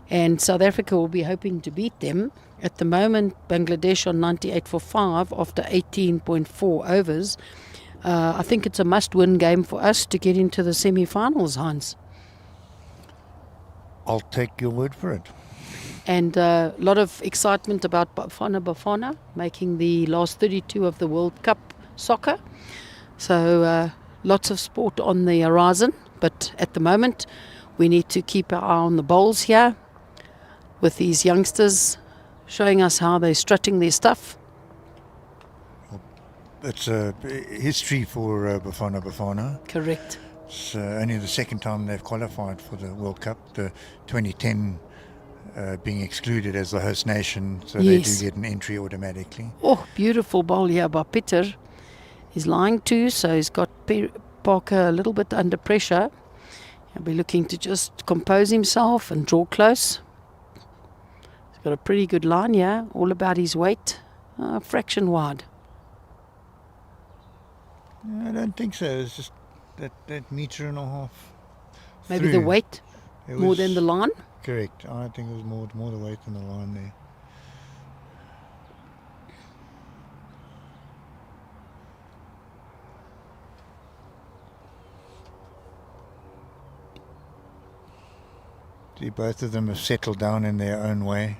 and South Africa will be hoping to beat them. At the moment, Bangladesh on 98 for 5 after 18.4 overs. I think it's a must-win game for us to get into the semi-finals, Hans. I'll take your word for it. And a lot of excitement about Bafana making the last 32 of the World Cup soccer. So lots of sport on the horizon. But at the moment, we need to keep our eye on the bowls here with these youngsters showing us how they're strutting their stuff. It's a history for Bafana. Correct. It's only the second time they've qualified for the World Cup. The 2010 being excluded as the host nation, so they do get an entry automatically. Oh, beautiful bowl here by Peter. He's lying to, so he's got Parker a little bit under pressure. He'll be looking to just compose himself and draw close. He's got a pretty good line here, all about his weight, a fraction wide. I don't think so. It's just that metre and a half. Maybe the weight more than the line? Correct. I think it was more the weight than the line there. See, both of them have settled down in their own way.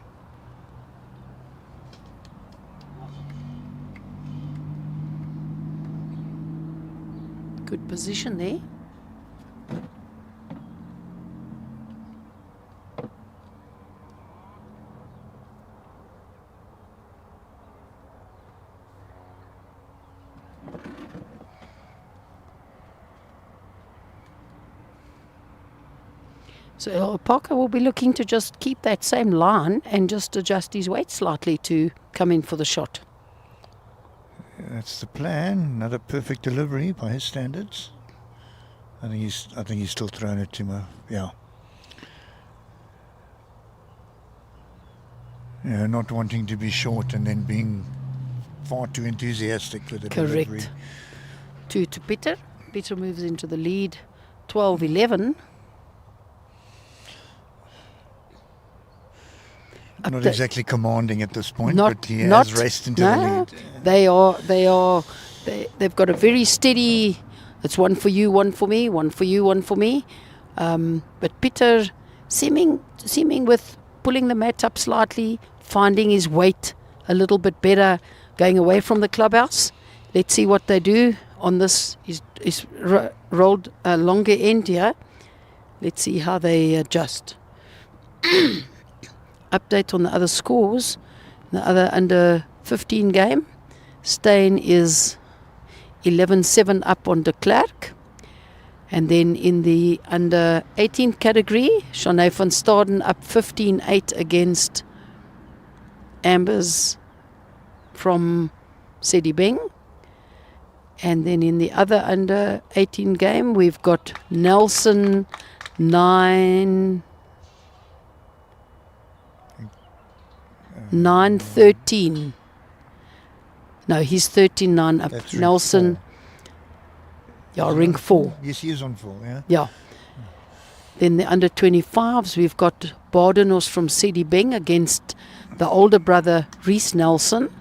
Good position there. So Parker will be looking to just keep that same line and just adjust his weight slightly to come in for the shot. That's the plan. Another perfect delivery by his standards. I think he's still throwing it to me. Yeah. Yeah, not wanting to be short and then being far too enthusiastic with the delivery. Correct. 2 to Peter. Peter moves into the lead, 12-11. Not exactly commanding at this point, but he has raced into the lead. They've got a very steady, it's one for you, one for me, one for you, one for me. But Peter seeming with pulling the mat up slightly, finding his weight a little bit better, going away from the clubhouse. Let's see what they do on this. He's rolled a longer end here. Let's see how they adjust. Update on the other scores. The other under 15 game. Steyn is 11-7 up on de Klerk. And then in the under 18 category, Shanae van Staden up 15-8 against Ambers from Sedibeng. And then in the other under 18 game, we've got Nelson 9-13. No, he's 13-9 up. That's Nelson, ring 4. Yes, he is on 4, yeah. Yeah. Then the under 25s, we've got Badenhorst from Sedibeng against the older brother, Reese Nelson.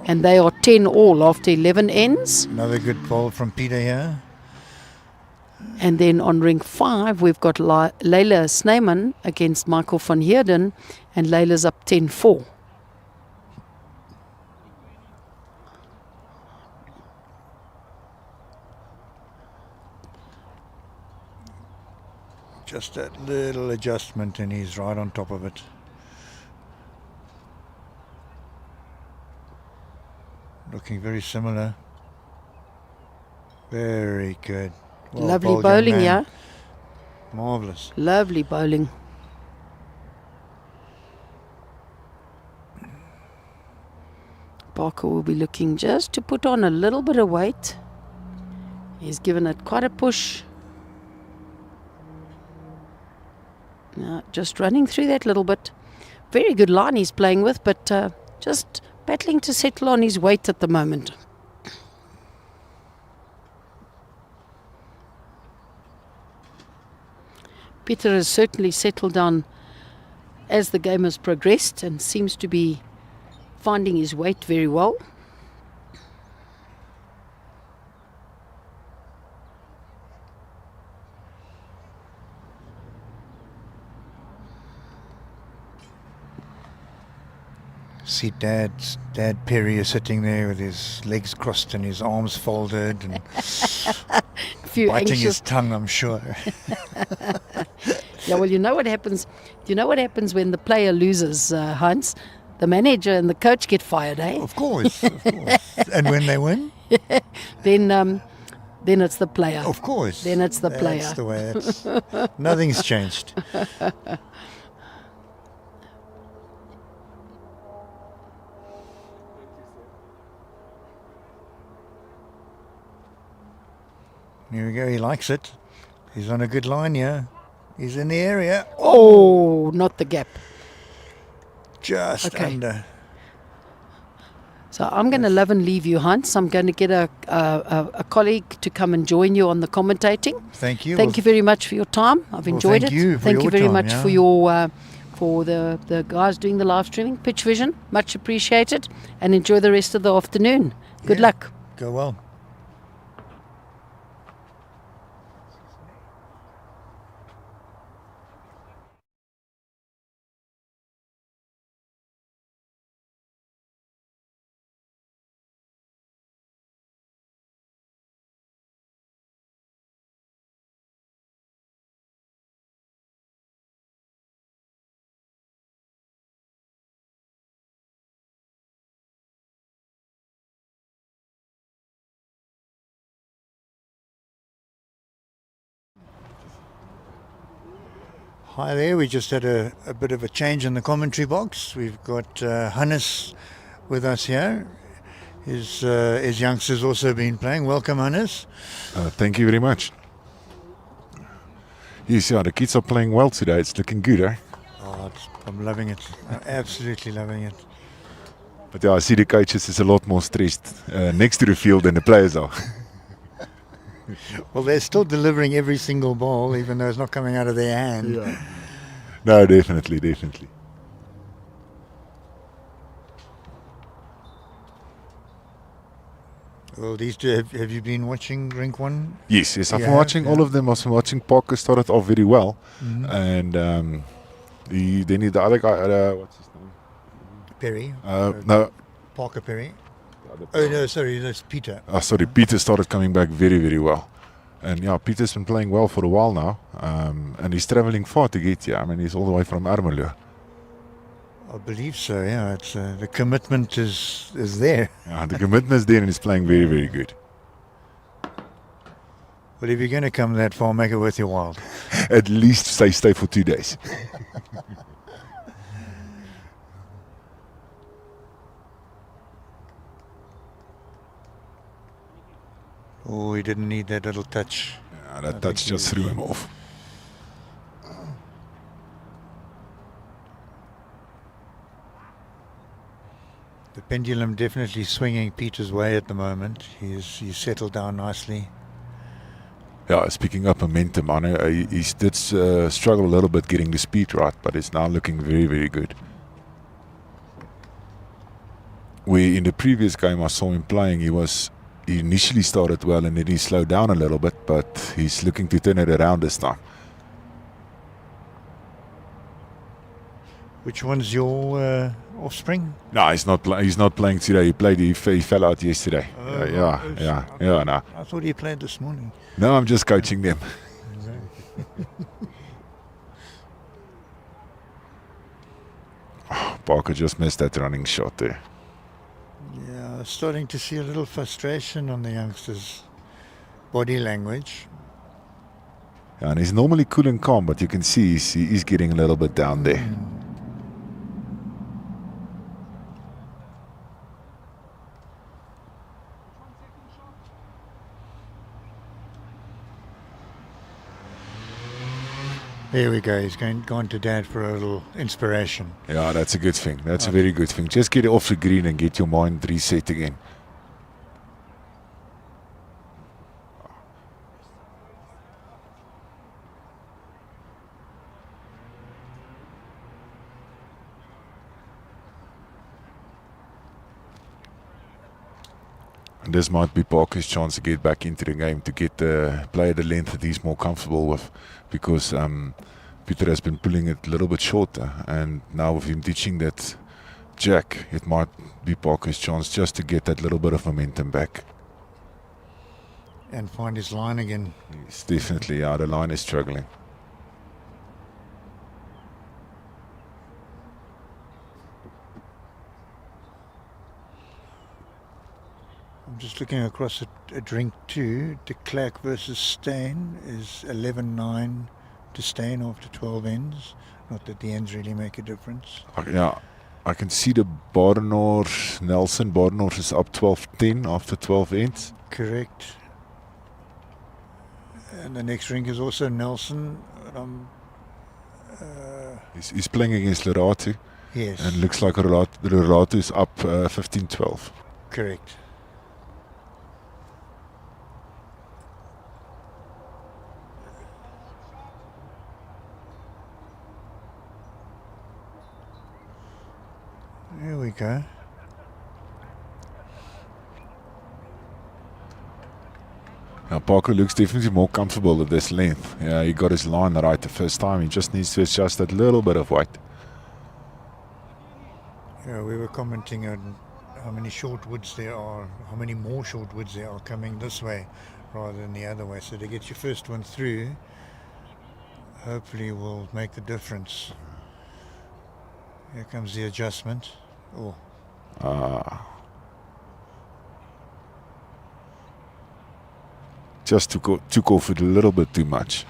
And they are 10 all after 11 ends. Another good ball from Peter here. And then on ring 5, we've got Leila Snyman against Michael van Heerden, and Leila's up 10-4. Just that little adjustment and he's right on top of it. Looking very similar. Very good. Well Lovely bowled, young bowling, man. yeah. Marvellous. Lovely bowling. Parker will be looking just to put on a little bit of weight. He's given it quite a push. Now, just running through that little bit. Very good line he's playing with, but just battling to settle on his weight at the moment. Peter has certainly settled down as the game has progressed and seems to be finding his weight very well. See Dad Perry is sitting there with his legs crossed and his arms folded and biting his tongue, I'm sure. Yeah, well, you know what happens. Do you know what happens when the player loses, Hans? The manager and the coach get fired, eh? Of course, of course. And when they win? Then it's the player. Of course. Then it's the player. That's the way it's... Nothing's changed. Here we go, he likes it. He's on a good line here. He's in the area. Oh, not the gap. Just Okay. under. So I'm going to love and leave you, Hans. I'm going to get a colleague to come and join you on the commentating. Thank you. Thank you very much for your time. I've enjoyed thank it. you for Thank you your very time, much yeah. for your for the guys doing the live streaming, Pitch Vision. Much appreciated. And enjoy the rest of the afternoon. Good Yeah. luck. Go well. Hi there, we just had a bit of a change in the commentary box. We've got Hannes with us here. His youngsters also been playing. Welcome, Hannes. Thank you very much. Yes, yeah, the kids are playing well today. It's looking good, eh? Oh, I'm loving it. I'm absolutely loving it. But yeah, I see the coaches is a lot more stressed next to the field than the players are. Well, they're still delivering every single ball, even though it's not coming out of their hand. No, definitely. Well, these two, have you been watching Rink 1? Yes, I've been Yeah, watching all yeah. of them. I've been watching Parker started off very well. Mhm. And then the other guy, what's his name? Perry? No, Parker Perry? Oh, no, sorry, that's Peter. sorry, Peter started coming back very, very well. And yeah, Peter's been playing well for a while now. And he's traveling far to get here. I mean, he's all the way from Ermelo. I believe so, yeah. It's the commitment is there. Yeah, the commitment's there and he's playing very, very good. But if you're going to come that far, make it worth your while. At least stay for 2 days. Oh, he didn't need that little touch. Yeah, that touch just threw him off. The pendulum definitely swinging Peter's way at the moment. He's settled down nicely. Yeah, it's picking up momentum. I know he did struggle a little bit getting the speed right, but it's now looking very, very good. where in the previous game I saw him playing, he initially started well and then he slowed down a little bit, but he's looking to turn it around this time. Which one's your offspring? No, he's not playing today. He fell out yesterday. Oh, Yeah. No. I thought he played this morning. No, I'm just coaching them. Parker just missed that running shot there. Yeah, starting to see a little frustration on the youngsters' body language. Yeah, and he's normally cool and calm, but you can see he's getting a little bit down there. There we go. He's gone to Dad for a little inspiration. Yeah, that's a good thing. That's a very good thing. Just get it off the green and get your mind reset again. And this might be Parker's chance to get back into the game, to get play at the length that he's more comfortable with, because Peter has been pulling it a little bit shorter, and now with him teaching that jack, it might be Parker's chance just to get that little bit of momentum back. And find his line again. It's definitely, the line is struggling. I'm just looking across a drink too. De Klerk versus Stain is 11-9 to Stain after 12 ends. Not that the ends really make a difference. Yeah, I can see the Badenor, Nelson Badenor is up 12-10 after 12 ends. Correct. And the next drink is also Nelson. He's playing against Loratu. Yes. And looks like Loratu is up 15-12. Correct. There we go. Now Parker looks definitely more comfortable at this length. Yeah, he got his line right the first time. He just needs to adjust that little bit of weight. Yeah, we were commenting on how many short woods there are, how many more short woods there are coming this way rather than the other way. So to get your first one through, hopefully will make the difference. Here comes the adjustment. Oh. Just took off it a little bit too much.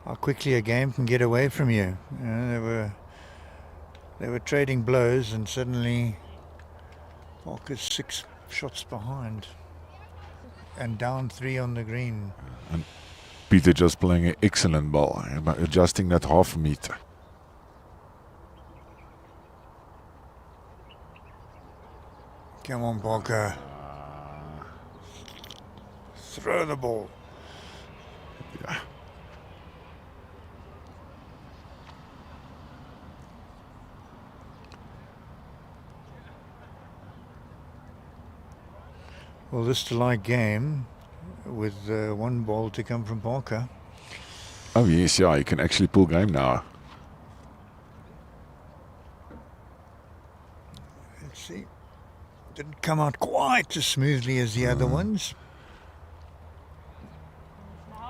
How quickly a game can get away from you. You know, they were trading blows, and suddenly Parker's 6 shots behind and down 3 on the green. And Peter just playing an excellent ball, adjusting that half a meter. Come on, Parker. Throw the ball. Yeah. Well, this is a like game with one ball to come from Parker. Oh yes, yeah, he can actually pull game now. Let's see. Didn't come out quite as smoothly as the other ones.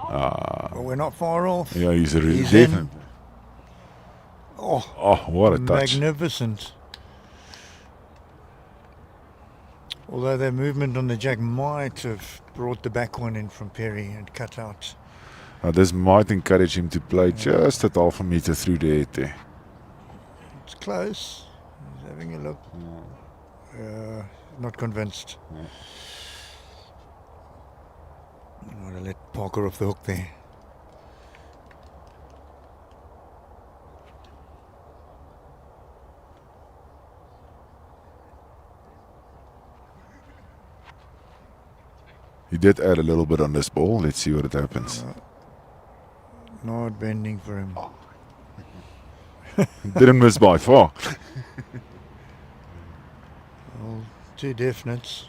But we're not far off. Yeah, he's He's definitely. in. Oh, what a touch. magnificent. Although their movement on the jack might have brought the back one in from Perry and cut out. This might encourage him to play just at half a meter through the head there. It's close. He's having a look. Not convinced. I want to let Parker off the hook there. He did add a little bit on this ball. Let's see what it happens. Not bending for him. Didn't miss by far. Well, 2 definites.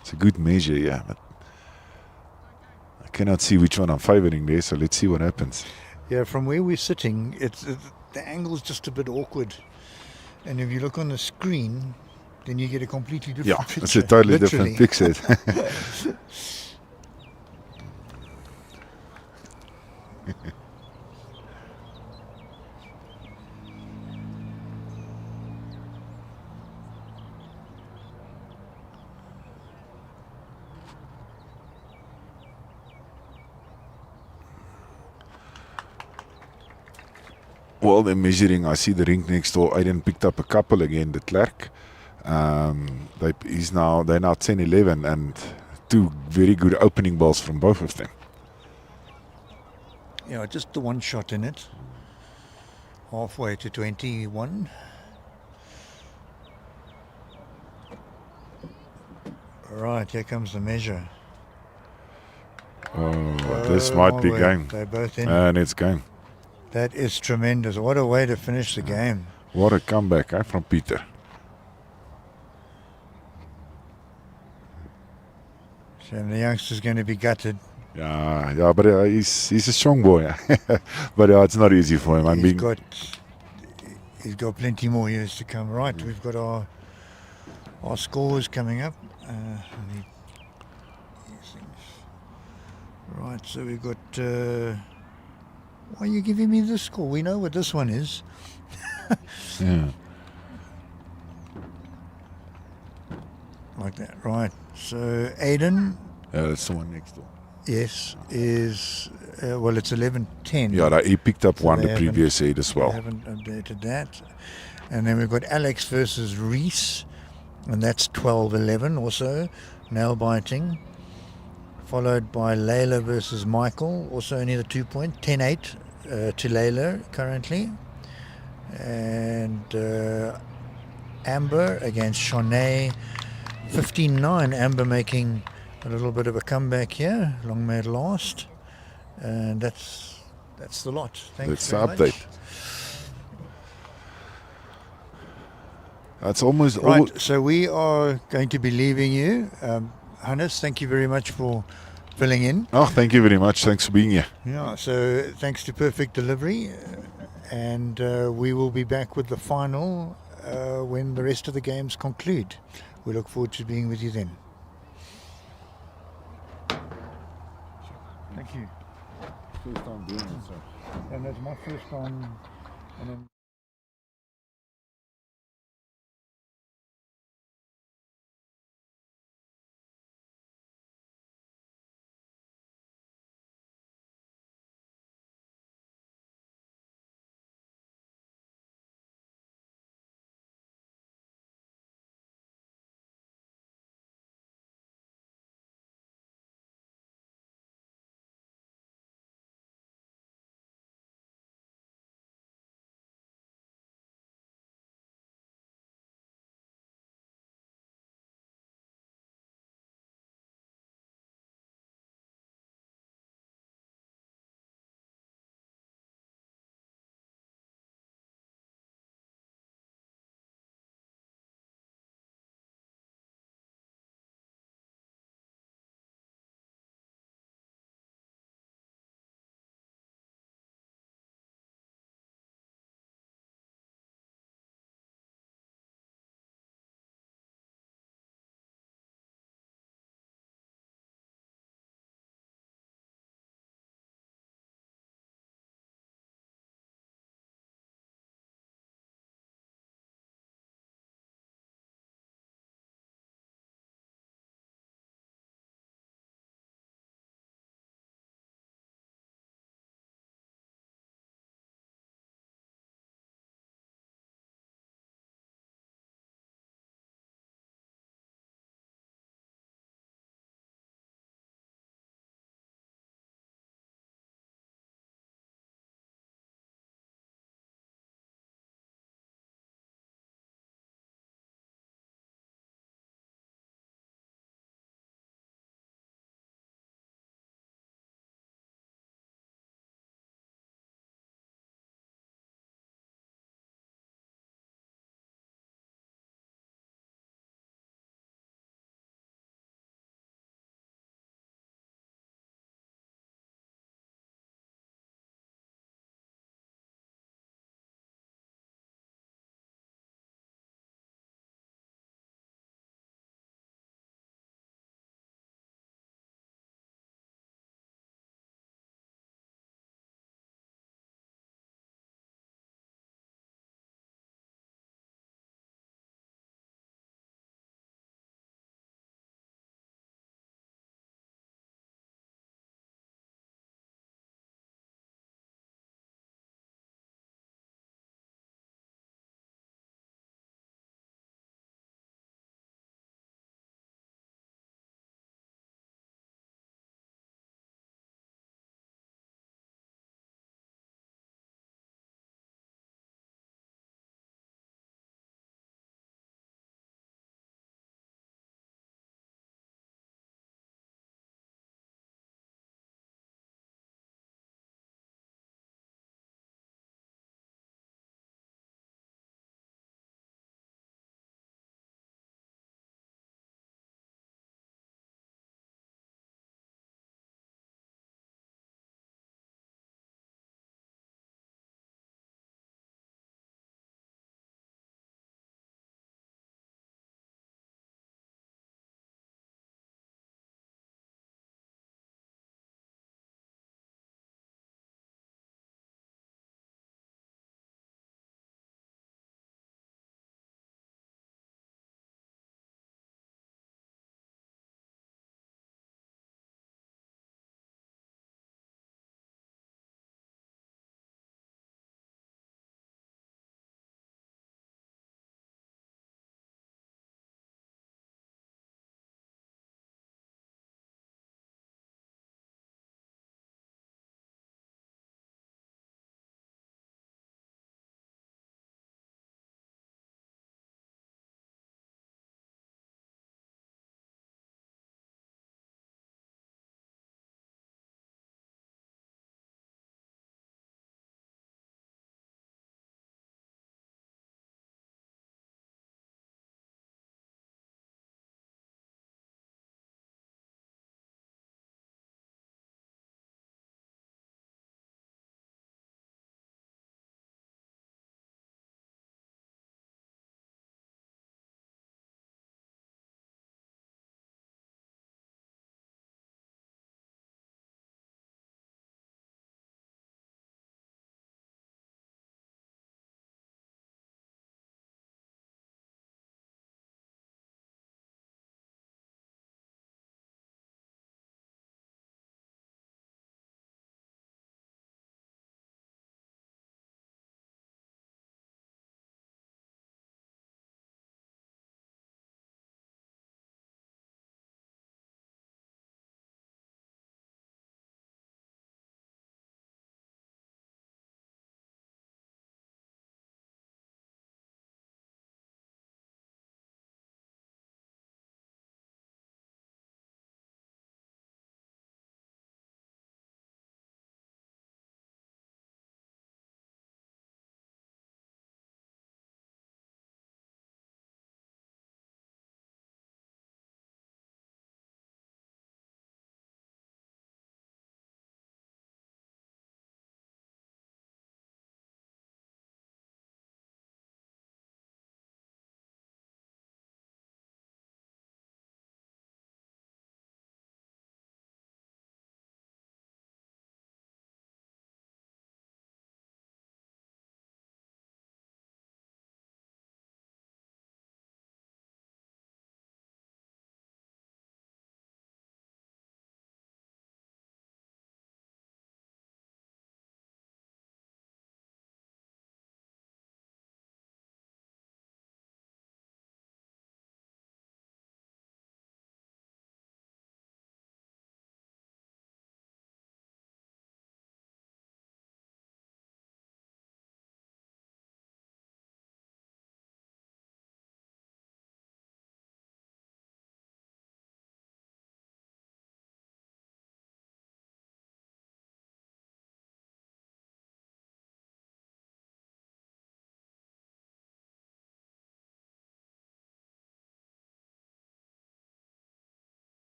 It's a good measure, yeah, but I cannot see which one I'm favouring there, so let's see what happens. Yeah, from where we're sitting, the angle's just a bit awkward. And if you look on the screen, then you get a completely different picture. It's a totally different picture. Well, they're measuring. I see the rink next door. Aiden picked up a couple again, the Klerk. They're now 10-11 and 2 very good opening balls from both of them. Yeah, just the 1 shot in it. Halfway to 21. Right, here comes the measure. This might be well, game. They're both in. And it's game. That is tremendous. What a way to finish the game. What a comeback from Peter. Shame the youngster's going to be gutted. Yeah, but he's a strong boy. But it's not easy for him. He's got plenty more years to come. Right, we've got our scores coming up. Right, so we've got... why are you giving me this score? We know what this one is. Yeah. Like that, right. So Aiden... That's the one next door. Yes, is... well, it's 11-10. Yeah, he picked up So one they the previous set as well. I haven't updated that. And then we've got Alex versus Reese, and that's 12-11 also, nail biting. Followed by Layla versus Michael, also only the 2 point, 10-8 to Layla currently. And Amber against Shanae, 15-9. Amber making a little bit of a comeback here, long may it last. And that's the lot. Thanks That's very the much. update. That's almost Right, so we are going to be leaving you. Hannes, thank you very much for filling in. Oh, thank you very much. Thanks for being here. Yeah, so thanks to Peferct Delivery. And we will be back with the final when the rest of the games conclude. We look forward to being with you then. Thank you. First time doing it, so. And that's my first time. And then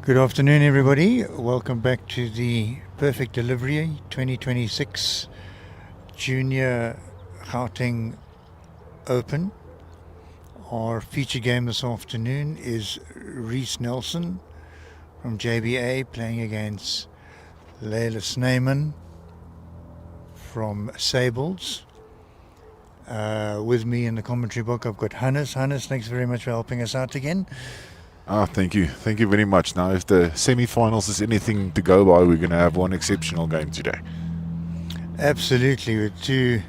Good afternoon, everybody. Welcome back to the Perfect Delivery 2026 Junior Gauteng Open. Our feature game this afternoon is Reese Nelson from JBA playing against Leila Snyman from Sables. With me in the commentary book, I've got Hannes. Hannes, thanks very much for helping us out again. Thank you. Thank you very much. Now, if the semi-finals is anything to go by, we're going to have one exceptional game today. Absolutely, with two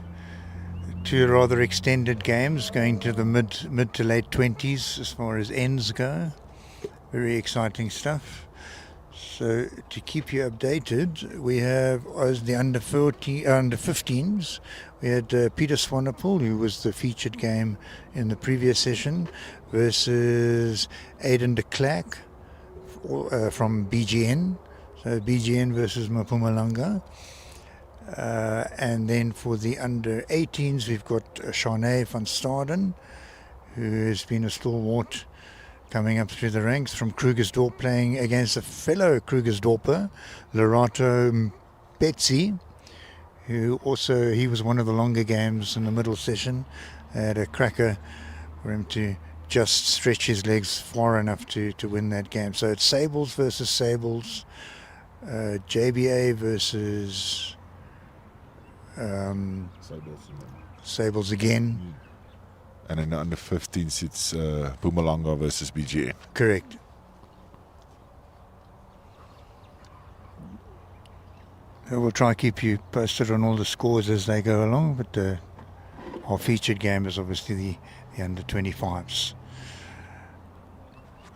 rather extended games going to the mid to late 20s as far as ends go. Very exciting stuff. So to keep you updated, we have as the under 15s. We had Peter Swanepoel, who was the featured game in the previous session, versus Aidan de Klerk from BGN. So BGN versus Mpumalanga. And then for the under 18s, we've got Shanae van Staden, who has been a stalwart coming up through the ranks from Krugersdorp, playing against a fellow Krugersdorper, Lorato Betsy, who also, he was one of the longer games in the middle session. Had a cracker for him to just stretch his legs far enough to win that game. So it's Sables versus Sables, JBA versus Sables again. And in the under 15s, it's Mpumalanga versus BGN. Correct. We'll try to keep you posted on all the scores as they go along, but our featured game is obviously the under 25s.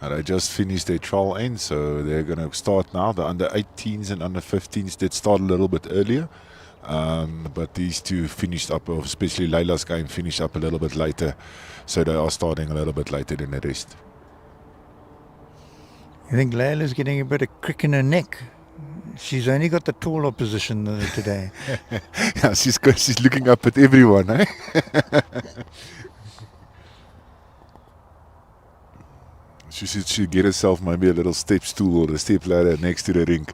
And they just finished their trial end, so they're going to start now. The under 18s and under 15s did start a little bit earlier. But these two finished up, especially Leila's game finished up a little bit later, so they are starting a little bit later than the rest. I think Leila's getting a bit of crick in her neck. She's only got the taller position today. Yeah, she's looking up at everyone, eh? She should get herself maybe a little step stool or a step ladder next to the rink.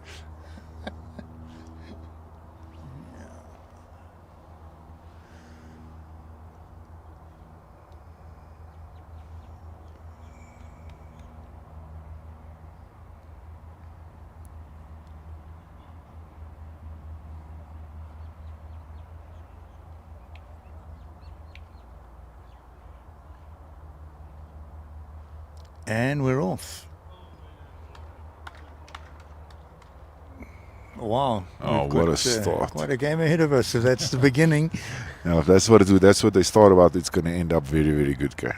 And we're off. Wow. Oh, what a start. Quite a game ahead of us. So that's the beginning. Now, if that's what they start about, it's going to end up very, very good game.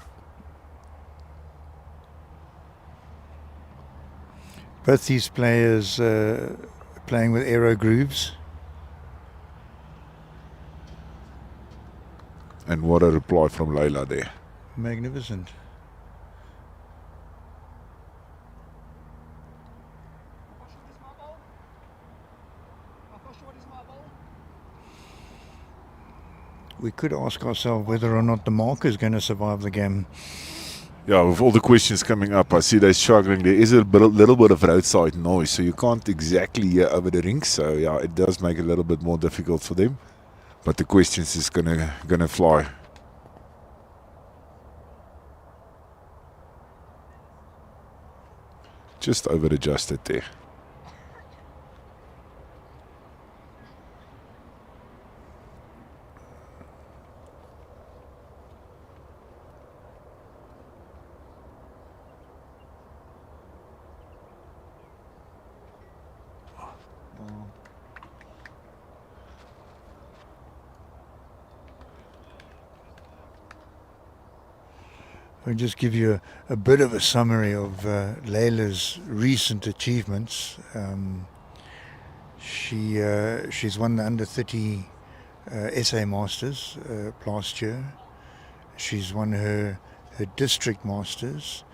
Both these players playing with aero grooves. And what a reply from Leila there. Magnificent. We could ask ourselves whether or not the marker is going to survive the game. Yeah, with all the questions coming up, I see they're struggling. There is a little bit of roadside noise, so you can't exactly hear over the rink. So yeah, it does make it a little bit more difficult for them. But the questions is gonna fly. Just over adjusted there. I'll just give you a bit of a summary of Leila's recent achievements. She's won the under 30 SA Masters last year. She's won her district Masters.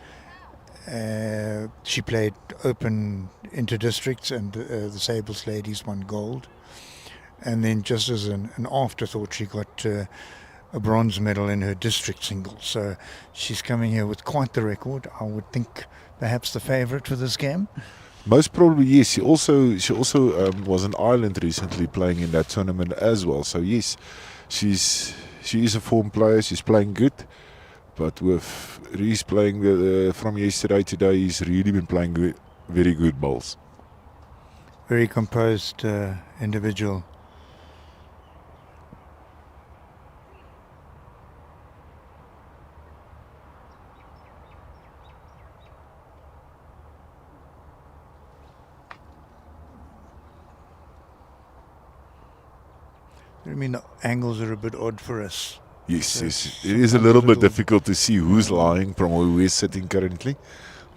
She played open inter-districts, and the Sables ladies won gold. And then just as an afterthought, she got a bronze medal in her district singles. So she's coming here with quite the record. I would think perhaps the favourite for this game. Most probably, yes. She also was in Ireland recently playing in that tournament as well. So yes, she is a form player. She's playing good. But with Reese playing from yesterday today, he's really been playing good, very good bowls. Very composed individual. I mean, the angles are a bit odd for us. Yes, So yes. It is a little bit difficult to see who's lying from where we're sitting currently.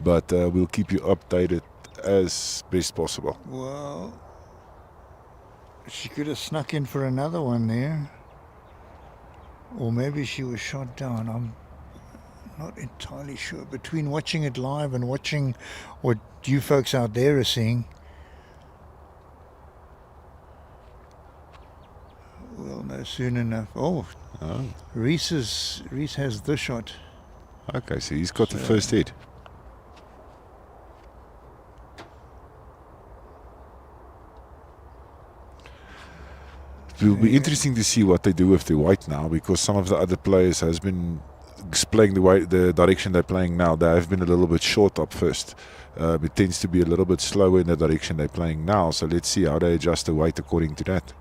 But we'll keep you updated as best possible. Well, she could have snuck in for another one there. Or maybe she was shot down. I'm not entirely sure. Between watching it live and watching what you folks out there are seeing, we'll know soon enough. Oh, Reese has the shot. Okay, so he's got the first hit. It will be interesting to see what they do with the white now, because some of the other players has been playing the direction they're playing now. They have been a little bit short up first. It tends to be a little bit slower in the direction they're playing now. So let's see how they adjust the weight according to that.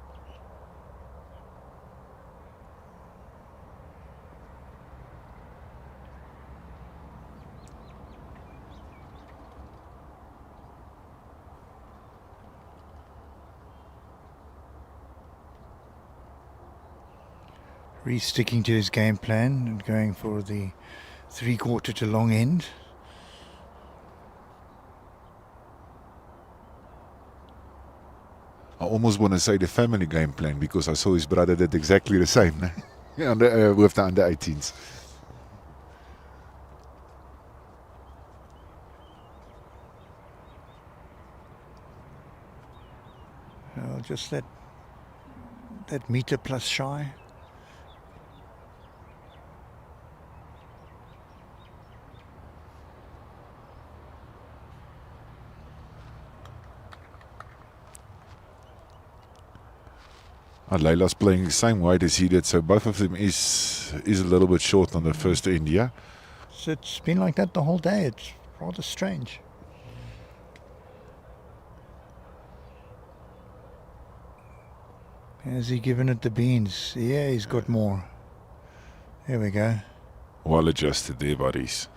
Reese sticking to his game plan and going for the 3/4 to long end. I almost want to say the family game plan, because I saw his brother did exactly the same with the under 18s. Just that meter plus shy. Leila's playing the same weight as he did, so both of them is a little bit short on the first end, yeah? So it's been like that the whole day. It's rather strange. Has he given it the beans? Yeah, he's got more. There we go. Well adjusted there, buddies.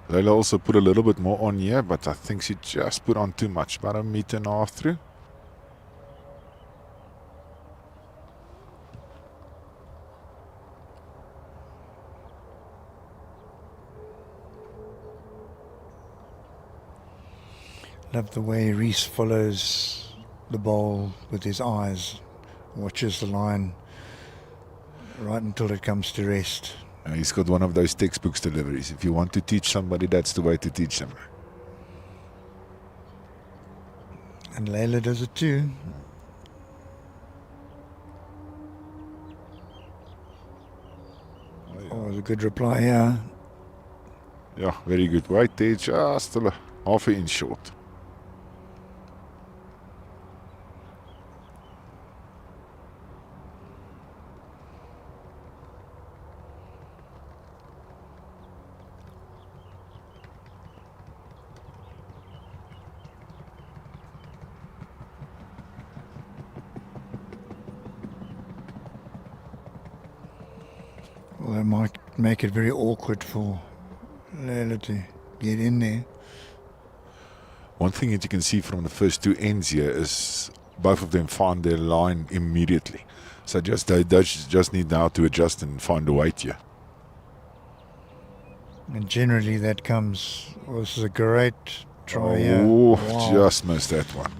Leila also put a little bit more on here, but I think she just put on too much, about 1.5 meters through. Love the way Reese follows the bowl with his eyes, watches the line right until it comes to rest. He's got one of those textbooks deliveries. If you want to teach somebody, that's the way to teach them. And Leila does it too. Oh, it's a good reply here. Yeah, very good weight there, just a half an inch short. Well, that might make it very awkward for Leila to get in there. One thing that you can see from the first two ends here is both of them find their line immediately. So they just need now to adjust and find the weight here. And generally that comes, well, this is a great try here. Oh, Wow. just missed that one.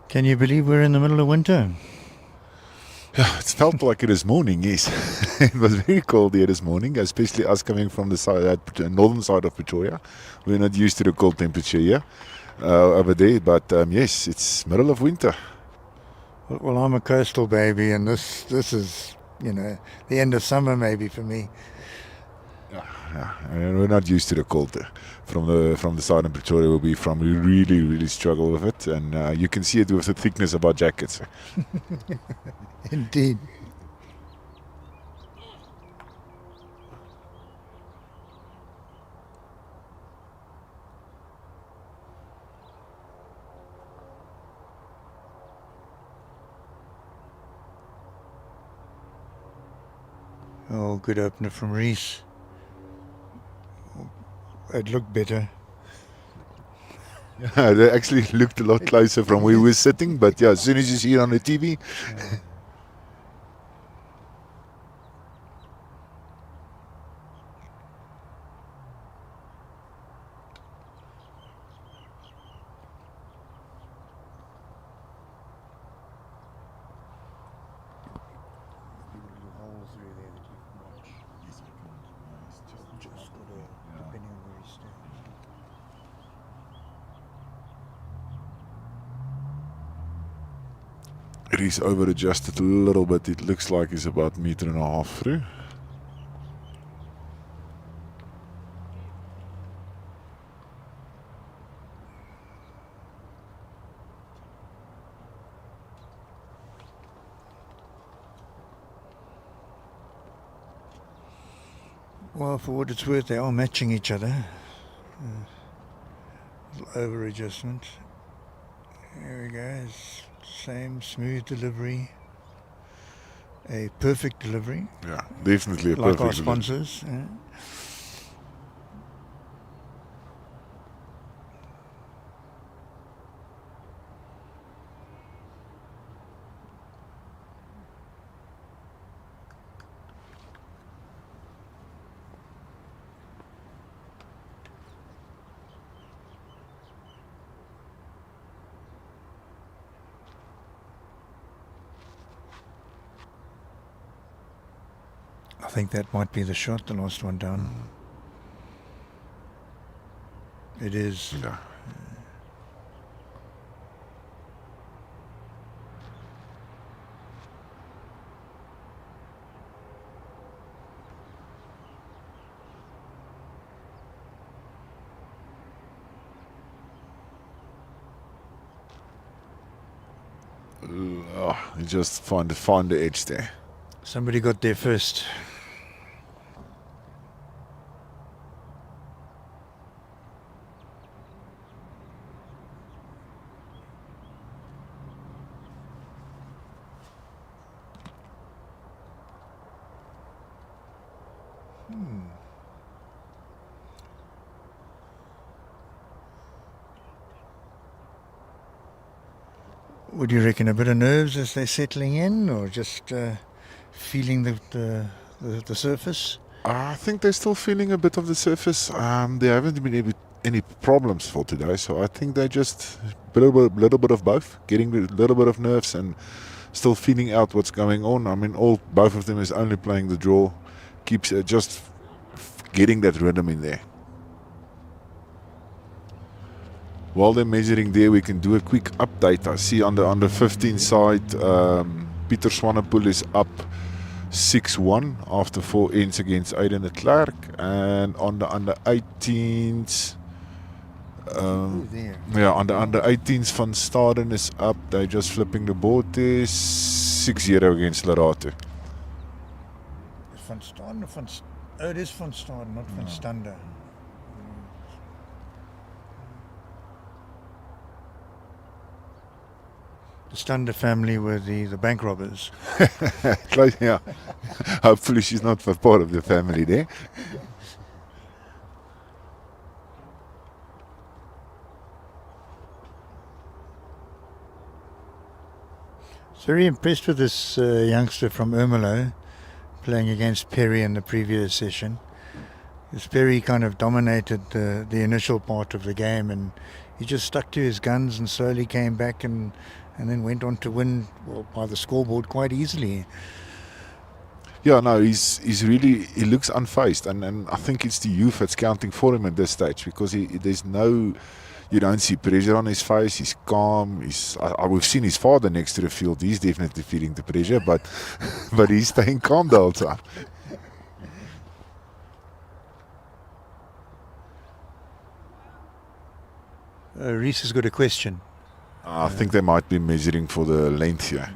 Can you believe we're in the middle of winter? Yeah, it felt like it is morning, yes. It was very cold here this morning, especially us coming from the side, that northern side of Pretoria. We're not used to the cold temperature here over there, but yes, it's middle of winter. Well, I'm a coastal baby, and this is, the end of summer maybe for me. Yeah, and we're not used to the cold from the southern Pretoria where we're from. We really struggle with it, and you can see it with the thickness of our jackets. Indeed. Oh, good opener from Reese. It looked better. Yeah, they actually looked a lot closer from where we were sitting, but yeah, as soon as you see it on the TV, he's over adjusted a little bit. It looks like he's about 1.5 meters through. Well, for what it's worth, they are matching each other. Little over adjustment. There we go. Same smooth delivery. A perfect delivery. Yeah, definitely a like perfect our delivery. sponsors. I think that might be the shot, the last one down. It is. Yeah. You just find the edge there. Somebody got there first. What do you reckon? A bit of nerves as they're settling in, or just feeling the surface? I think they're still feeling a bit of the surface. There haven't been any problems for today, so I think they just a little bit of both, getting a little bit of nerves and still feeling out what's going on. I mean, both of them is only playing the draw, keeps just getting that rhythm in there. While they're measuring there, we can do a quick update. I see on the 15 side, Pieter Swanepoel is up 6-1 after 4 ends against Aiden de Klerk, and on the under 18s, on the under 18s, Van Staden is up. They're just flipping the board there, 6-0 against Lerato. Van Staden or it is Van Staden, not Van Stander. The Stander family were the bank robbers. Yeah. Hopefully she's not part of the family there. Very impressed with this youngster from Ermelo playing against Perry in the previous session. Because Perry kind of dominated the initial part of the game, and he just stuck to his guns and slowly came back and and then went on to win by the scoreboard quite easily. Yeah, no, he looks unfazed, and I think it's the youth that's counting for him at this stage, because there's no, you don't see pressure on his face. He's calm. We've seen his father next to the field. He's definitely feeling the pressure, but he's staying calm the whole time. Reese has got a question. I think they might be measuring for the length here.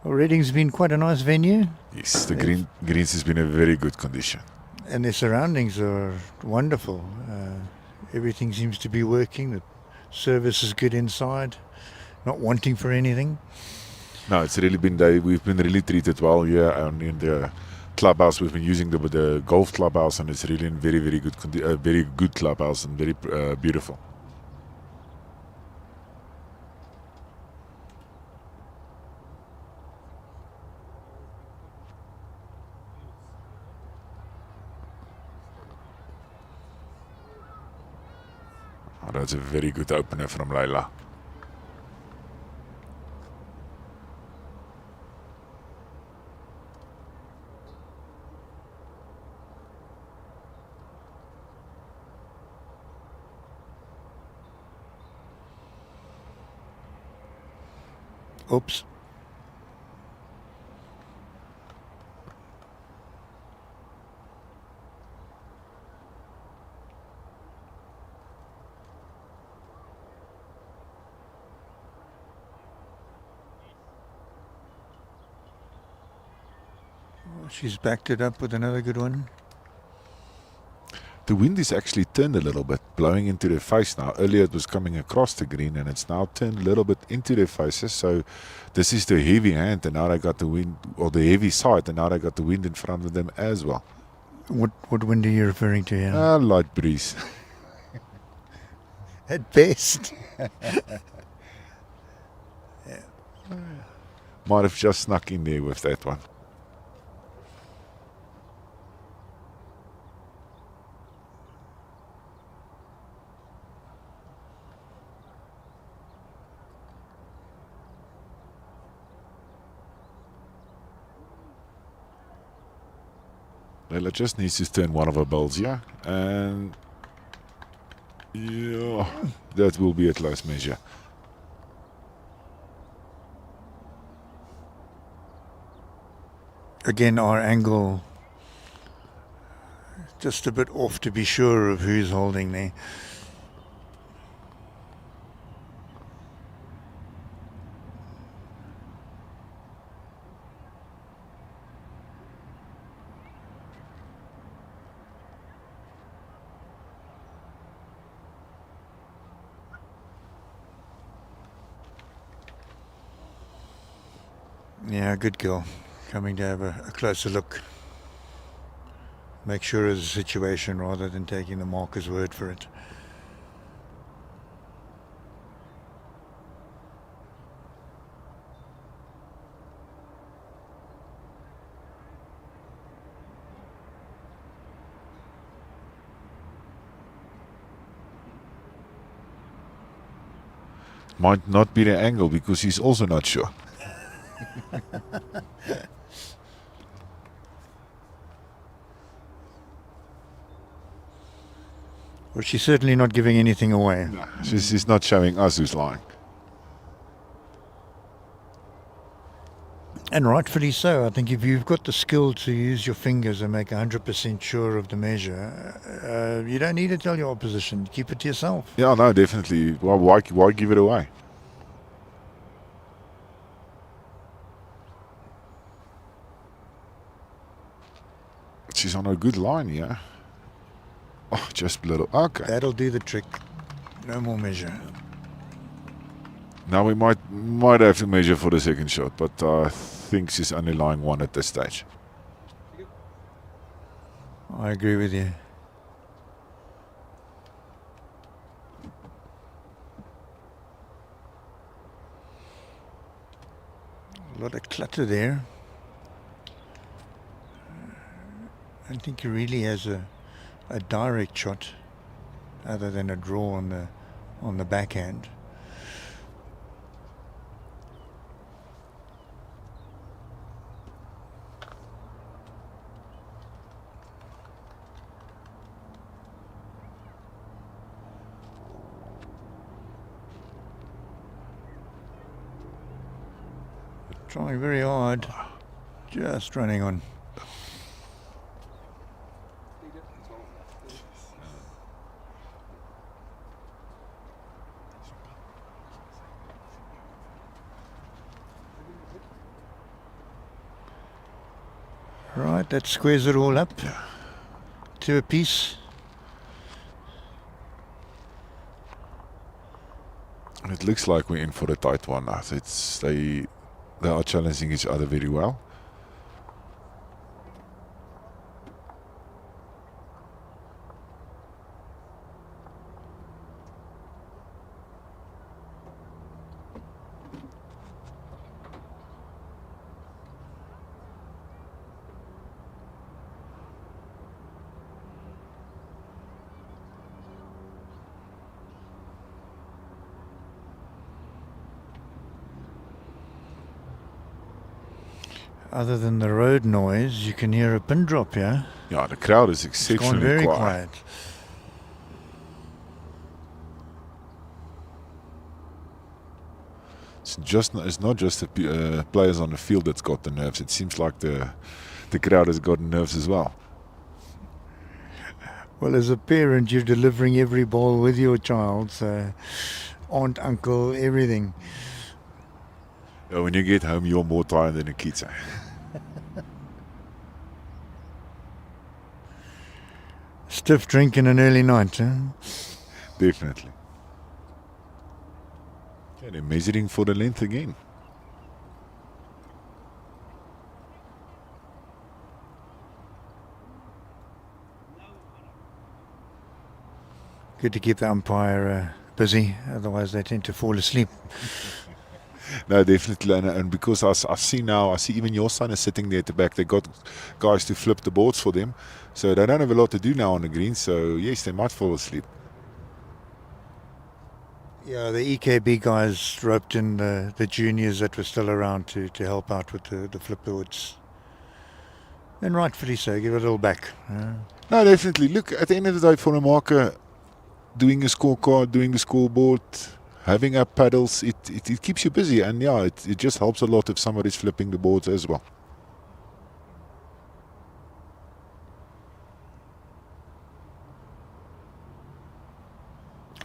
Well, Reading's been quite a nice venue. Yes, the greens has been a very good condition. And their surroundings are wonderful. Everything seems to be working. The service is good inside, not wanting for anything. No, it's really been, we've been really treated well here, and in the clubhouse we've been using the golf clubhouse, and it's really in very, very good clubhouse, and very beautiful. Oh, that's a very good opener from Laila. Oops. She's backed it up with another good one. The wind is actually turned a little bit, blowing into their face now. Earlier it was coming across the green, and it's now turned a little bit into their faces. So this is the heavy hand, and now they got the wind, or the heavy side, and now they got the wind in front of them as well. What wind are you referring to here? Light breeze. At best. Yeah. Might have just snuck in there with that one. Leila just needs to turn one of her balls, yeah? And yeah, that will be a close measure. Again, our angle just a bit off to be sure of who's holding there. Yeah, good girl. Coming to have a closer look. Make sure of the situation rather than taking the marker's word for it. Might not be the angle, because he's also not sure. Well, she's certainly not giving anything away. No, she's not showing us who's lying. And rightfully so. I think if you've got the skill to use your fingers and make 100% sure of the measure, you don't need to tell your opposition. Keep it to yourself. Yeah, no, definitely. Why give it away? She's on a good line here. Oh, just a little. Okay. That'll do the trick. No more measure. Now we might have to measure for the second shot, but I think she's only lying one at this stage. I agree with you. A lot of clutter there. I don't think he really has a direct shot other than a draw on the backhand. Trying very hard, just running on. Right, that squares it all up to a piece. It looks like we're in for a tight one now. They are challenging each other very well. Other than the road noise, you can hear a pin drop here. Yeah, the crowd is It's gone exceptionally very quiet. quiet. It's not just the players on the field that's got the nerves. It seems like the crowd has got nerves as well. Well, as a parent, you're delivering every ball with your child, so aunt, uncle, everything. Yeah, when you get home, you're more tired than the kids. Stiff drink in an early night, huh? Definitely. Okay, they're measuring for the length again. Good to keep the umpire busy, otherwise they tend to fall asleep. No, definitely. And because I see even your son is sitting there at the back. They got guys to flip the boards for them. So they don't have a lot to do now on the green. So, yes, they might fall asleep. Yeah, the EKB guys roped in the juniors that were still around to help out with the flip boards. And rightfully so, give it a little back. No, definitely. Look, at the end of the day, for a marker, doing a scorecard, doing the scoreboard, having up paddles, it keeps you busy. And, yeah, it just helps a lot if somebody's flipping the boards as well.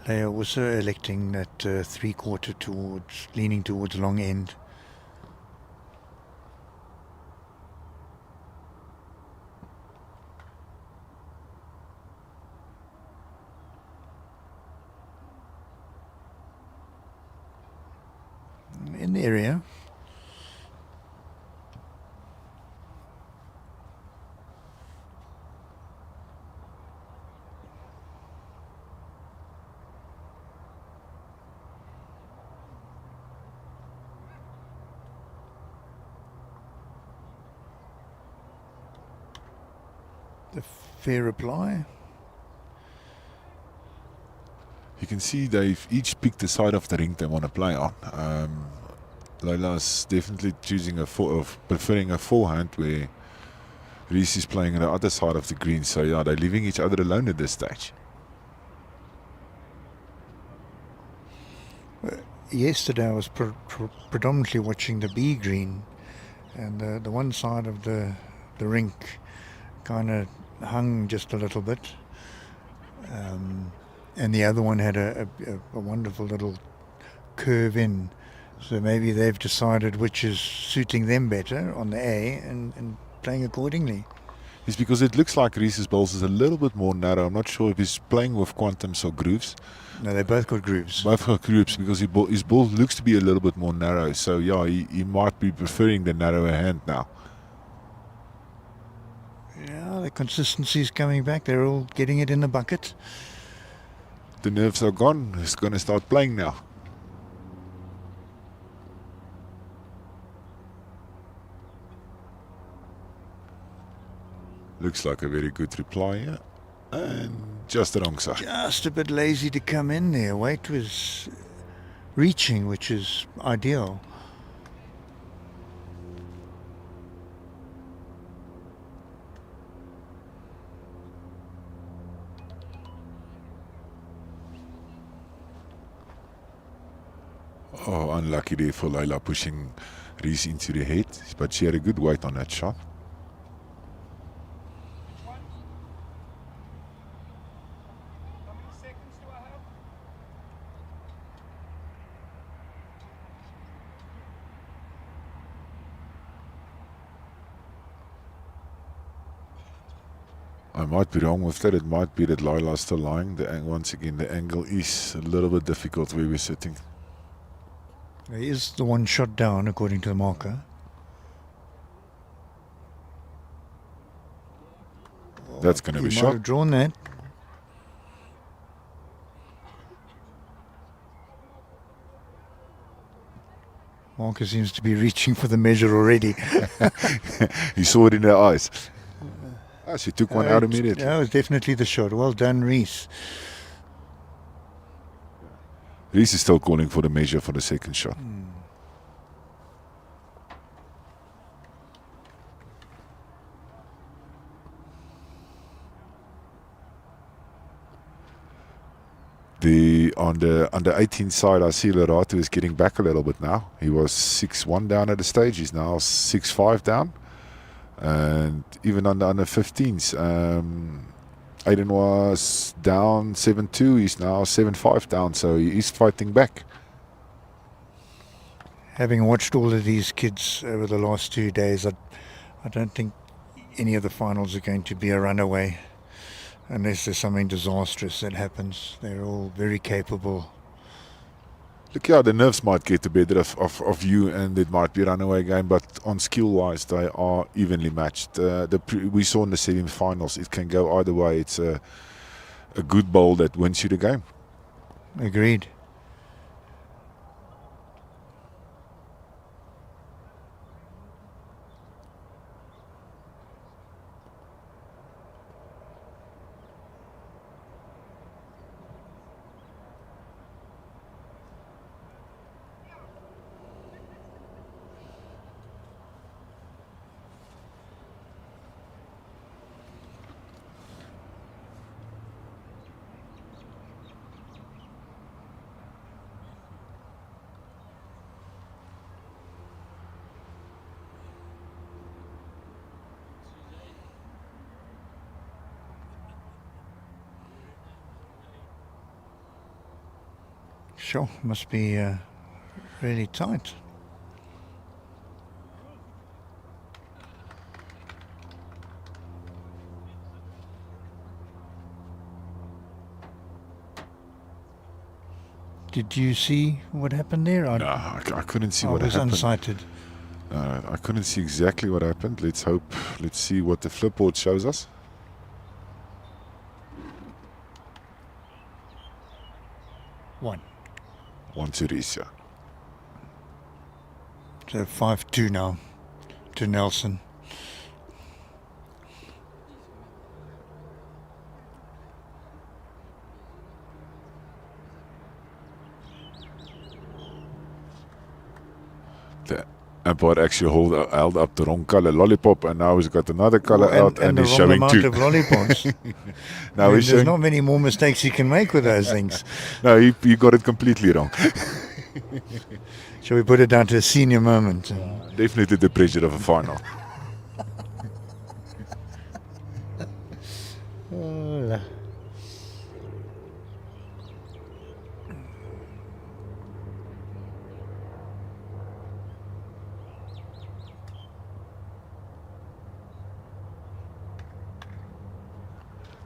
They are also electing that 3/4 leaning towards long end. In the area. The fair reply. You can see they've each picked the side of the ring they want to play on. Leila's definitely preferring a forehand, where Reese is playing on the other side of the green. So, yeah, they're leaving each other alone at this stage. Yesterday I was predominantly watching the B green, and the one side of the rink kind of hung just a little bit, and the other one had a wonderful little curve in. So maybe they've decided which is suiting them better on the A and playing accordingly. It's because it looks like Reese's balls is a little bit more narrow. I'm not sure if he's playing with quantums or grooves. No, they both got grooves. Both got grooves, because his ball looks to be a little bit more narrow. So, yeah, he might be preferring the narrower hand now. Yeah, the consistency is coming back. They're all getting it in the bucket. The nerves are gone. He's going to start playing now. Looks like a very good reply here. And just the wrong side. Just a bit lazy to come in there. Weight was reaching, which is ideal. Oh, unlucky there for Leila pushing Reese into the head. But she had a good weight on that shot. I might be wrong with that. It might be that Laila's still lying. Once again, the angle is a little bit difficult where we're sitting. There is the one shot down, according to the marker. That's going to be He might shot. have drawn that. Marker seems to be reaching for the measure already. He saw it in her eyes. She took one out immediately. That was definitely the shot. Well done, Reese. Reese is still calling for the measure for the second shot. On the under 18 side, I see Lerato is getting back a little bit now. He was 6-1 down at the stage. He's now 6-5 down. And even on the under 15s, Aiden was down 7-2. He's now 7-5 down. So he is fighting back. Having watched all of these kids over the last 2 days, I don't think any of the finals are going to be a runaway. Unless there's something disastrous that happens. They're all very capable. Look, yeah, the nerves might get the better of you, and it might be a runaway game, but on skill-wise, they are evenly matched. We saw in the semi-finals, it can go either way. It's a good bowl that wins you the game. Agreed. Sure, must be really tight. Did you see what happened there? No, I couldn't see what it was happened. unsighted. I couldn't see exactly what happened. Let's see what the flipboard shows us. One to Risa. So 5-2 now to Nelson. The umpire actually held up the wrong color lollipop, and now he's got another color out, and he's showing the wrong two. amount of lollipops. Now he's there's showing. not many more mistakes you can make with those things. No, he got it completely wrong. Shall we put it down to a senior moment? Definitely the pressure of a final.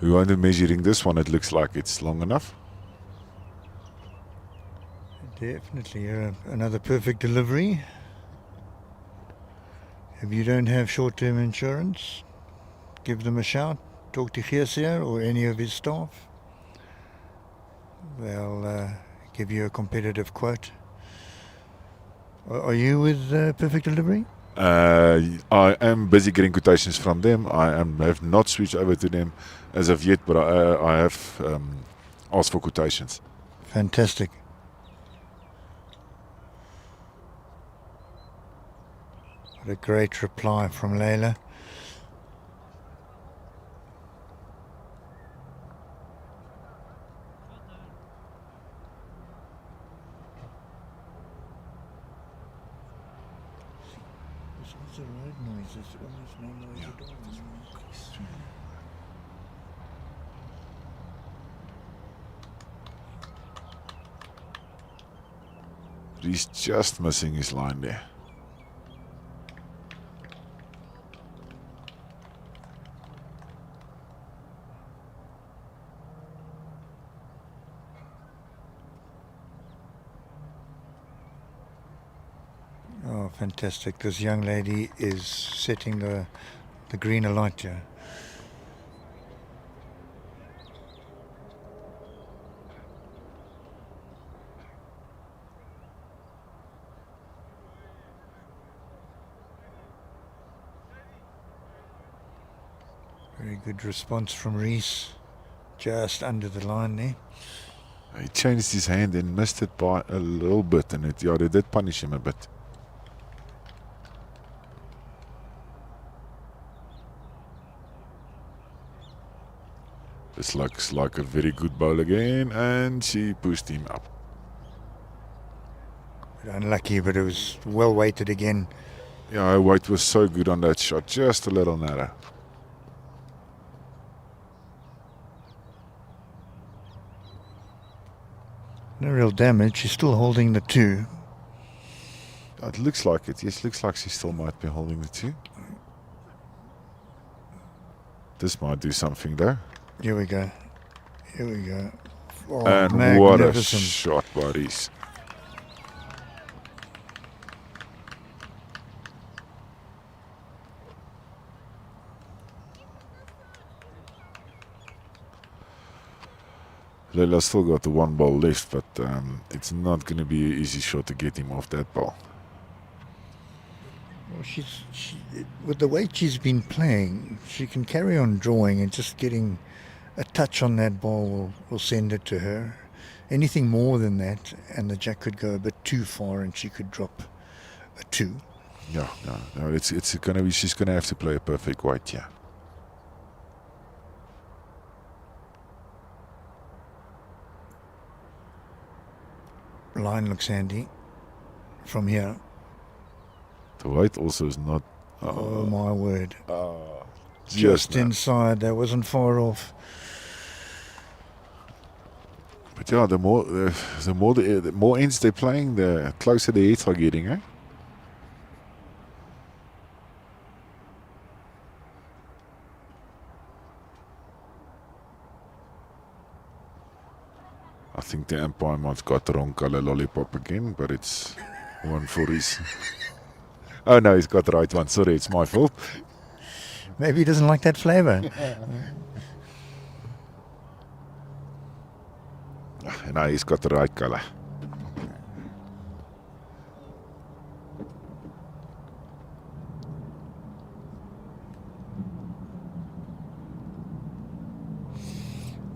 We won't be measuring this one. It looks like it's long enough. Definitely another perfect delivery. If you don't have short-term insurance, give them a shout. Talk to Geerseer or any of his staff. They'll give you a competitive quote. Are you with Perfect Delivery? I am busy getting quotations from them. Have not switched over to them as of yet, but I have asked for quotations. Fantastic. What a great reply from Layla. What's the road noise? There's almost no noise at all. He's just missing his line there. Oh, fantastic. This young lady is setting the green alight here. Very good response from Reese. Just under the line there. He changed his hand and missed it by a little bit, and they did punish him a bit. This looks like a very good bowl again, and she pushed him up. Unlucky, but it was well weighted again. Yeah, her weight was so good on that shot, just a little narrow. No real damage. She's still holding the 2. It looks like it. Yes, looks like she still might be holding the 2. This might do something though. Here we go. Here we go. Oh, And what a magnificent. shot by Reese. Leila still got the 1 ball left, but it's not going to be an easy shot to get him off that ball. Well, with the way she's been playing, she can carry on drawing, and just getting a touch on that ball will send it to her. Anything more than that, and the jack could go a bit too far, and she could drop a 2. Yeah, no, it's going to be. She's going to have to play a perfect weight, yeah. Line looks handy from here. The weight also is not. Oh my word! Just Just inside. That wasn't far off. But yeah, the more ends they're playing, the closer the hits are getting, eh? I think the umpire might have got the wrong color lollipop again, but it's one for his. Oh no, he's got the right one. Sorry, it's my fault. Maybe he doesn't like that flavor. No, he's got the right color.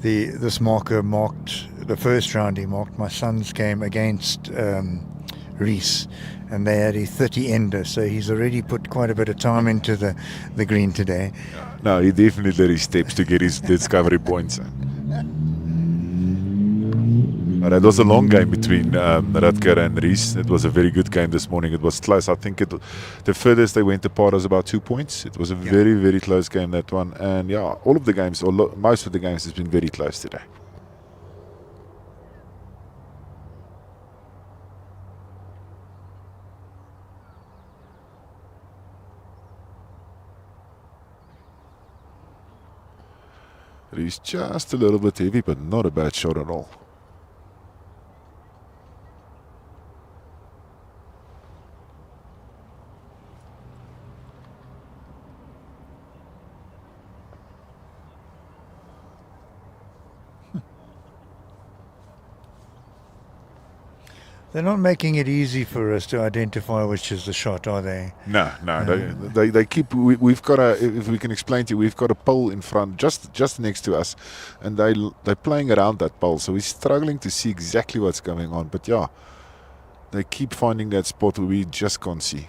This marker marked the first round. He marked my son's game against Reese, and they had a 30-ender, so he's already put quite a bit of time into the green today. No, he definitely did his steps to get his discovery points. But it was a long game between Rutger and Reese. It was a very good game this morning. It was close. I think the furthest they went apart was about 2 points. It was a very, very close game, that one. And yeah, all of the games, or most of the games, has been very close today. Reese just a little bit heavy, but not a bad shot at all. They're not making it easy for us to identify which is the shot, are they? No, they keep. We've got a. If we can explain to you, we've got a pole in front, just next to us, and they're playing around that pole. So we're struggling to see exactly what's going on. But yeah, they keep finding that spot where we just can't see.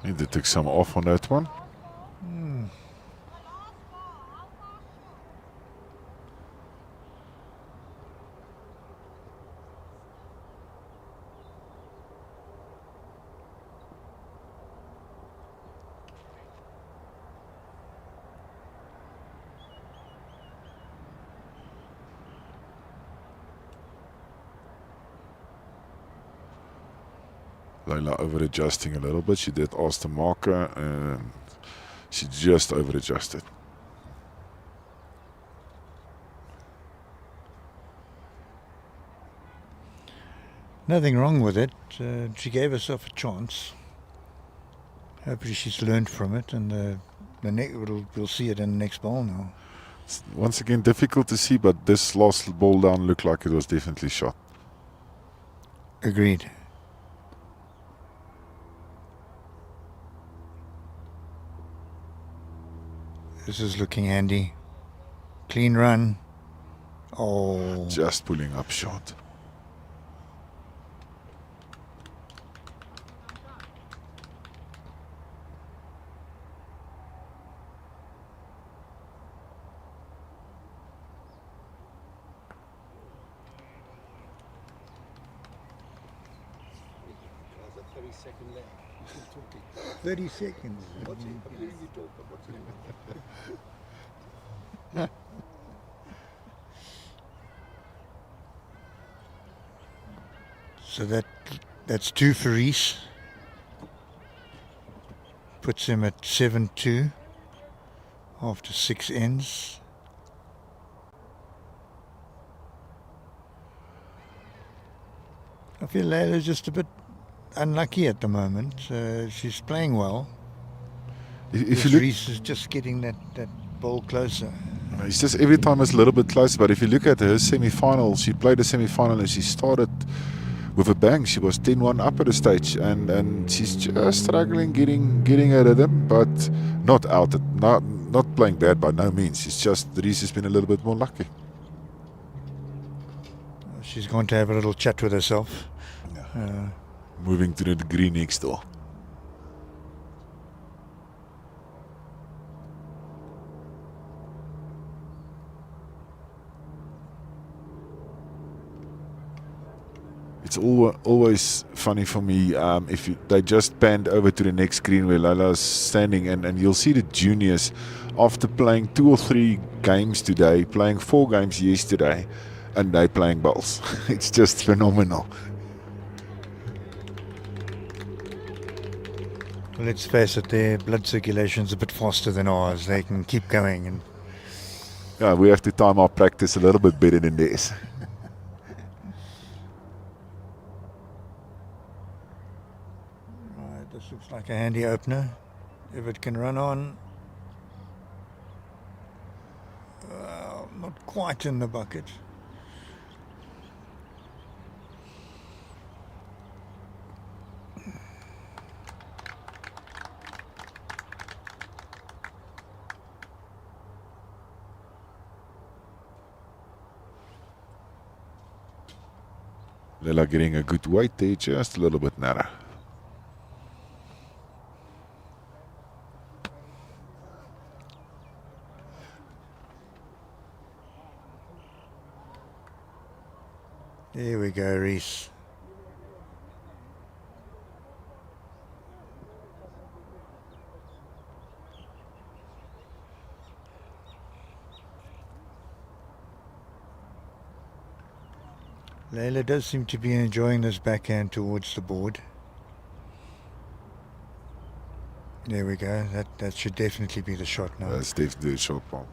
Need to take some off on that one. Leila over adjusting a little bit. She did ask the marker and she just over adjusted. Nothing wrong with it. She gave herself a chance. Hopefully she's learned from it, and we'll see it in the next ball now. It's once again difficult to see, but this last ball down looked like it was definitely shot. Agreed. This is looking handy. Clean run. Oh. Just pulling up short. There's a 30-second left. You keep talking. 30 seconds. What's it? I'm hearing you talk, but what's it? So that's 2 for Reese. Puts him at 7-2 after 6 ends. I feel Leila's just a bit unlucky at the moment. She's playing well. If you look, Reese is just getting that ball closer. it's just every time it's a little bit closer. But if you look at her semi-final, she played a semi-final and she started with a bang. She was 10-1 up at the stage, and she's just struggling getting her rhythm, but not out. Not playing bad by no means. It's just Reese has been a little bit more lucky. She's going to have a little chat with herself. Moving to the green next door. It's always funny for me if they just panned over to the next screen where Leila's standing, and you'll see the juniors after playing 2 or 3 games today, playing 4 games yesterday, and they playing bowls. It's just phenomenal. Well, let's face it, their blood circulation's a bit faster than ours. They can keep going. And Yeah, we have to time our practice a little bit better than this. right, this looks like a handy opener. If it can run on. Not quite in the bucket. Leila getting a good weight there, just a little bit narrow. There we go, Reese. Leila does seem to be enjoying this backhand towards the board. There we go. That should definitely be the shot now. That's definitely a shot, Paul.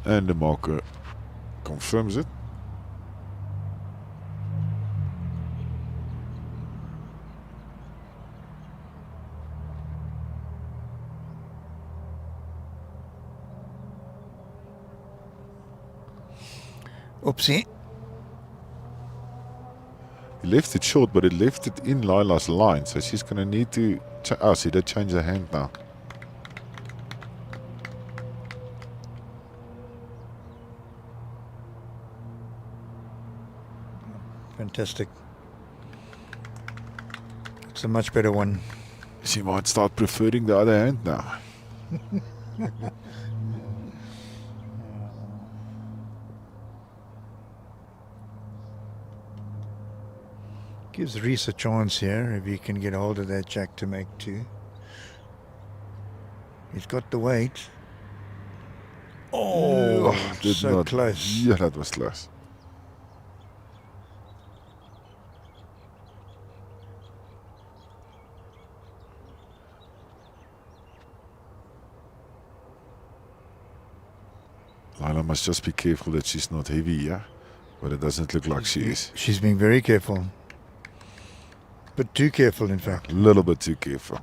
And the marker confirms it. Oopsie. He left it short, but it left it in Lila's line, so she's going to need to... Oh, she did change her hand now. Fantastic. It's a much better one. She might start preferring the other hand now. Gives Reese a chance here if he can get hold of that jack to make two. He's got the weight. Oh, Did so not- close. Yeah, that was close. Lila must just be careful that she's not heavy, yeah? But it doesn't look like she is. She's being very careful. But too careful, in A fact. little bit too careful.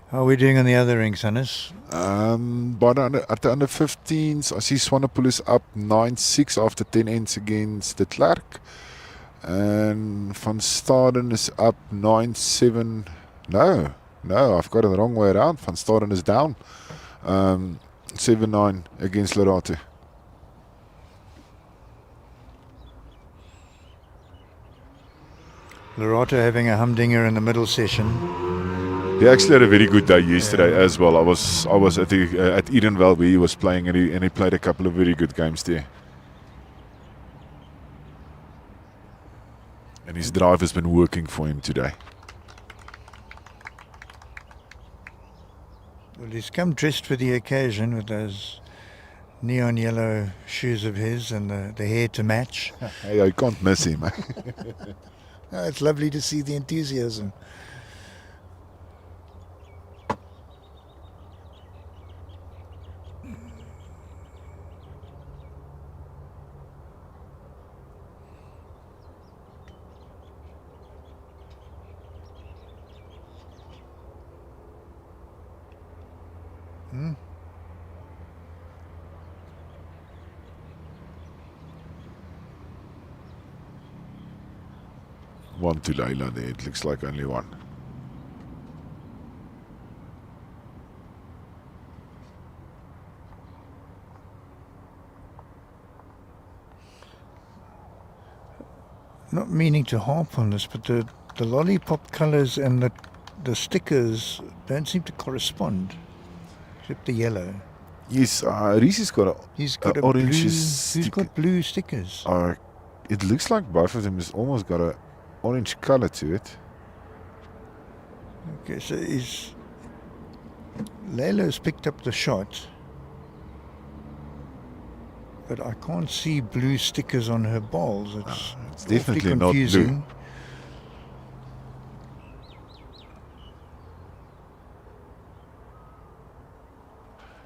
How are we doing on the other rings, Hannes? But at the under 15s, I see Swanepoel is up 9-6 after 10 ends against de Klerk. And Van Staden is up 9-7. No, I've got it the wrong way around. Van Staden is down 7-9 against Lorate. Lorata having a humdinger in the middle session. He actually had a very good day yesterday as well. I was at the at Edenvale where he was playing, and he played a couple of very good games there. And his drive has been working for him today. Well, he's come dressed for the occasion with those neon yellow shoes of his and the hair to match. Hey, I can't miss him. Oh, it's lovely to see the enthusiasm. One to Leila there. It looks like only one. Not meaning to harp on this, but the lollipop colours and the stickers don't seem to correspond, except the yellow. Yes, Reese's got a... He's got a orange blue. is He's got blue stickers. it looks like both of them has almost got a orange color to it. Okay, so Leila's picked up the shot, but I can't see blue stickers on her balls. It's awfully definitely not confusing. blue.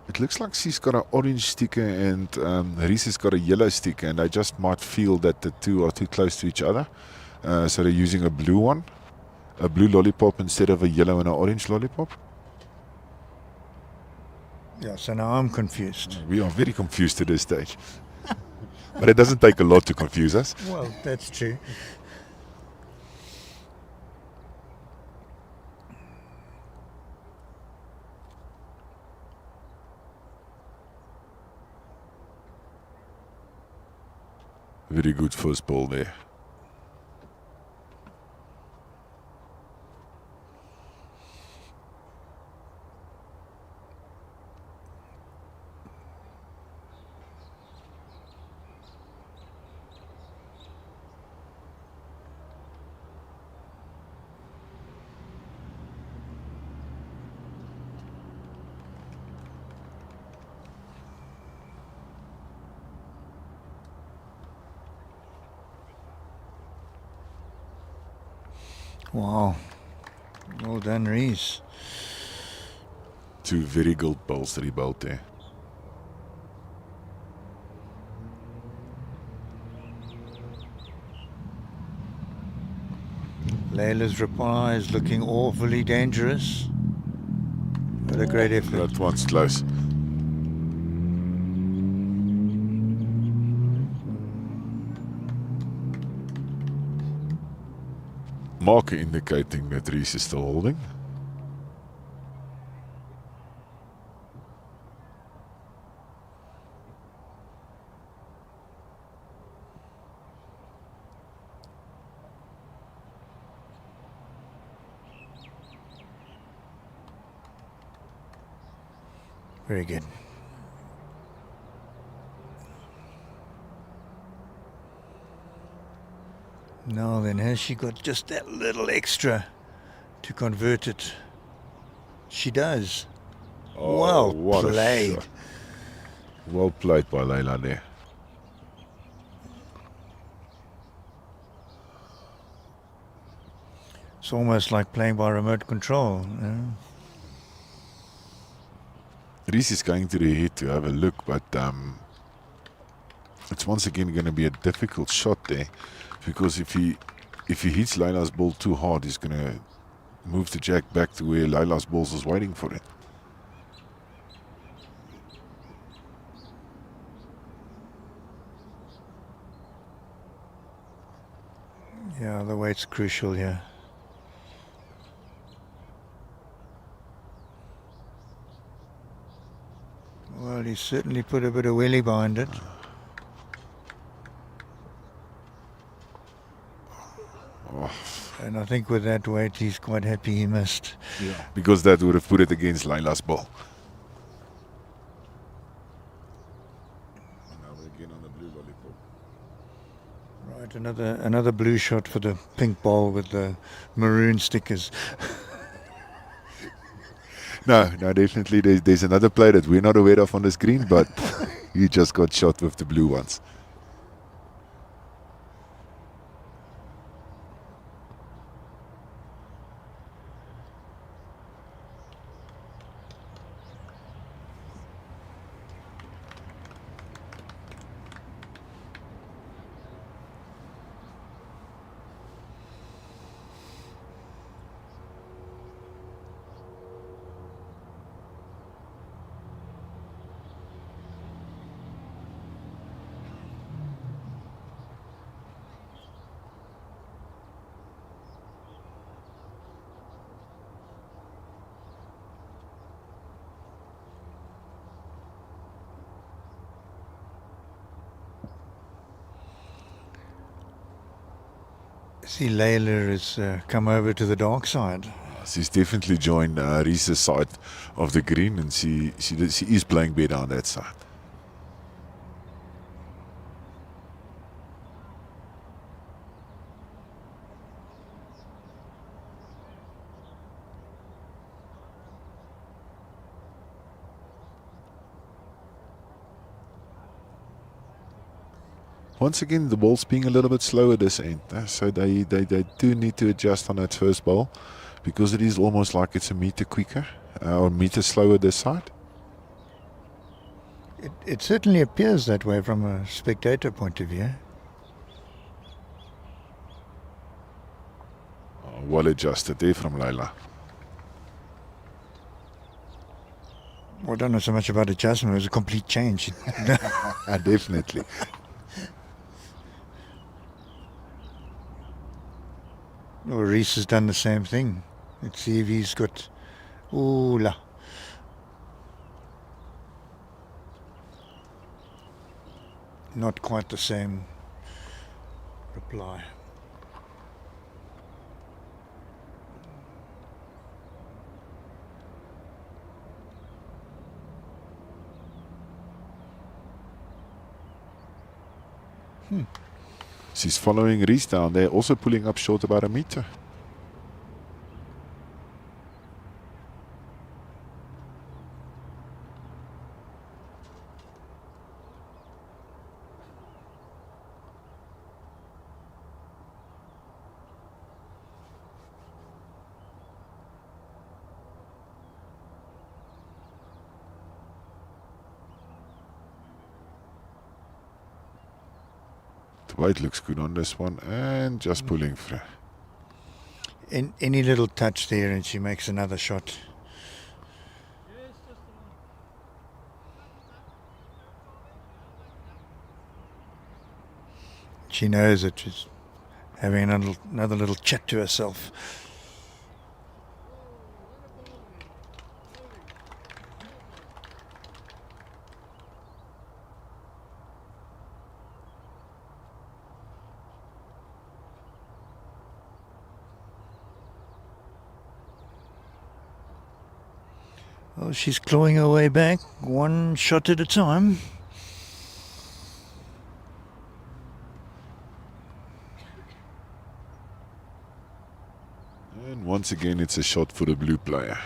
It looks like she's got an orange sticker and Reese has got a yellow sticker, and I just might feel that the two are too close to each other. So they're using a blue one, a blue lollipop instead of a yellow and an orange lollipop. Yeah, so now I'm confused. We are very confused at this stage. But it doesn't take a lot to confuse us. Well, that's true. Very good first ball there. Wow. Well done, Reese. 2 very good balls that he bowled there. Layla's reply is looking awfully dangerous. What a great effort. That one's close. Marker indicating that Reese is still holding. Very good. Now then, has she got just that little extra to convert it? She does. Oh, Well what a played. shot. Well played by Layla there. It's almost like playing by remote control. Reese is going to the head to have a look, but it's once again going to be a difficult shot there, because if he hits Layla's ball too hard, he's going to move the jack back to where Layla's balls is waiting for it. Yeah, the weight's crucial here. Well, he certainly put a bit of welly behind it. Oh. And I think with that weight, he's quite happy he missed. Yeah. Because that would have put it against Layla's ball. And now we're again on the blue lollipop. Right, another blue shot for the pink ball with the maroon stickers. No, definitely there's another player that we're not aware of on the screen, but he just got shot with the blue ones. See, Layla has come over to the dark side. She's definitely joined Reese's side of the green, and she is playing better on that side. Once again, the ball's being a little bit slower this end, so they do need to adjust on that first ball, because it is almost like it's a meter quicker or a meter slower this side. It certainly appears that way from a spectator point of view. Oh, well adjusted there from Layla. Well, I don't know so much about adjustment. It was a complete change. Definitely. Well, Reese has done the same thing. Let's see if he's got... Ooh la. Not quite the same reply. She's following Reese down there, also pulling up short about a meter. The weight looks good on this one, and just pulling through. Any little touch there and she makes another shot. She knows that she's having another little chat to herself. Well, she's clawing her way back, one shot at a time. And once again, it's a shot for the blue player.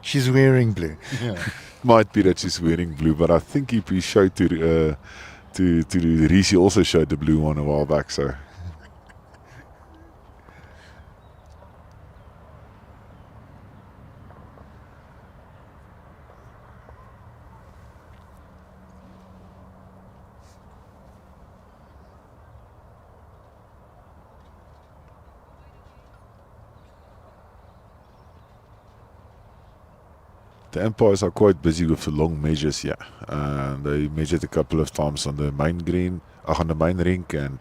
She's wearing blue. Might be that she's wearing blue, but I think if he showed to Reese, he also showed the blue one a while back. So the umpires are quite busy with the long measures here. They measured a couple of times on the main green, on the main rink, and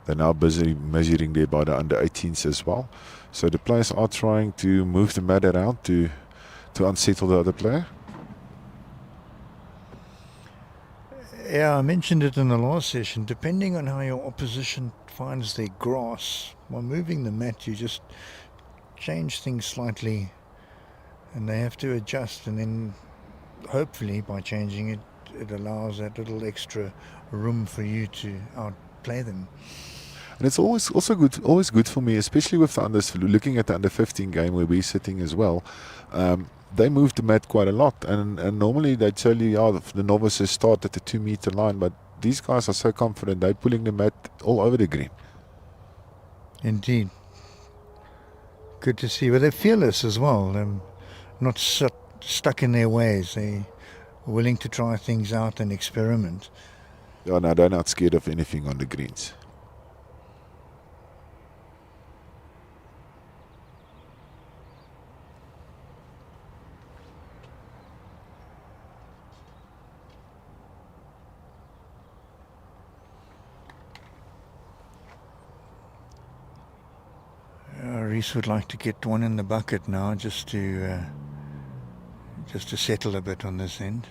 they're now busy measuring there by the under 18s as well. So the players are trying to move the mat around to unsettle the other player. Yeah, I mentioned it in the last session. Depending on how your opposition finds their grass, by moving the mat, you just change things slightly, and they have to adjust. And then, hopefully, by changing it, it allows that little extra room for you to outplay them. And it's always good for me, especially with the looking at the under 15 game where we're sitting as well. They move the mat quite a lot, and normally they tell you, the novices start at the 2 meter line, but these guys are so confident they're pulling the mat all over the green. Indeed. Good to see. But they're fearless as well. They're not stuck in their ways. They're willing to try things out and experiment. Yeah, no, they're not scared of anything on the greens. Reese would like to get one in the bucket now, just to settle a bit on this end.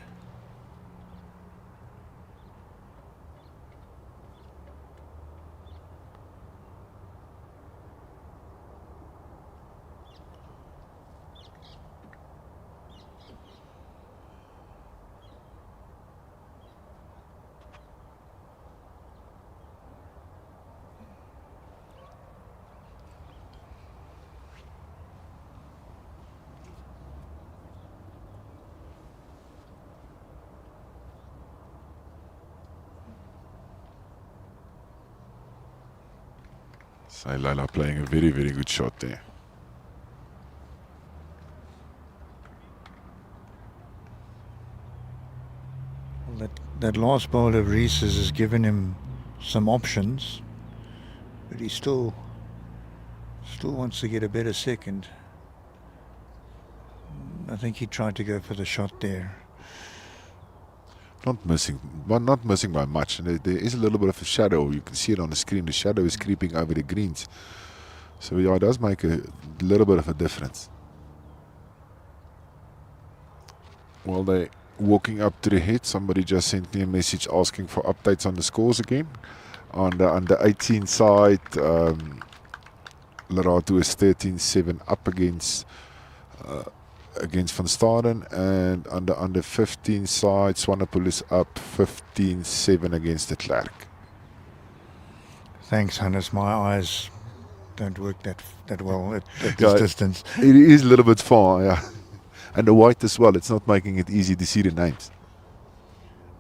So Laila playing a very, very good shot there. Well, that last bowl of Reese's has given him some options, but he still wants to get a better second. I think he tried to go for the shot there. Not missing by much. And there is a little bit of a shadow. You can see it on the screen. The shadow is creeping over the greens. So yeah, it does make a little bit of a difference. While they're walking up to the head, somebody just sent me a message asking for updates on the scores again. On the 18 side, Lerato is 13-7 up against Van Staden, and on the under 15 side, Swanepoel is up 15-7 against the Klerk. Thanks, Hannes. My eyes don't work that well at this distance. It is a little bit far, yeah. And the white as well. It's not making it easy to see the names.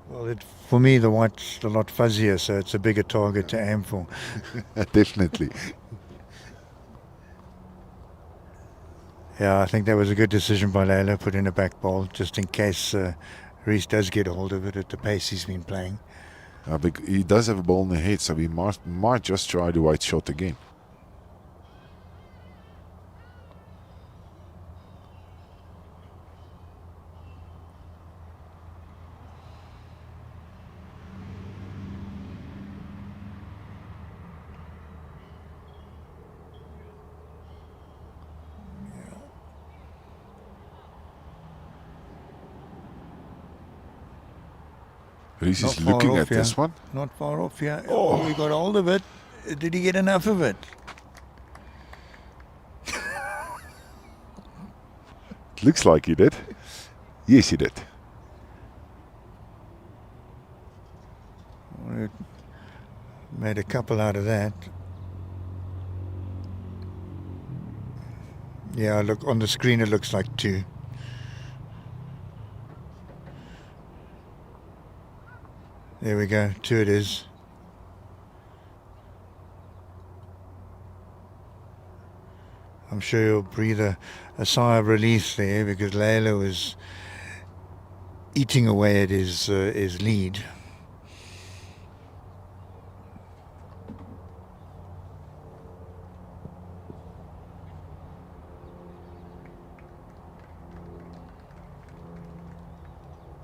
Well, for me, the white's a lot fuzzier, so it's a bigger target to aim for. Yeah, I think that was a good decision by Layla, put in a back ball just in case Reese does get a hold of it at the pace he's been playing. But he does have a ball in the head, so he might just try the white shot again. Reese Not is far looking off, at this yeah. one. Not far off, yeah. Oh, he got hold of it. Did he get enough of it? Looks like he did. Yes, he did. Well, it made a couple out of that. Yeah, look, on the screen it looks like 2. There we go, 2 it is. I'm sure he'll breathe a sigh of relief there because Layla was eating away at his lead.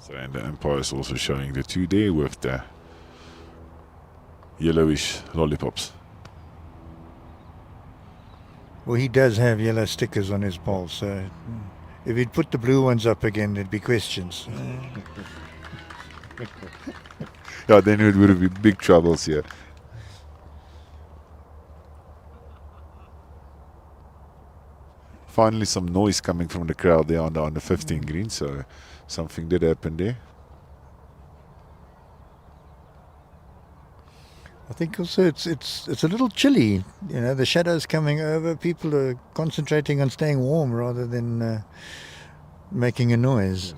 So, and the umpire is also showing the 2 there with the yellowish lollipops. Well, he does have yellow stickers on his ball, so if he'd put the blue ones up again, there'd be questions. Yeah, then it would have been big troubles here. Finally, some noise coming from the crowd there on the 15 green, so something did happen there. I think also it's a little chilly. You know, the shadows coming over. People are concentrating on staying warm rather than making a noise.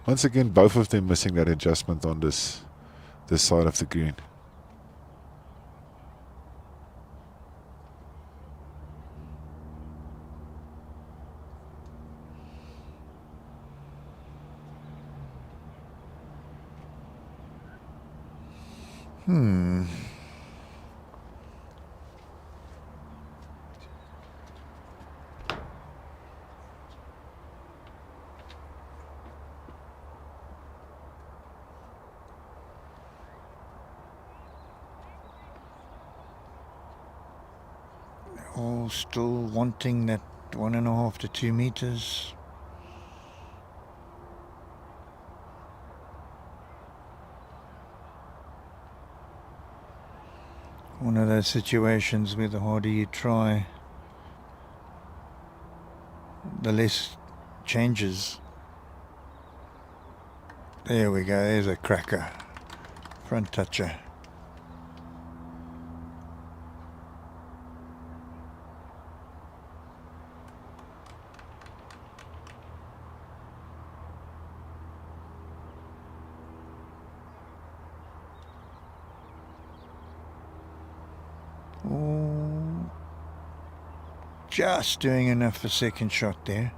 Once again, both of them missing that adjustment on this side of the green. All still wanting that 1.5 to 2 meters. One of those situations where the harder you try, the less changes. There we go, there's a cracker. Front toucher. Oh, just doing enough for second shot there.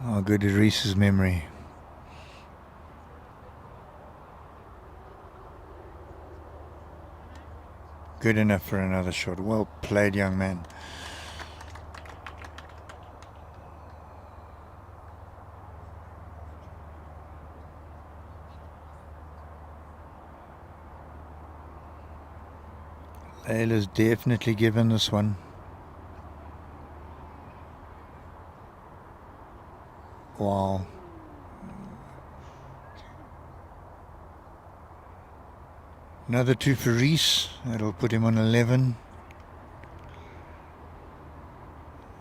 How good is Reese's memory? Good enough for another shot. Well played, young man. Layla's definitely given this one. Wow. Another 2 for Reese. That'll put him on 11.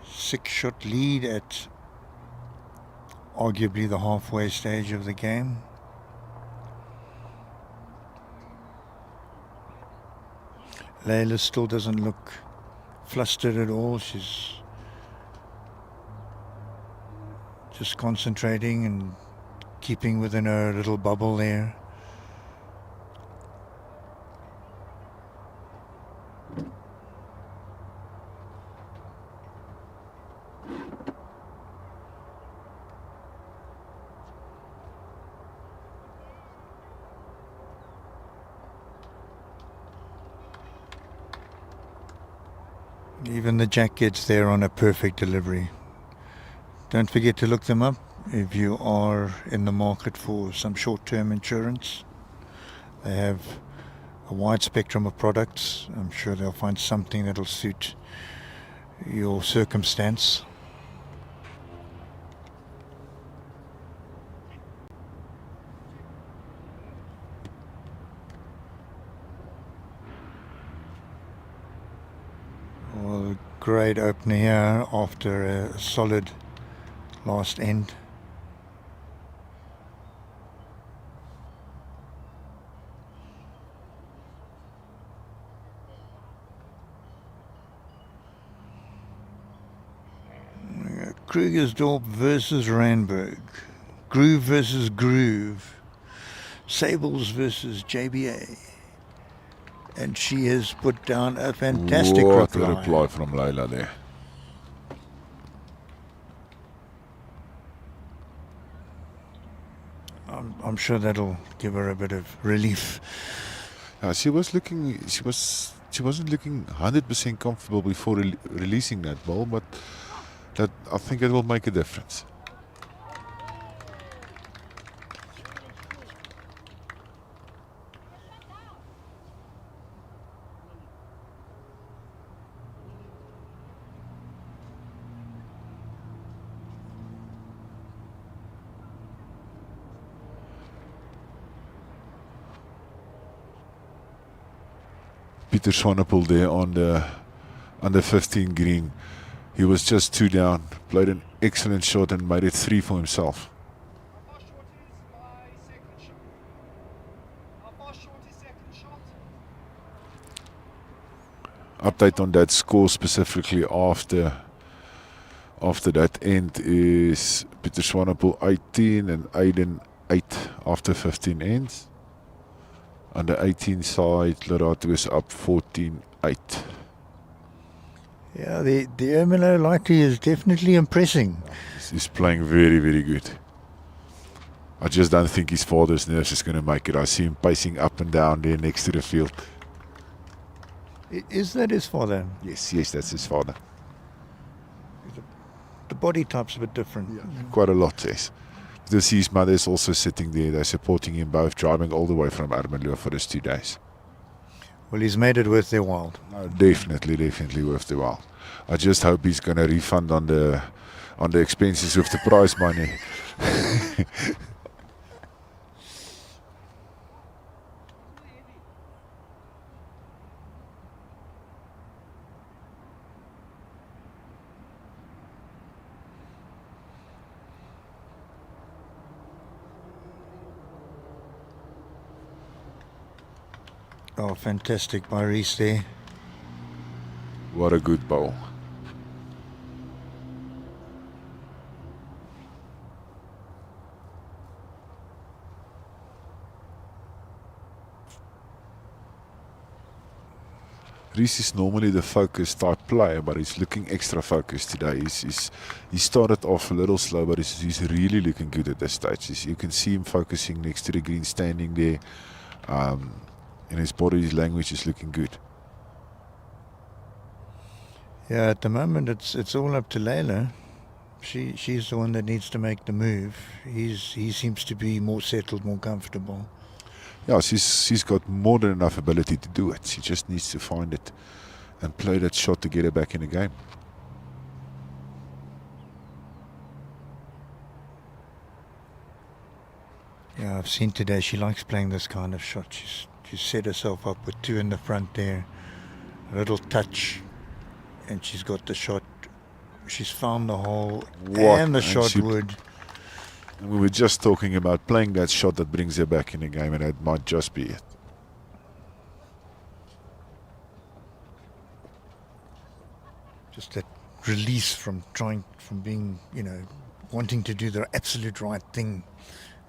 6-shot lead at arguably the halfway stage of the game. Layla still doesn't look flustered at all. She's just concentrating and keeping within her little bubble there. Even the jackets there on a perfect delivery. Don't forget to look them up if you are in the market for some short-term insurance. They have a wide spectrum of products. I'm sure they'll find something that'll suit your circumstance. Well, great opener here after a solid last end. Krugersdorp versus Randburg. Groove versus Groove. Sables versus JBA. And she has put down a fantastic What reply. a reply from Layla there. I'm sure that'll give her a bit of relief. She wasn't looking 100% comfortable before releasing that ball, but that I think it will make a difference. Peter Swanepoel there on the under 15 green. He was just 2 down, played an excellent shot and made it 3 for himself. Update on that score specifically after that end is Peter Swanepoel 18 and Aiden 8 after 15 ends. On the 18 side, Lerato is up 14-8. Yeah, the Ermelo Lighty is definitely impressing. He's playing very, very good. I just don't think his father's nerves is going to make it. I see him pacing up and down there next to the field. Is that his father? Yes, that's his father. The body type's a bit different. Quite a lot, yes. Because his mother is also sitting there. They're supporting him both, driving all the way from Ermelo for these 2 days. Well, he's made it worth their while. Definitely worth the while. I just hope he's going to refund on the expenses of the prize money. Oh, fantastic by Reese there. What a good bowl. Reese is normally the focused type player, but he's looking extra focused today. He started off a little slow, but he's really looking good at this stage. You can see him focusing next to the green, standing there. And his body language is looking good. Yeah, at the moment it's all up to Layla. She's the one that needs to make the move. He seems to be more settled, more comfortable. Yeah, she's got more than enough ability to do it. She just needs to find it and play that shot to get her back in the game. Yeah, I've seen today she likes playing this kind of shot. She's set herself up with 2 in the front there. A little touch. And she's got the shot. She's found the hole and the shot wood. We were just talking about playing that shot that brings her back in the game, and that might just be it. Just that release from being, wanting to do the absolute right thing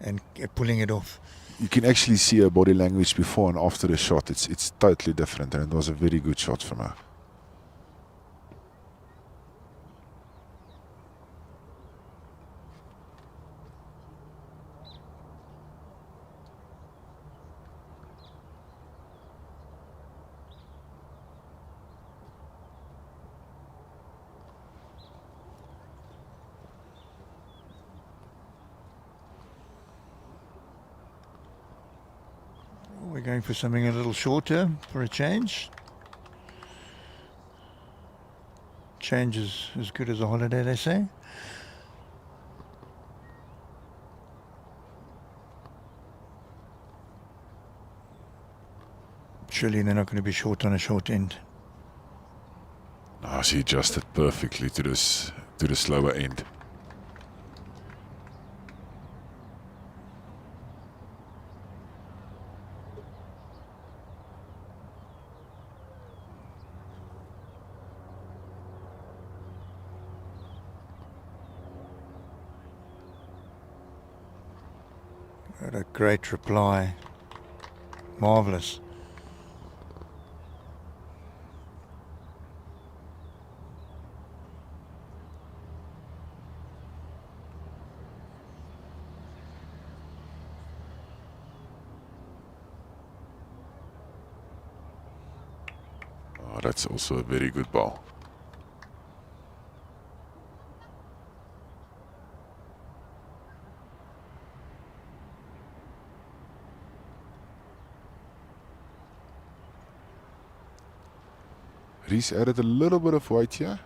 and pulling it off. You can actually see her body language before and after the shot. It's totally different, and it was a very good shot from her. We're going for something a little shorter for a change. Change is as good as a holiday, they say. Surely they're not going to be short on a short end. No, she adjusted perfectly to the slower end. What a great reply. Marvellous. Oh, that's also a very good ball. Reese added a little bit of weight here.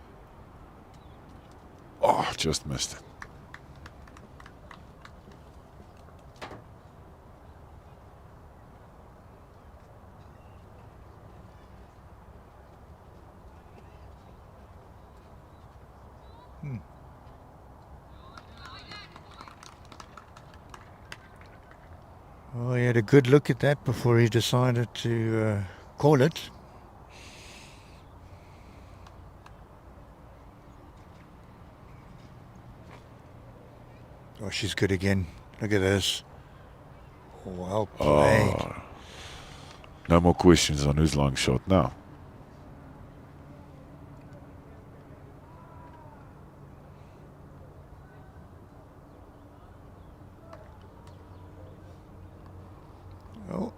Oh, just missed it. Oh, he had a good look at that before he decided to call it. Oh, she's good again. Look at this. Well played. Oh, no more questions on whose long shot now. Oh.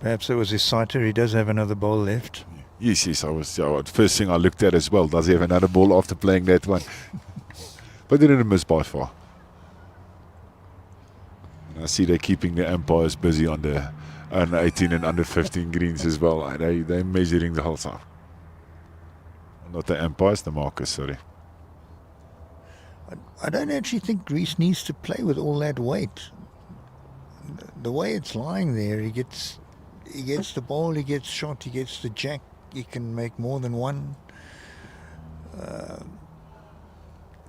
Perhaps it was his sighter. He does have another ball left. Yes, I was. First thing I looked at as well. Does he have another ball after playing that one? But they didn't miss by far. And I see they're keeping the umpires busy on the under 18 and under 15 greens as well. They're measuring the whole time. Not the umpires, the markers, sorry. I don't actually think Greece needs to play with all that weight. The way it's lying there, he gets the ball, he gets shot, he gets the jack. He can make more than one.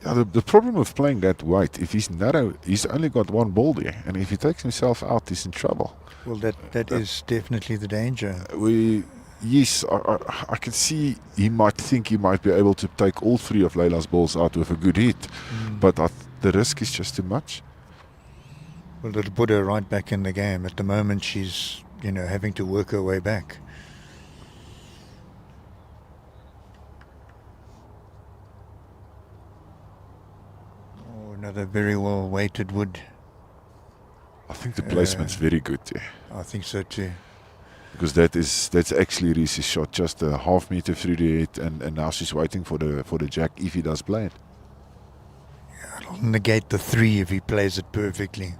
The problem with playing that weight, if he's narrow, he's only got one ball there, and if he takes himself out, he's in trouble. Well, that is definitely the danger. I can see he might think he might be able to take all three of Leila's balls out with a good hit, but the risk is just too much. Well, it'll put her right back in the game. At the moment, she's having to work her way back. Oh, another very well weighted wood. I think the placement's very good there. I think so too. Because that's actually Reese's shot, just a half meter through the head, and now she's waiting for the jack if he does play it. Yeah, it'll negate the 3 if he plays it perfectly.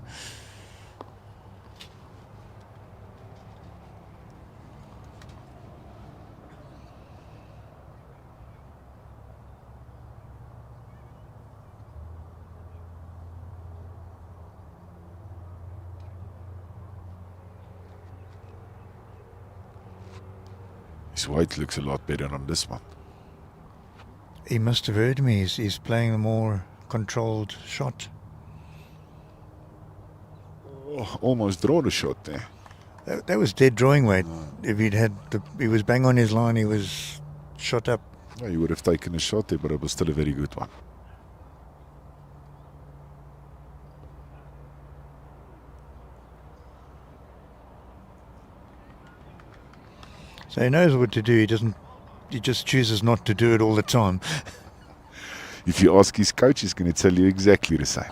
His weight looks a lot better on this one. He must have heard me. He's playing a more controlled shot. Oh, almost draw the shot there. That was dead drawing weight. If he was bang on his line, he was shot up. Yeah, you would have taken a shot there, but it was still a very good one. So he knows what to do. He just chooses not to do it all the time. If you ask his coach, he's going to tell you exactly the same.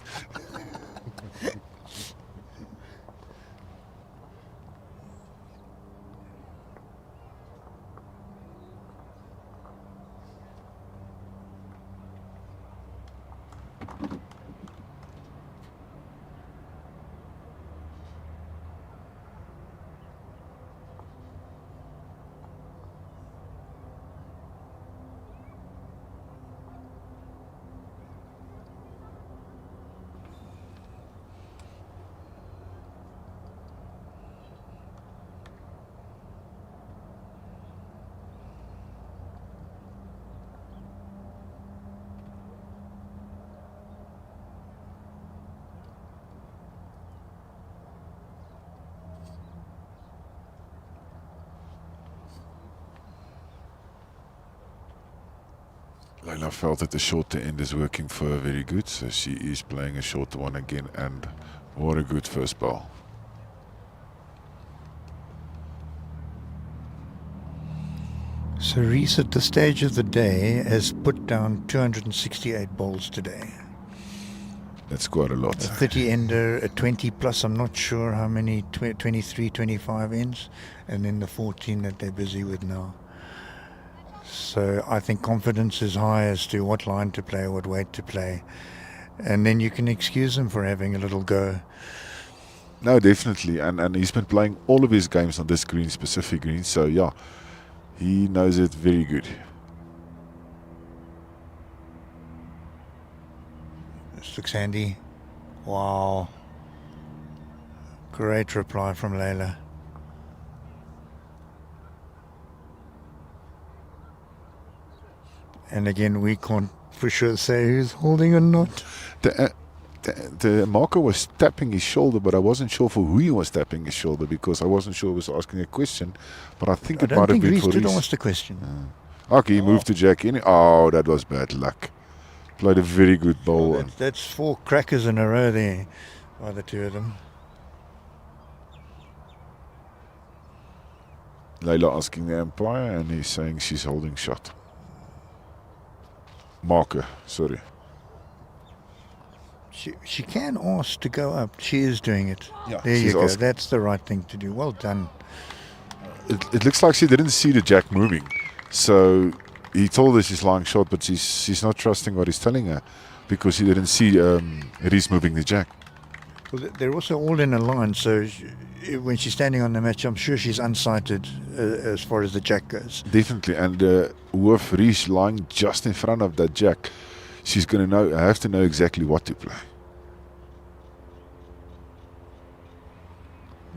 Leila felt that the shorter end is working for her very good, so she is playing a shorter one again, and what a good first ball. So Reese, at this stage of the day, has put down 268 bowls today. That's quite a lot. A 30 ender, a 20 plus, I'm not sure how many, 23, 25 ends, and then the 14 that they're busy with now. So I think confidence is high as to what line to play, what weight to play. And then you can excuse him for having a little go. No, definitely. And he's been playing all of his games on this green, specific green. So, yeah, he knows it very good. This looks handy. Wow. Great reply from Leila. And again, we can't for sure say who's holding or not. The marker was tapping his shoulder, but I wasn't sure for who he was tapping his shoulder, because I wasn't sure he was asking a question. But I think it might have been for Reese did Reese. ask the question. Okay, he moved to Jack in. Oh, that was bad luck. Played a very good ball. Well, that's 4 crackers in a row there by the two of them. Leila asking the umpire, and he's saying she's holding shot. Marker, sorry. She can ask to go up. She is doing it. Yeah, there you she's go. asking. That's the right thing to do. Well done. It looks like she didn't see the jack moving. So he told her she's lying short, but she's not trusting what he's telling her, because he didn't see Reese moving the jack. Well, they're also all in a line, so when she's standing on the match, I'm sure she's unsighted as far as the jack goes. Definitely, and with Reese lying just in front of that jack, she's going to have to know exactly what to play.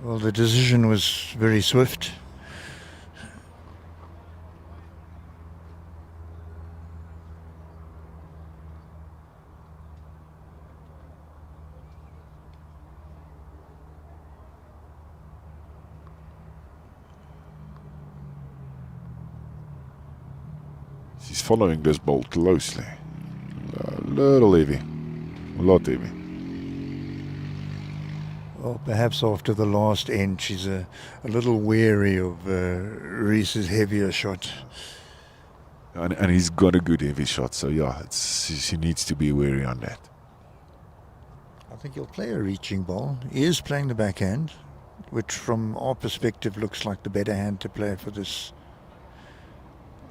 Well, the decision was very swift. She's following this ball closely. A little heavy. A lot heavy. Well, perhaps after the last end, she's a little wary of Reese's heavier shot. And he's got a good heavy shot, so yeah, she needs to be wary on that. I think he'll play a reaching ball. He is playing the backhand, which from our perspective looks like the better hand to play for this.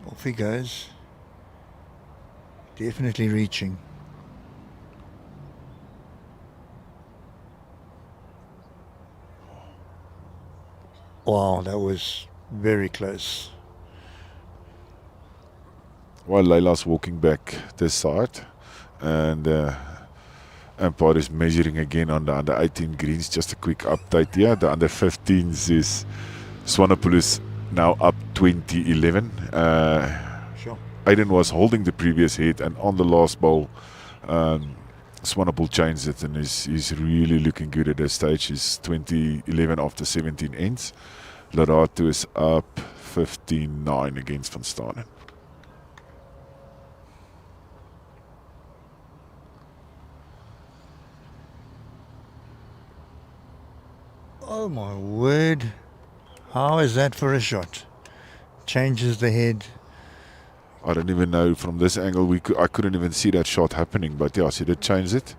Off he goes. Definitely reaching. Wow, that was very close. While Leila's walking back this side, and umpire is measuring again on the under 18 greens. Just a quick update here. The under 15s is Swanepoel now up 20-11. Sure. Aiden was holding the previous head, and on the last ball, Swanepoel changed it and is really looking good at this stage. He's 20-11 after 17 ends. Lerato is up 15-9 against Van Staden. Oh my word. How is that for a shot? Changes the head. I don't even know from this angle. I couldn't even see that shot happening, but yeah, she did change it.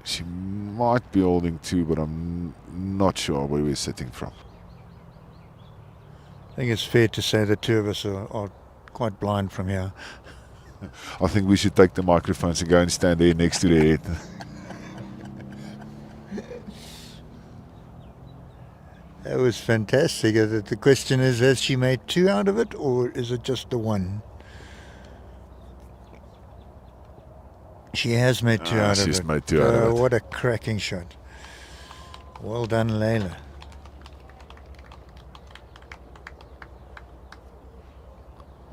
She might be holding 2, but I'm not sure where we're sitting from. I think it's fair to say the two of us are quite blind from here. I think we should take the microphones and go and stand there next to the head. That was fantastic. The question is, has she made 2 out of it, or is it just the 1? She has made 2 out of it. She's made 2 out of it. What a cracking shot. Well done, Leila.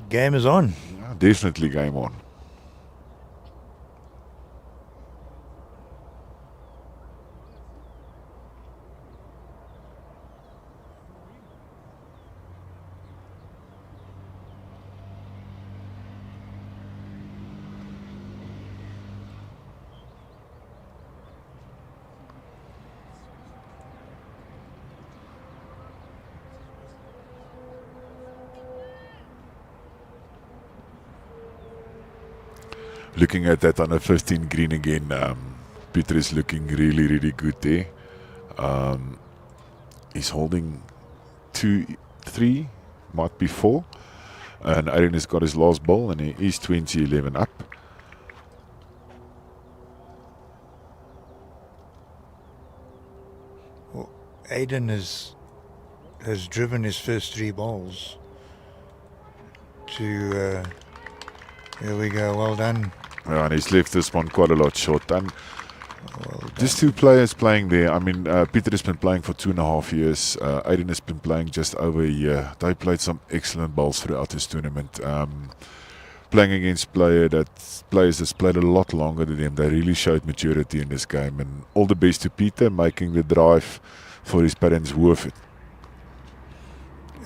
Game is on. Yeah, definitely game on. Looking at that on a 15 green again, Peter is looking really, really good there. He's holding 2, 3, might be 4. And Aiden has got his last ball and he is 20-11 up. Well, Aiden has driven his first 3 balls to... here we go, well done. Yeah, and he's left this one quite a lot short. And these 2 players playing there, I mean, Peter has been playing for 2.5 years. Aiden has been playing just over a year. They played some excellent balls throughout this tournament. Playing against players that's played a lot longer than them. They really showed maturity in this game. And all the best to Peter, making the drive for his parents worth it.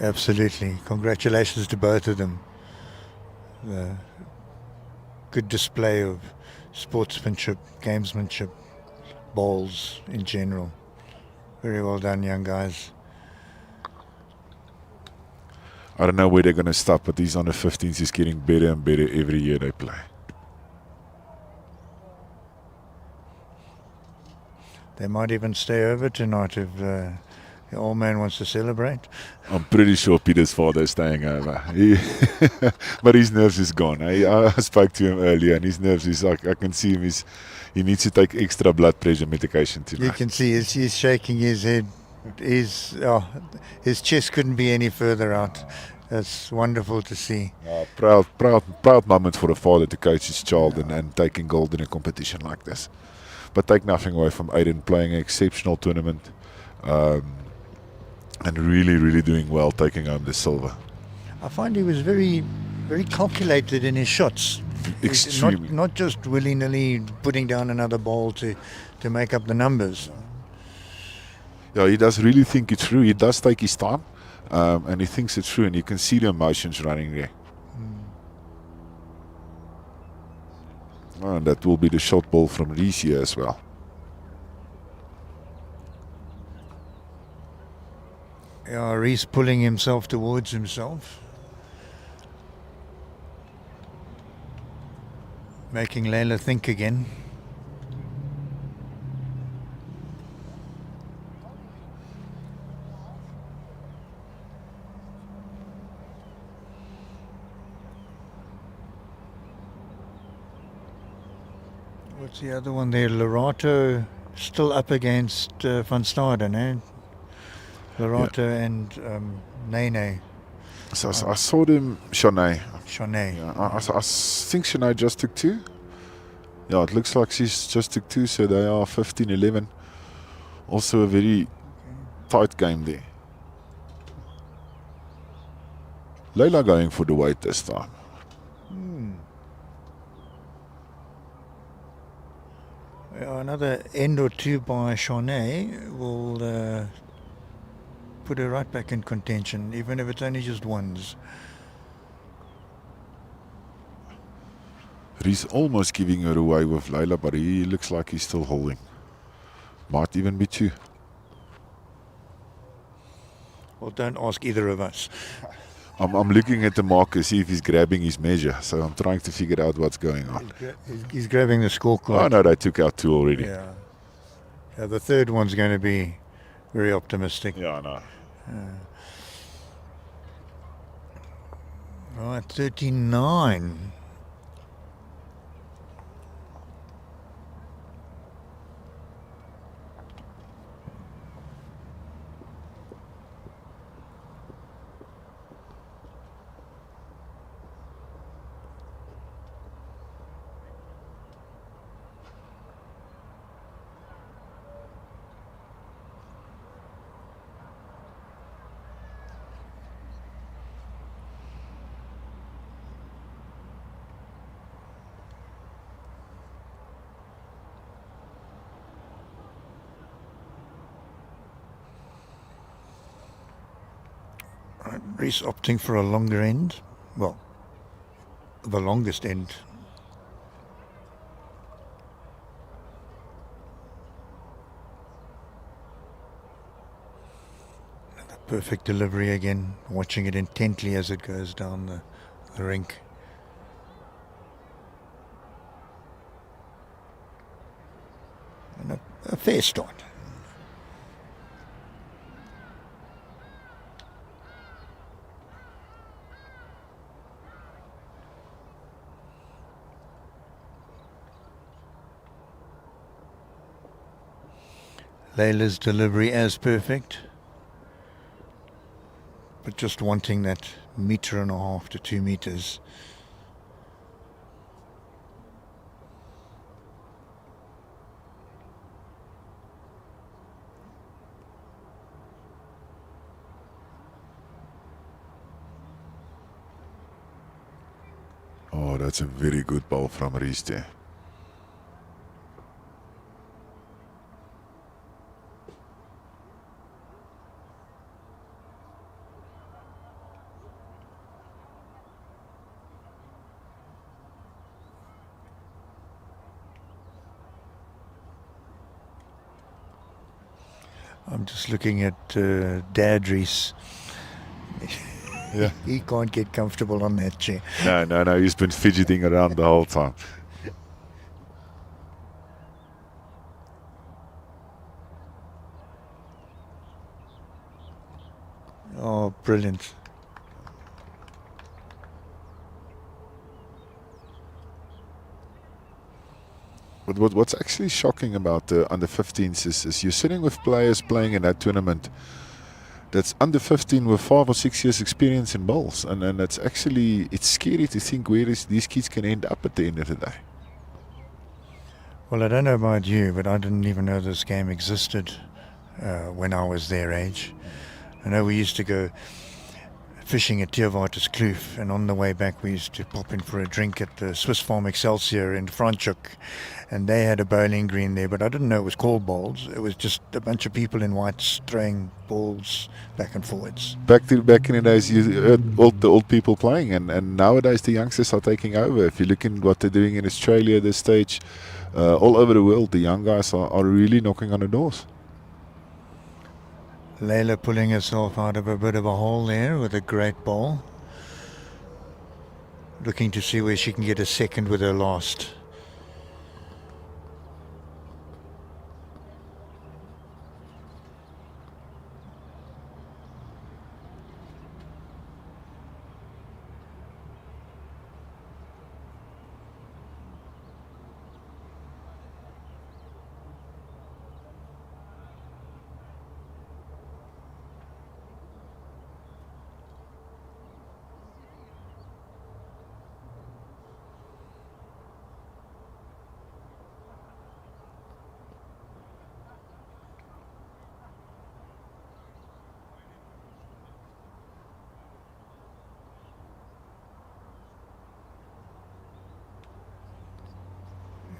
Absolutely. Congratulations to both of them. Good display of sportsmanship, gamesmanship, balls in general. Very well done, young guys. I don't know where they're going to stop, but these under 15s is getting better and better every year they play. They might even stay over tonight if the old man wants to celebrate. I'm pretty sure Peter's father is staying over. But his nerves is gone. I spoke to him earlier and his nerves is, I can see him, he needs to take extra blood pressure medication tonight. You can see he's shaking his head. His chest couldn't be any further out. That's wonderful to see. Proud moment for a father to coach his child and taking gold in a competition like this. But take nothing away from Aiden playing an exceptional tournament. And really, really doing well, taking home the silver. I find he was very, very calculated in his shots. Extremely. Not just willy-nilly putting down another ball to make up the numbers. Yeah, he does really think it through. He does take his time, and he thinks it through, and you can see the emotions running there. And that will be the shot ball from Reese here as well. Yeah, Reese pulling himself towards himself. Making Leila think again. What's the other one there? Lerato still up against Van Staden, eh? Lerato and Nene. So I saw them, Shanae. Yeah, I think Shanae just took 2. Yeah, it looks like she's just took 2, so they are 15-11. Also a very tight game there. Leila going for the weight this time. Another end or two by Shawnee will put her right back in contention, even if it's only just ones. He's almost giving her away with Layla, but he looks like he's still holding. Might even be two. Well, don't ask either of us. I'm looking at the marker, see if he's grabbing his measure. So I'm trying to figure out what's going on. He's grabbing the scorecard. Oh no, they took out two already. Yeah. The third one's going to be very optimistic. Yeah, I know. Right, 39. Reese opting for a longer end. Well, the longest end. And the perfect delivery again, watching it intently as it goes down the rink. And a fair start. Layla's delivery as perfect, but just wanting that 1.5 to 2 meters. Oh, that's a very good ball from Reese there. I'm just looking at Dad Reese. Yeah. He can't get comfortable on that chair. No, he's been fidgeting around the whole time. Oh, brilliant. But what's actually shocking about the under 15s is you're sitting with players playing in that tournament that's under 15 with 5 or 6 years experience in bowls. And it's actually, it's scary to think where these kids can end up at the end of the day. Well, I don't know about you, but I didn't even know this game existed when I was their age. I know we used to go fishing at Kloof, and on the way back we used to pop in for a drink at the Swiss Farm Excelsior in Franschhoek, and they had a bowling green there, but I didn't know it was called bowls. It was just a bunch of people in whites throwing balls back and forwards. Back in the days, you heard the old people playing, and nowadays the youngsters are taking over. If you look at what they're doing in Australia at this stage, all over the world, the young guys are really knocking on the doors. Layla pulling herself out of a bit of a hole there with a great ball. Looking to see where she can get a second with her last.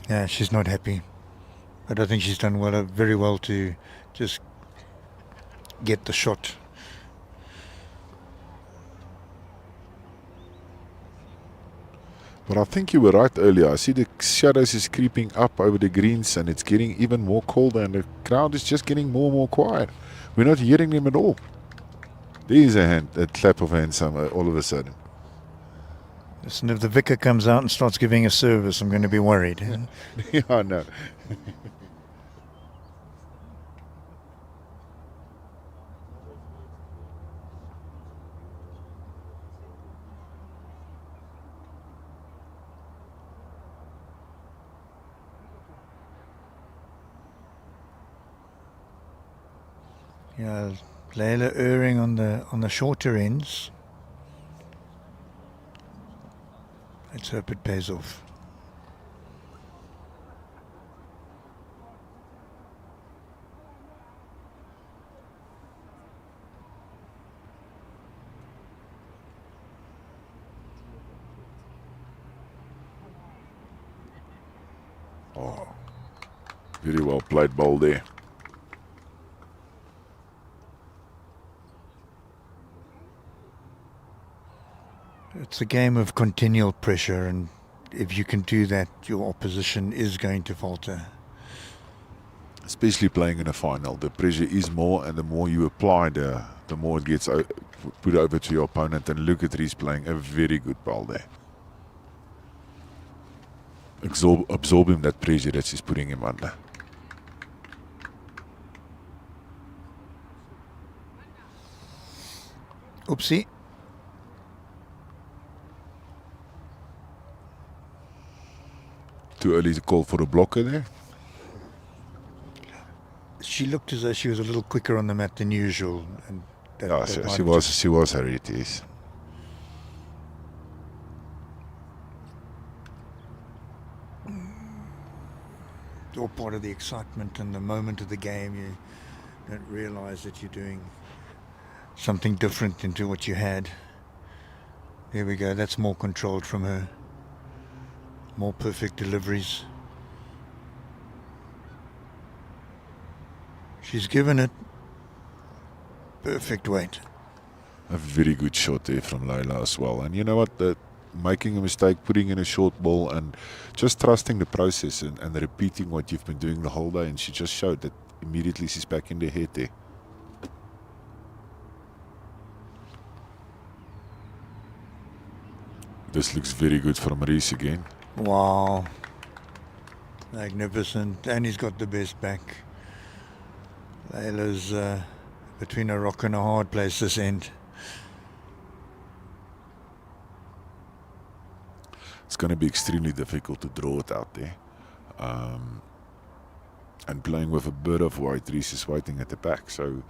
Yeah, she's not happy. But I think she's done very well to just get the shot. But I think you were right earlier. I see the shadows is creeping up over the greens and it's getting even more colder and the crowd is just getting more and more quiet. We're not hearing them at all. There's a clap of hands all of a sudden. Listen, if the vicar comes out and starts giving a service, I'm going to be worried. Yeah, I know. Yeah, Layla erring on the shorter ends. Let's hope it pays off. Oh, very well played ball there. It's a game of continual pressure, and if you can do that, your opposition is going to falter. Especially playing in a final, the pressure is more, and the more you apply, the more it gets put over to your opponent. And look at Reese playing a very good ball there. Absorb him that pressure that she's putting him under. Oopsie. Too early to call for a blocker there. She looked as though she was a little quicker on the mat than usual, and she was hurried, yes. It's all part of the excitement and the moment of the game. You don't realise that you're doing something different into what you had. There we go. That's more controlled from her. More perfect deliveries. She's given it perfect weight. A very good shot there from Layla as well. And you know what? Making a mistake, putting in a short ball, and just trusting the process and repeating what you've been doing the whole day. And she just showed that immediately she's back in the head there. This looks very good from Reese again. Wow. Magnificent. And he's got the best back. Layla's between a rock and a hard place this end. It's going to be extremely difficult to draw it out there. And playing with a bit of white, Reese is waiting at the back. So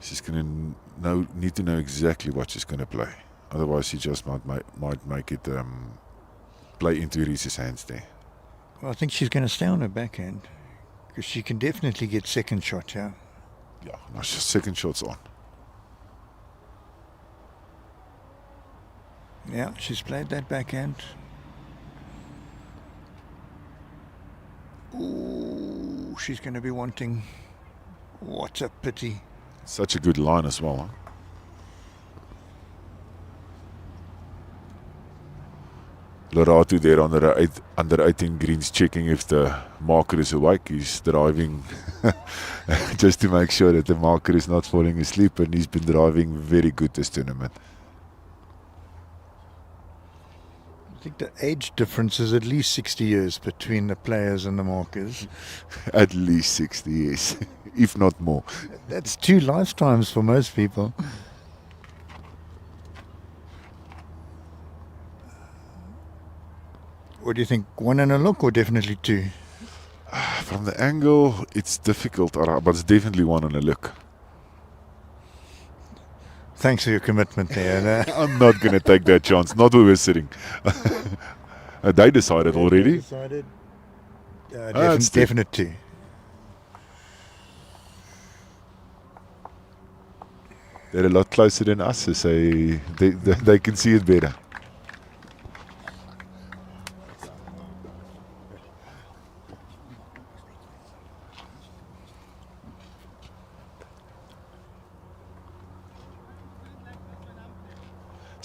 she's going to need to know exactly what she's going to play. Otherwise, she just might make it play into Reese's hands there. Well, I think she's going to stay on her backhand, because she can definitely get second shot here. Yeah, no, second shot's on. Yeah, she's played that backhand. Ooh, she's going to be wanting. What a pity. Such a good line as well, huh? Loratu there under 18 greens, checking if the marker is awake. He's driving just to make sure that the marker is not falling asleep, and he's been driving very good this tournament. I think the age difference is at least 60 years between the players and the markers. At least 60 years, if not more. That's 2 lifetimes for most people. What do you think? 1 and a look, or definitely 2? From the angle, it's difficult, but it's definitely 1 and a look. Thanks for your commitment there. I'm not going to take that chance. Not where we're sitting. They decided already. Decided. It's Definite 2. They're a lot closer than us, so they can see it better.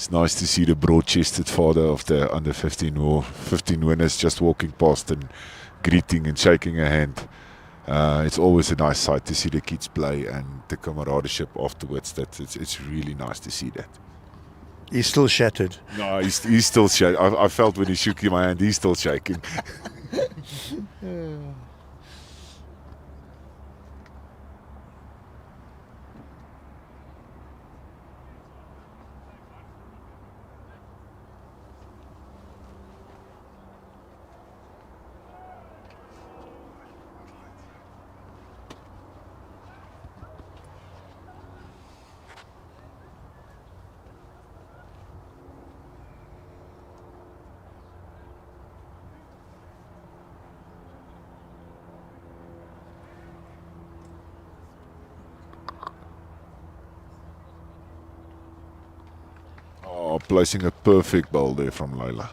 It's nice to see the broad-chested father of the under 15 or 15 winners just walking past and greeting and shaking a hand. It's always a nice sight to see the kids play and the camaraderie afterwards. It's really nice to see that. He's still shattered. No, he's still shaking. I felt when he shook my hand, he's still shaking. Oh, placing a perfect ball there from Leila.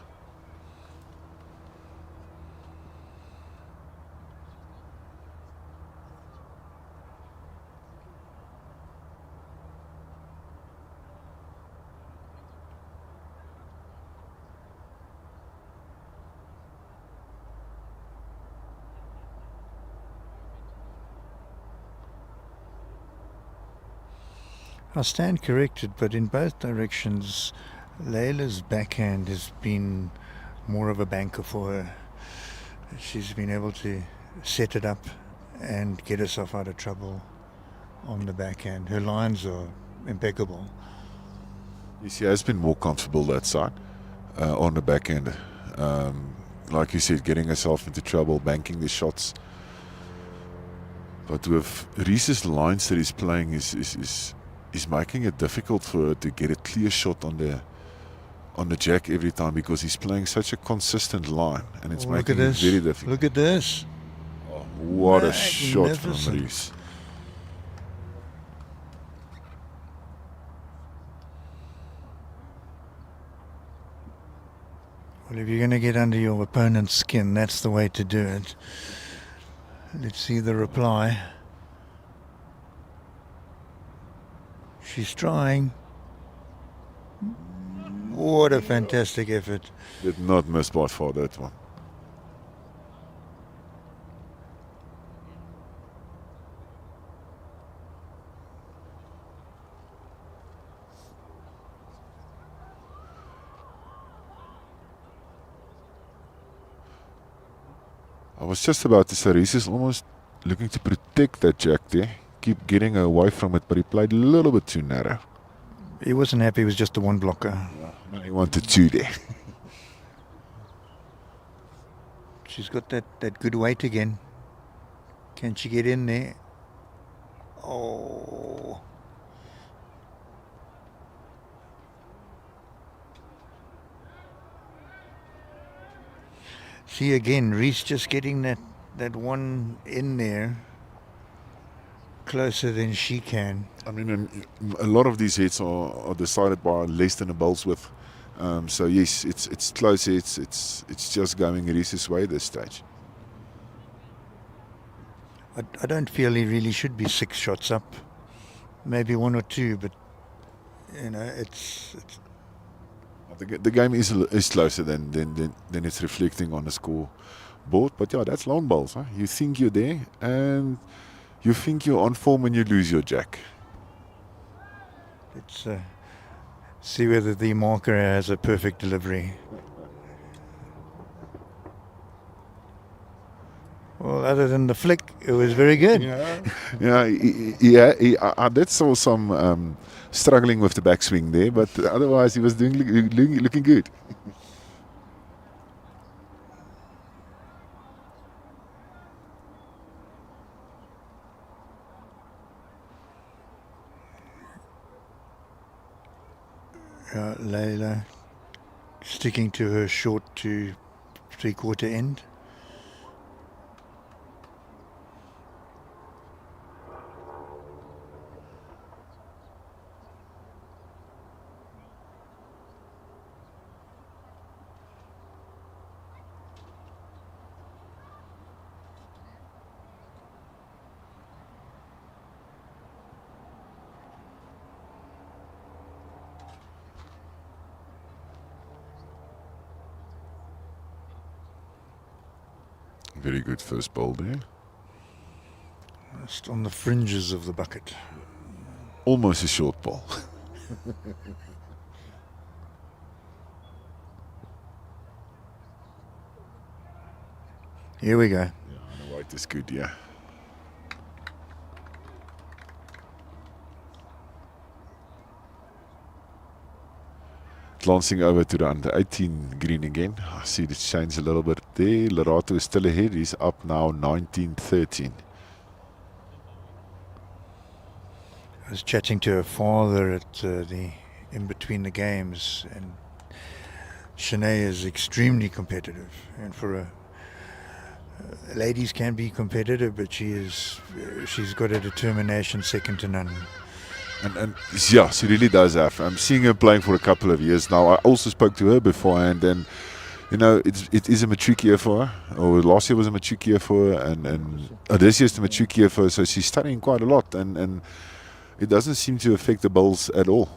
I stand corrected, but in both directions, Layla's backhand has been more of a banker for her. She's been able to set it up and get herself out of trouble on the backhand. Her lines are impeccable. She has been more comfortable that side on the backhand. Like you said, getting herself into trouble, banking the shots. But with Reese's lines that he's playing is making it difficult for her to get a clear shot on the jack every time, because he's playing such a consistent line, and it's making it very difficult. Look at this. Oh, what a shot from Magnificent. Reese. Well, if you're going to get under your opponent's skin, that's the way to do it. Let's see the reply. She's trying. What a fantastic effort. Did not miss by far that one. I was just about to say, Reese is almost looking to protect that jack there. Keep getting away from it, but he played a little bit too narrow. He wasn't happy, it was just the one blocker. No, he wanted two there. She's got that good weight again. Can she get in there? Oh. See again, Reese just getting that one in there closer than she can. I mean, a lot of these hits are decided by less than a ball's width. So yes, it's close hits. It's just going Reese's way this stage. I don't feel he really should be 6 shots up. Maybe 1 or 2, but you know, it's The game is closer than it's reflecting on the scoreboard. But yeah, that's long balls. Huh? You think you're there, and you think you're on form when you lose your jack. let's see whether the marker has a perfect delivery. Well, other than the flick, it was very good. I did saw some struggling with the backswing there, but otherwise he was looking good. Layla sticking to her short to 3/4 end. Very good first bowl there. Just on the fringes of the bucket. Almost a short ball. Here we go. Yeah, and the weight is good, yeah. Glancing over to the under 18 green again. I see it changed a little bit there. Lerato is still ahead. He's up now 19-13. I was chatting to her father at the in between the games, and Shanae is extremely competitive, and for a ladies can be competitive, but she's got a determination second to none. And yeah, she really does have. I'm seeing her playing for a couple of years now. I also spoke to her beforehand, and you know, it is a matric year for her. Or last year was a matric year for her, and this year's the matric year for her. So she's studying quite a lot, and it doesn't seem to affect the bowls at all.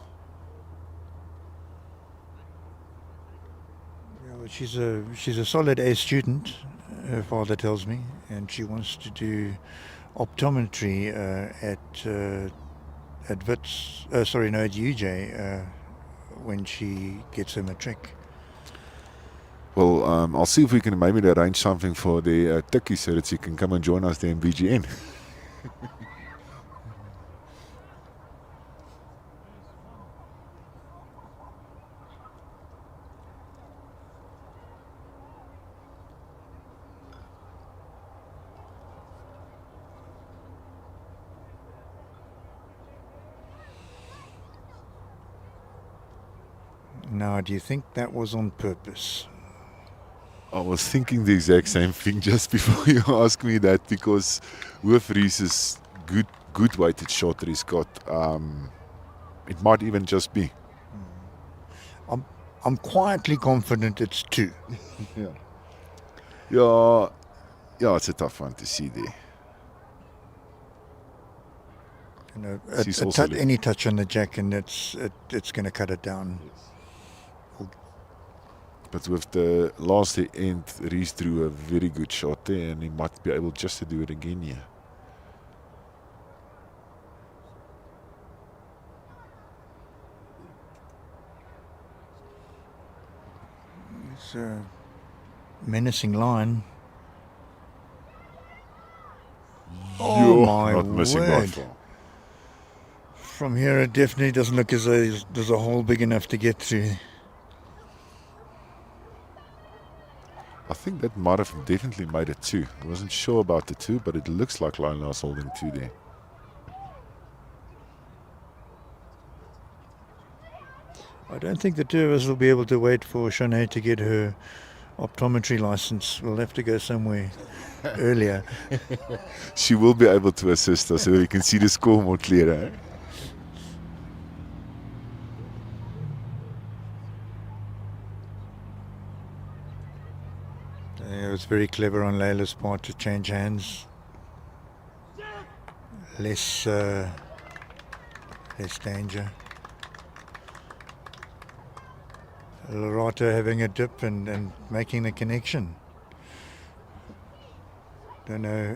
Yeah, well, she's a solid A student, her father tells me, and she wants to do optometry at Wits, at UJ when she gets her matric. Well, I'll see if we can maybe arrange something for the Tikkie so that she can come and join us there in BGN. Now, do you think that was on purpose? I was thinking the exact same thing just before you asked me that, because with Reese's good weighted shot that he's got, it might even just be. I'm quietly confident it's 2. Yeah, it's a tough one to see there. You know, She's also any touch on the jack, and it's going to cut it down. But with the last end, Reese drew a very good shot there, and he might be able just to do it again here. It's a menacing line. Oh, my not missing by word. far. From here, it definitely doesn't look as though there's a hole big enough to get through. I think that might have definitely made it 2. I wasn't sure about the 2, but it looks like Lionel's holding 2 there. I don't think the two of us will be able to wait for Shanae to get her optometry license. We'll have to go somewhere earlier. She will be able to assist us so we can see the score more clearer. It was very clever on Layla's part to change hands. Less danger. Lerato having a dip and making the connection. Don't know.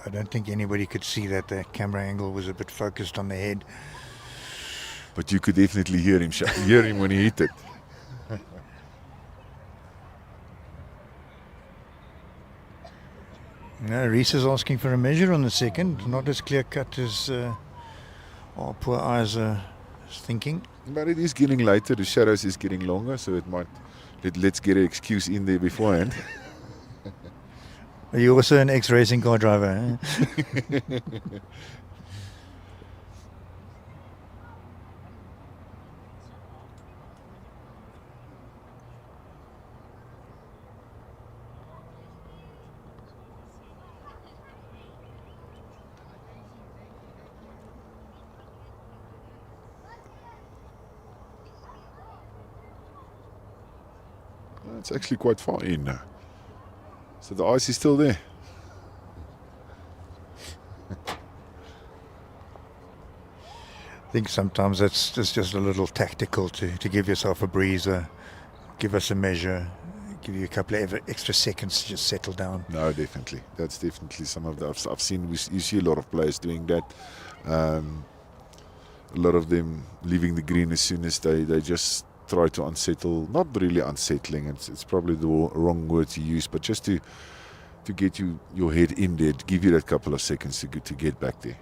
I don't think anybody could see that. The camera angle was a bit focused on the head. But you could definitely hear him when he hit it. No, Reese is asking for a measure on the second. Not as clear cut as our poor eyes are thinking. But it is getting later. The shadows is getting longer, so it might. Let's get an excuse in there beforehand. Are you also an ex-racing car driver? Eh? It's actually quite far in now. So the ice is still there. I think sometimes it's just a little tactical to give yourself a breather, give us a measure, give you a couple of extra seconds to just settle down. No, definitely. That's definitely some of the. I've seen. You see a lot of players doing that. A lot of them leaving the green as soon as they just try to unsettle. Not really unsettling. It's probably the wrong word to use, but just to get your head in there, to give you that couple of seconds to get back there.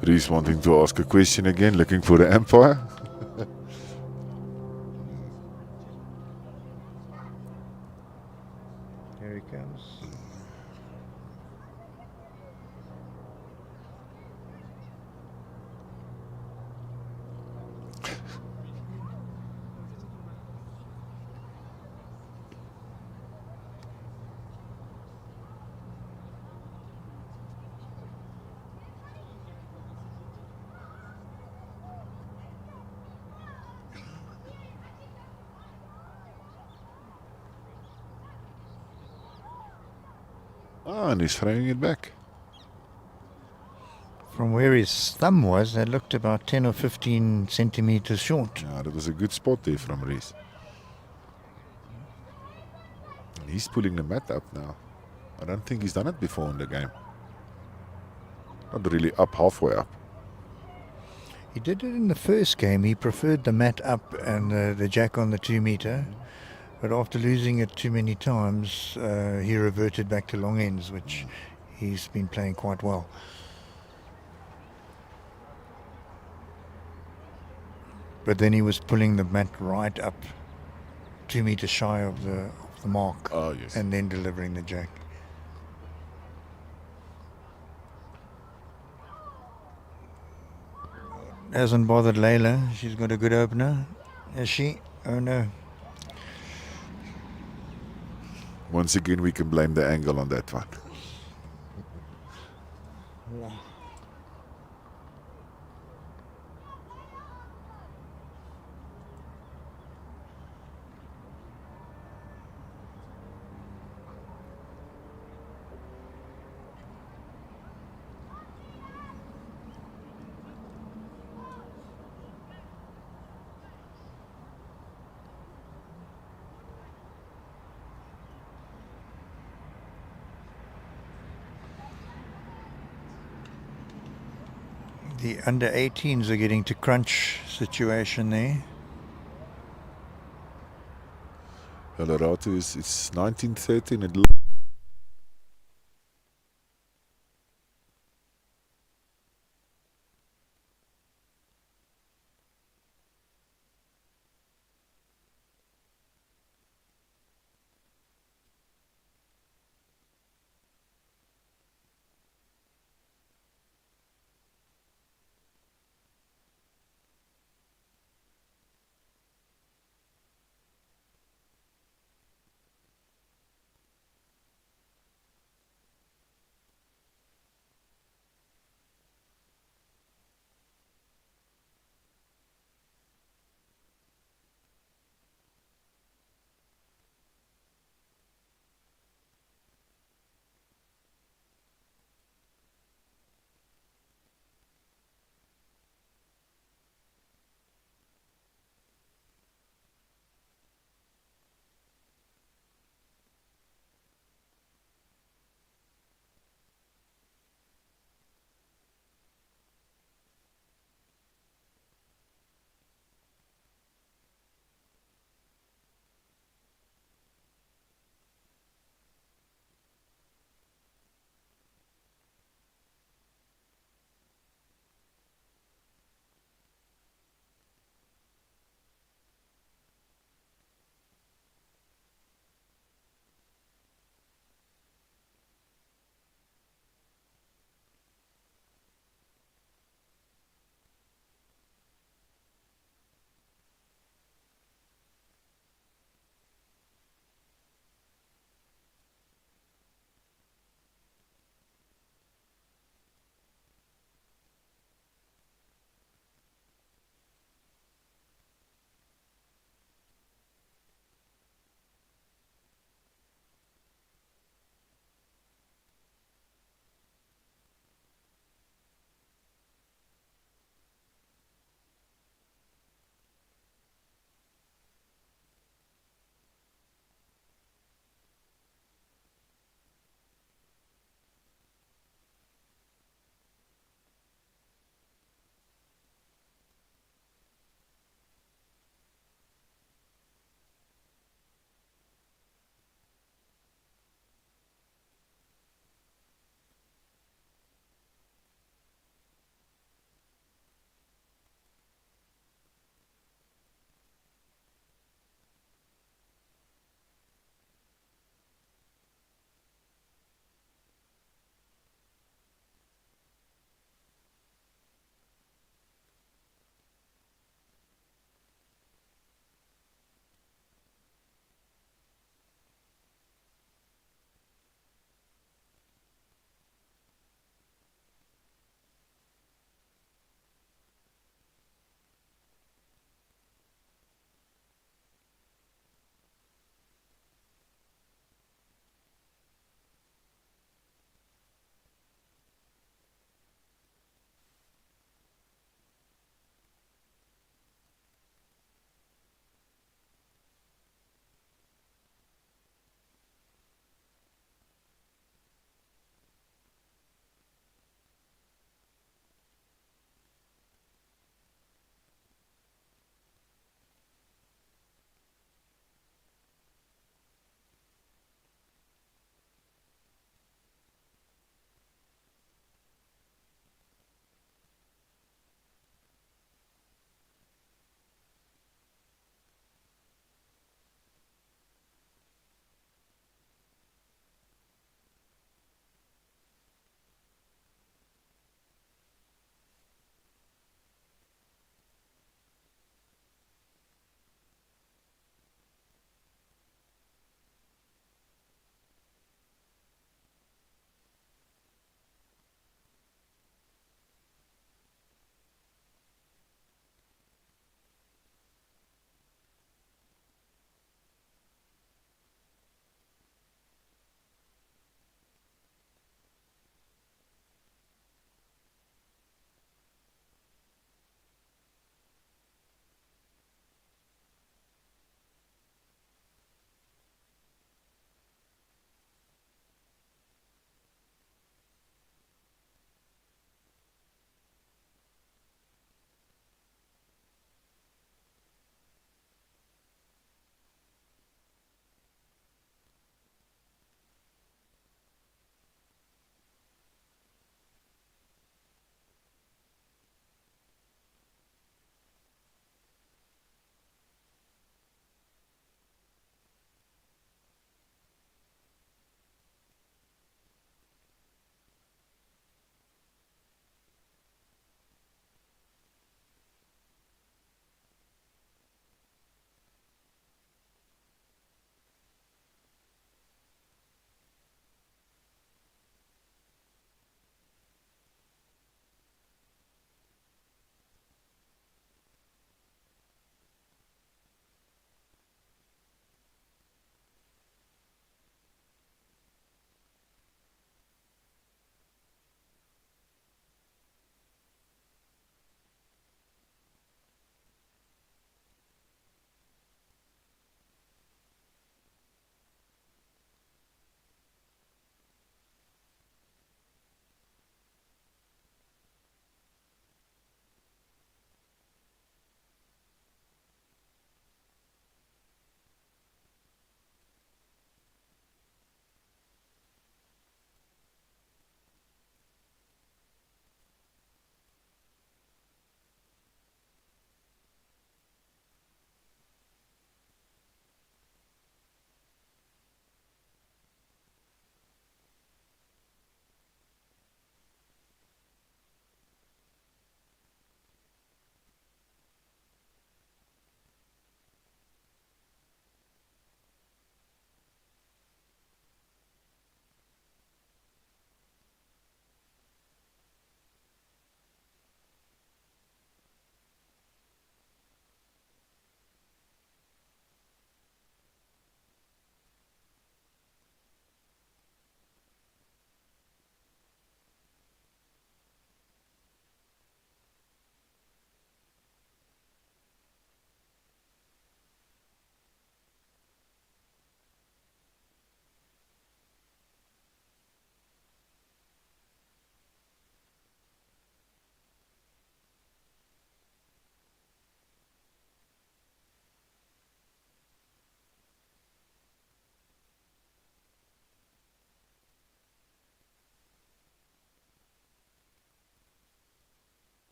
Reese wanting to ask a question again, looking for the umpire. Here he comes. And he's throwing it back. From where his thumb was, that looked about 10 or 15 centimeters short. Yeah, that was a good spot there from Reese. And he's pulling the mat up now. I don't think he's done it before in the game. Not really up, halfway up. He did it in the first game. He preferred the mat up and the jack on the 2 meter. But after losing it too many times, he reverted back to long ends, which he's been playing quite well. But then he was pulling the mat right up 2 meters shy of the mark. Oh, yes. And then delivering the jack. Hasn't bothered Layla. She's got a good opener. Has she? Oh no. Once again, we can blame the angle on that one. The under 18s are getting to crunch situation there. Colorado it's 1913. It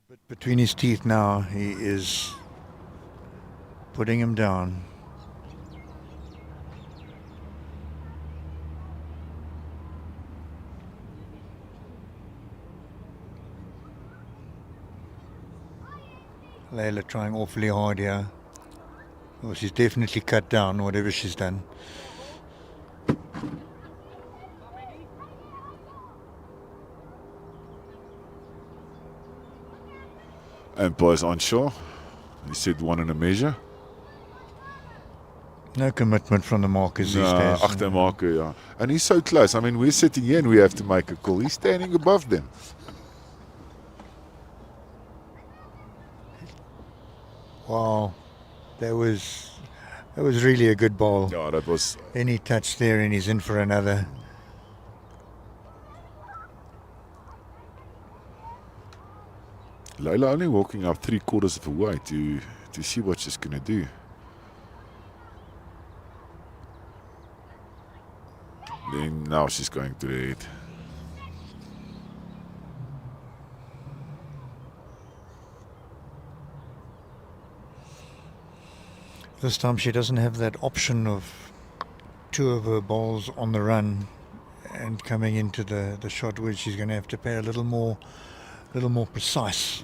But between his teeth now, he is putting him down. Layla trying awfully hard here. Well, she's definitely cut down whatever she's done. Umpire's unsure. He said one in a measure. No commitment from the markers these No, days. agtermarker, yeah. And he's so close. I mean, we're sitting here and we have to make a call. He's standing above them. Wow, that was really a good ball. Yeah, that was. Any touch there and he's in for another. Layla only walking up 3/4 of the way to see what she's going to do. Then now she's going to the head. This time she doesn't have that option of two of her balls on the run and coming into the shot where she's going to have to play a little more precise.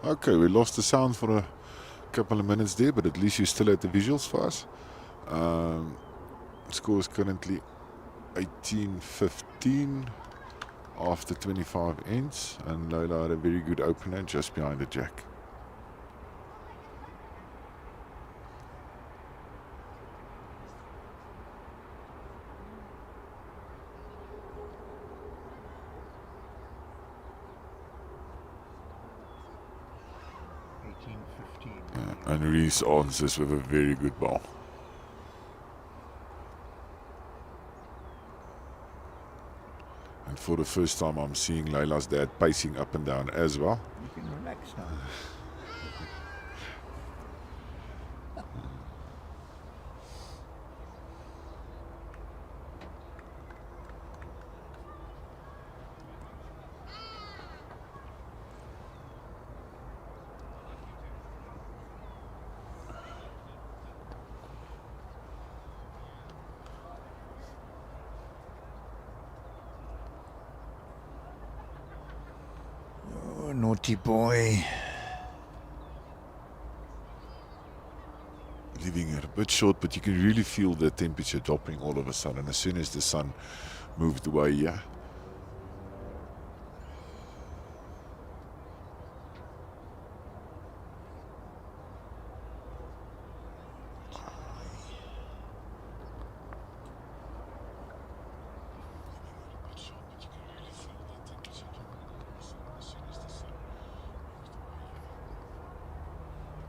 Okay, we lost the sound for a couple of minutes there, but at least you still had the visuals for us. Score is currently 18-15 after 25 ends, and Lola had a very good opener just behind the jack. And Reese answers with a very good ball. And for the first time, I'm seeing Leila's dad pacing up and down as well. You can relax now. Oh, naughty boy. Leaving it a bit short, but you can really feel the temperature dropping all of a sudden as soon as the sun moved away here.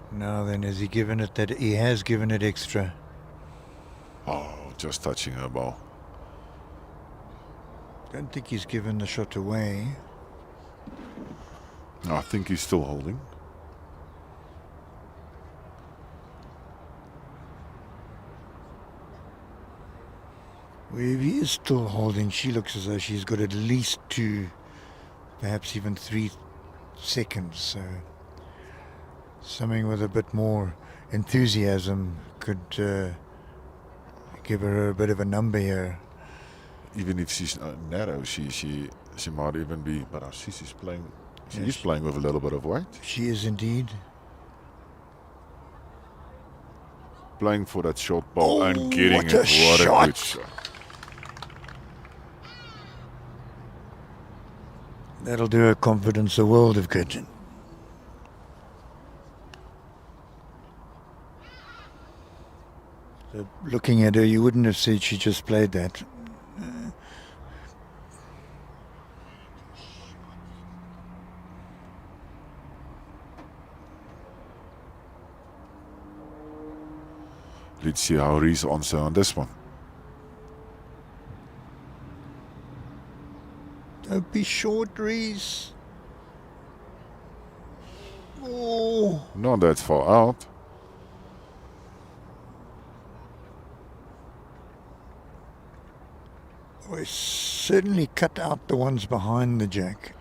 Now then, has he given it that? He has given it extra. Oh, just touching her ball. Don't think he's given the shot away. No, I think he's still holding. Well, if he is still holding, she looks as though she's got at least 2, perhaps even 3 seconds. So something with a bit more enthusiasm could give her a bit of a number here. Even if she's narrow, she might even be. But I see she's playing. She is playing with a little bit of weight. She is indeed. Playing for that short ball and getting what it. a What shot. a good shot. That'll do her confidence a world of good. So looking at her, you wouldn't have said she just played that. Let's see how Reese answers on this one. Don't be short, Reese. Oh. Not that far out. We certainly cut out the ones behind the jack.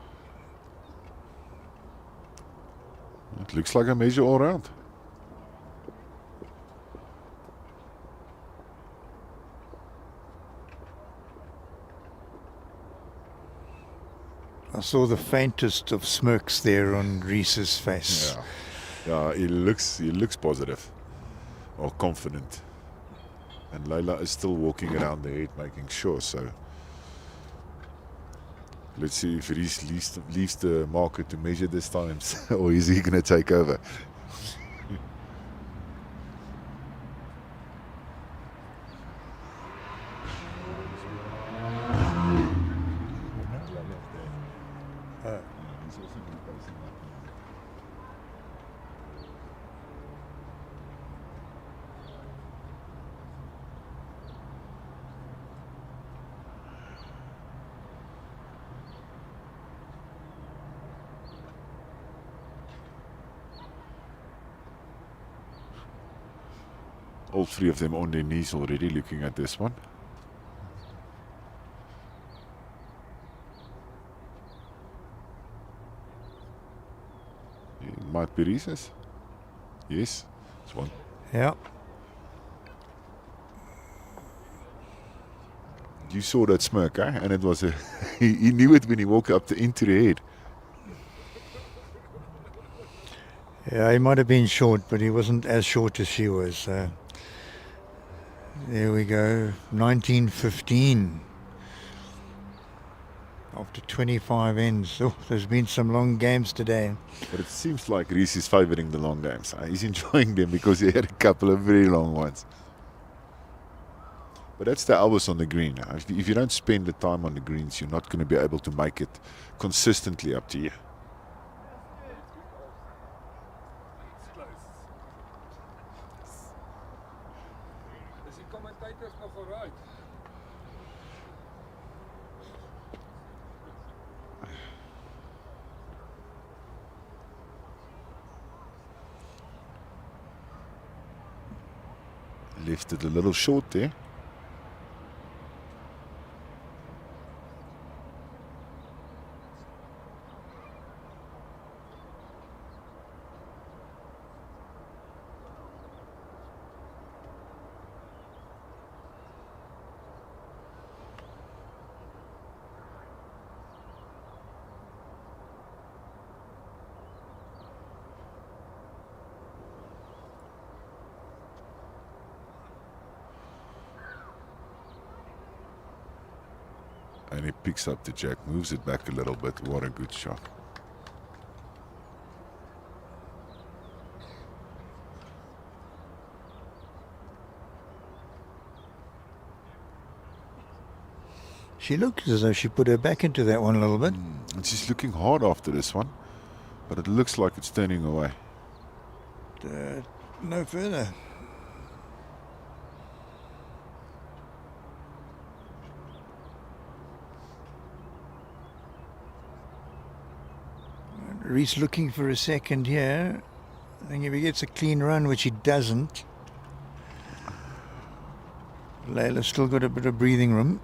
It looks like a measure all round. I saw the faintest of smirks there on Reese's face. Yeah, he looks positive or confident. And Leila is still walking around the head making sure. So let's see if Reese leaves the marker to measure this time or is he going to take over? All 3 of them on their knees already looking at this one. It might be Reese's. Yes, it's one. Yeah. You saw that smirk, eh? And it was he knew it when he walked up into the head. Yeah, he might have been short, but he wasn't as short as she was. So there we go, 1915. After 25 ends. Oh, there's been some long games today. But it seems like Reese is favouring the long games. He's enjoying them because he had a couple of very long ones. But that's the hours on the green. If you don't spend the time on the greens, you're not going to be able to make it consistently up to you. It's close. Is die commentators nog alright? Left it a little short there. And he picks up the jack, moves it back a little bit. What a good shot. She looks as though she put her back into that one a little bit. And she's looking hard after this one, but it looks like it's turning away. No further. Reese looking for a second here. I think if he gets a clean run, which he doesn't, Layla's still got a bit of breathing room.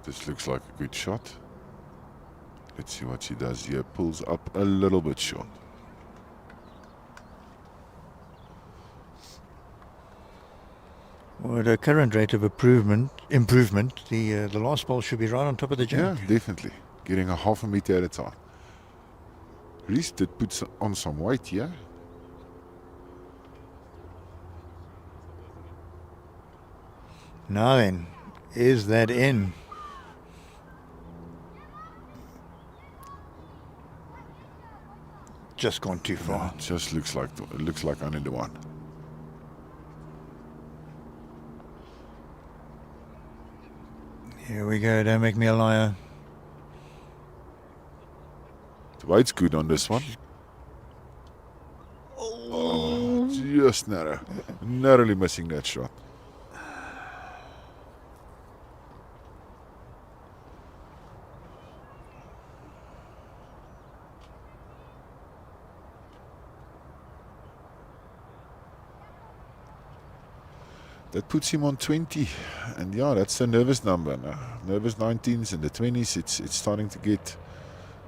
This looks like a good shot. Let's see what she does here. Pulls up a little bit short. Well, at her current rate of improvement, the last ball should be right on top of the Yeah, jack. definitely. Getting a half a meter at a time. Reese did put on some weight here. Now then, is that in? Just gone too far. It just looks like only the one. Here we go, don't make me a liar. The weight's good on this one. Oh, just narrowly missing that shot. That puts him on 20, and yeah, that's a nervous number now. Nervous 19s and the 20s. It's starting to get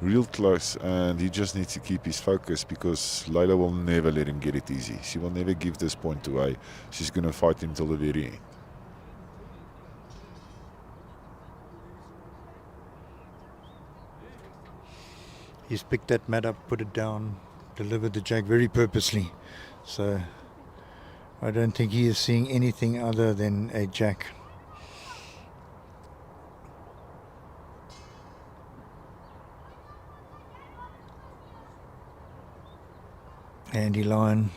real close, and he just needs to keep his focus because Layla will never let him get it easy. She will never give this point away. She's going to fight him till the very end. He's picked that mat up, put it down, delivered the jack very purposely. So I don't think he is seeing anything other than a jack. Andy Lyon.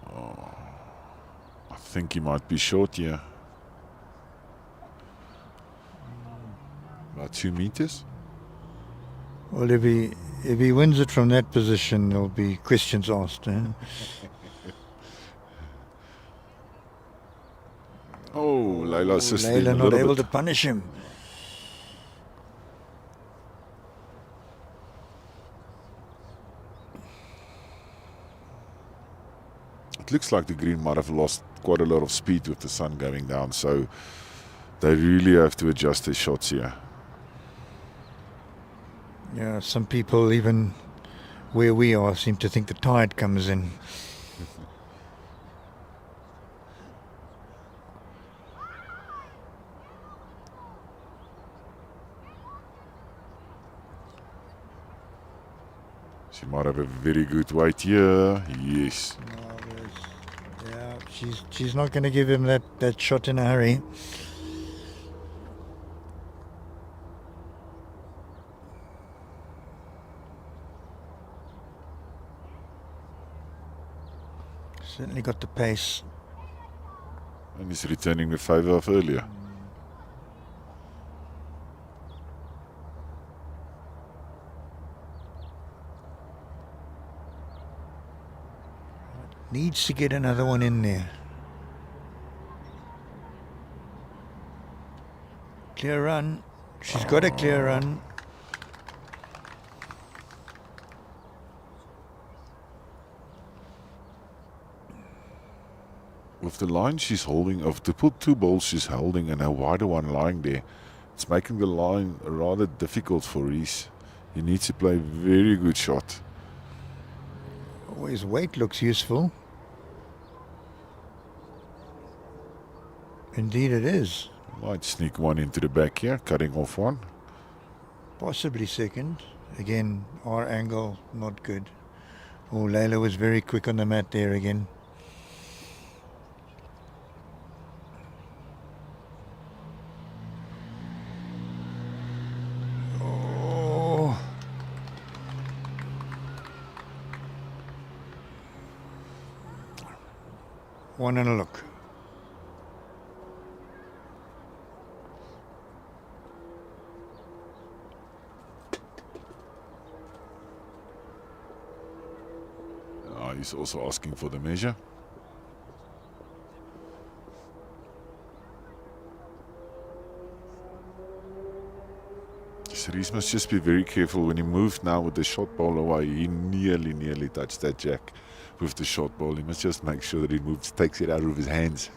I think he might be short here. About 2 meters. Well, if he wins it from that position, there'll be questions asked. Oh, Layla assisted him Layla a not little able bit. to punish him. It looks like the green might have lost quite a lot of speed with the sun going down, so they really have to adjust their shots here. Yeah, some people, even where we are, seem to think the tide comes in. She might have a very good weight here. Yes. Yeah, she's not going to give him that shot in a hurry. Certainly got the pace. And he's returning the favour of earlier. Needs to get another one in there. Clear run. She's got a clear run. With the line she's holding, of the put 2 balls she's holding and a wider one lying there, it's making the line rather difficult for Reese. He needs to play a very good shot. Oh, his weight looks useful. Indeed it is. Might sneak one into the back here, cutting off one. Possibly second. Again, our angle not good. Oh, Layla was very quick on the mat there again. Oh. One and a look. He's also asking for the measure. Reese must just be very careful when he moved now with the shot ball away. He nearly touched that jack with the shot ball. He must just make sure that he moves, takes it out of his hands.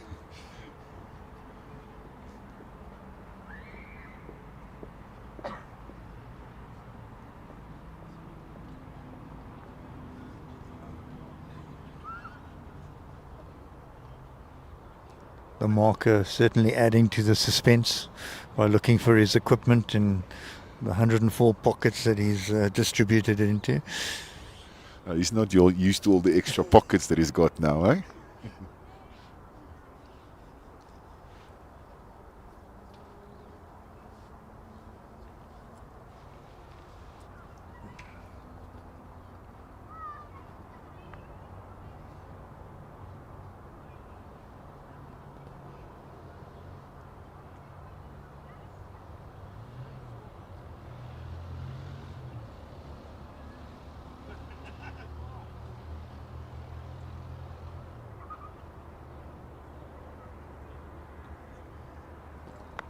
The marker certainly adding to the suspense by looking for his equipment in the 104 pockets that he's distributed it into. He's not used to all the extra pockets that he's got now, eh?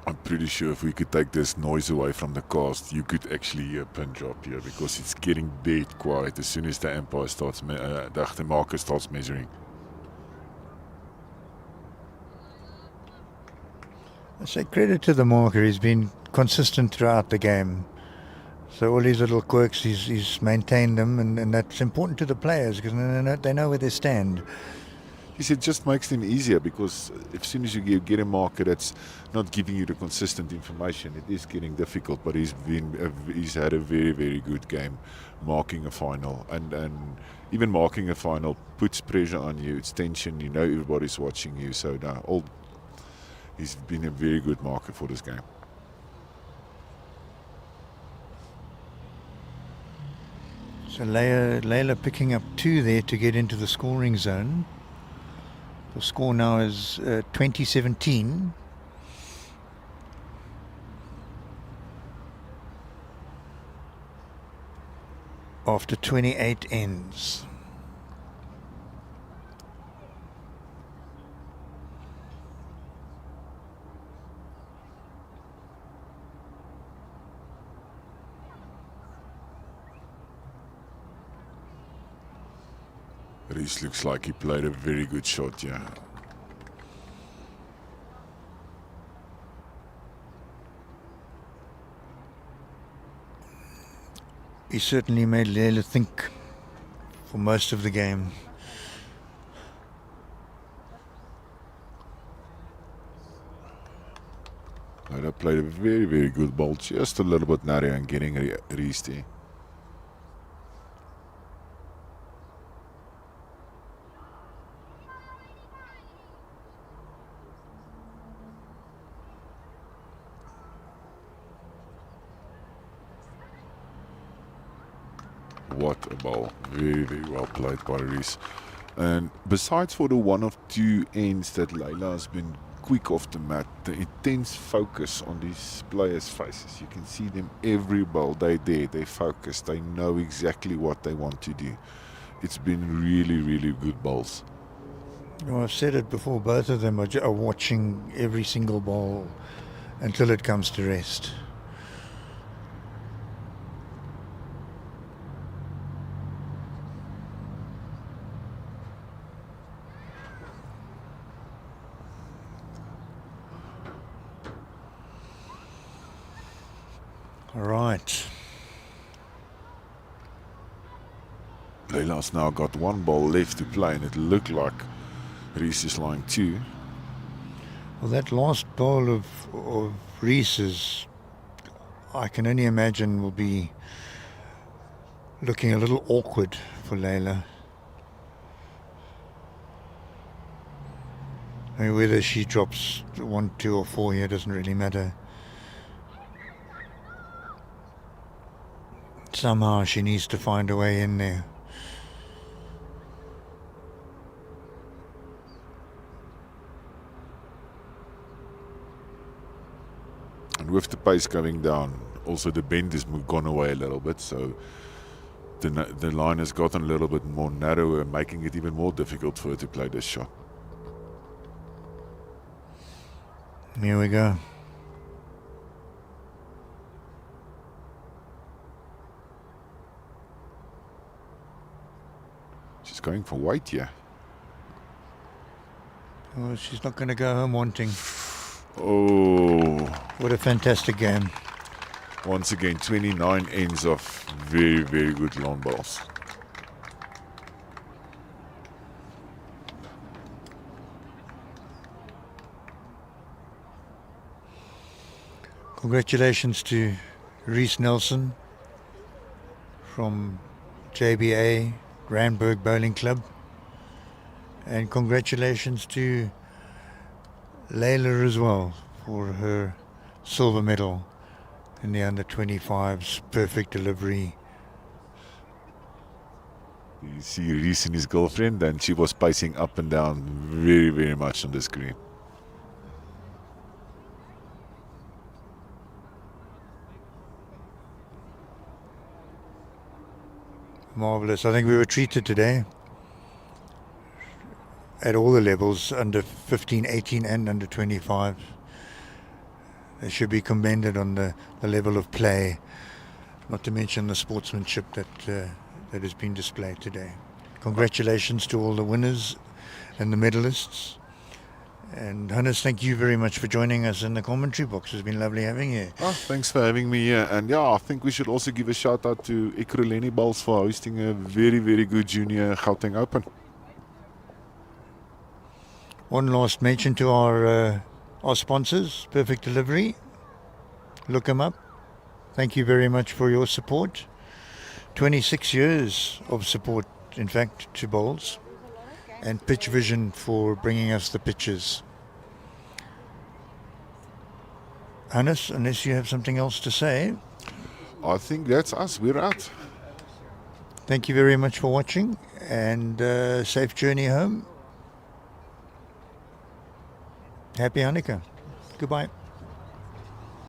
I'm pretty sure if we could take this noise away from the cast, you could actually hear a pin drop here because it's getting dead quiet as soon as the umpire starts, the marker starts measuring. I say credit to the marker. He's been consistent throughout the game. So all these little quirks, he's maintained them, and that's important to the players because they know where they stand. He said it just makes them easier because as soon as you get a marker that's not giving you the consistent information, it is getting difficult. But he's had a very good game marking a final, and even marking a final puts pressure on you. It's tension. You know everybody's watching you. So he's been a very good marker for this game. So Layla picking up 2 there to get into the scoring zone. The score now is 20-17. After 28 ends. Reese looks like he played a very good shot, yeah. He certainly made Layla think for most of the game. Layla played a very good ball, just a little bit narrow and getting Reese there. what a ball. Very, very well played by Reese. And besides for the one of two ends that Leila has been quick off the mat, the intense focus on these players' faces. You can see them every ball. They're there, they focus, they know exactly what they want to do. It's been really, really good balls. Well, I've said it before, both of them are watching every single ball until it comes to rest. All right. Leila's now got one ball left to play, and it looked like Reese is lying 2. Well, that last ball of Reese's, I can only imagine, will be looking a little awkward for Leila. I mean, whether she drops 1, 2 or 4 here doesn't really matter. Somehow she needs to find a way in there. And with the pace going down, also the bend has gone away a little bit, so the line has gotten a little bit more narrower, making it even more difficult for her to play this shot. Here we go. She's going for white here. Well, she's not going to go home wanting. Oh, What a fantastic game. once again, 29 ends of very, very good long balls. Congratulations to Reese Nelson from JBA Randburg Bowling Club, and congratulations to Leila as well for her silver medal in the under-25s perfect delivery. You see Reese and his girlfriend, and she was pacing up and down very, very much on the screen. Marvelous. I think we were treated today at all the levels, under 15, 18 and under 25. They should be commended on the level of play, not to mention the sportsmanship that has been displayed today. Congratulations to all the winners and the medalists. And Hannes, thank you very much for joining us in the commentary box. It's been lovely having you. Oh, thanks for having me here. And yeah, I think we should also give a shout out to Ekurhuleni Bowls for hosting a very, very good junior Gauteng Open. One last mention to our sponsors, Perfect Delivery. Look them up. Thank you very much for your support. 26 years of support, in fact, to bowls. And Pitch Vision for bringing us the pitches. Hannes, unless you have something else to say, I think that's us. We're out. thank you very much for watching, and safe journey home. Happy Hanukkah. Goodbye.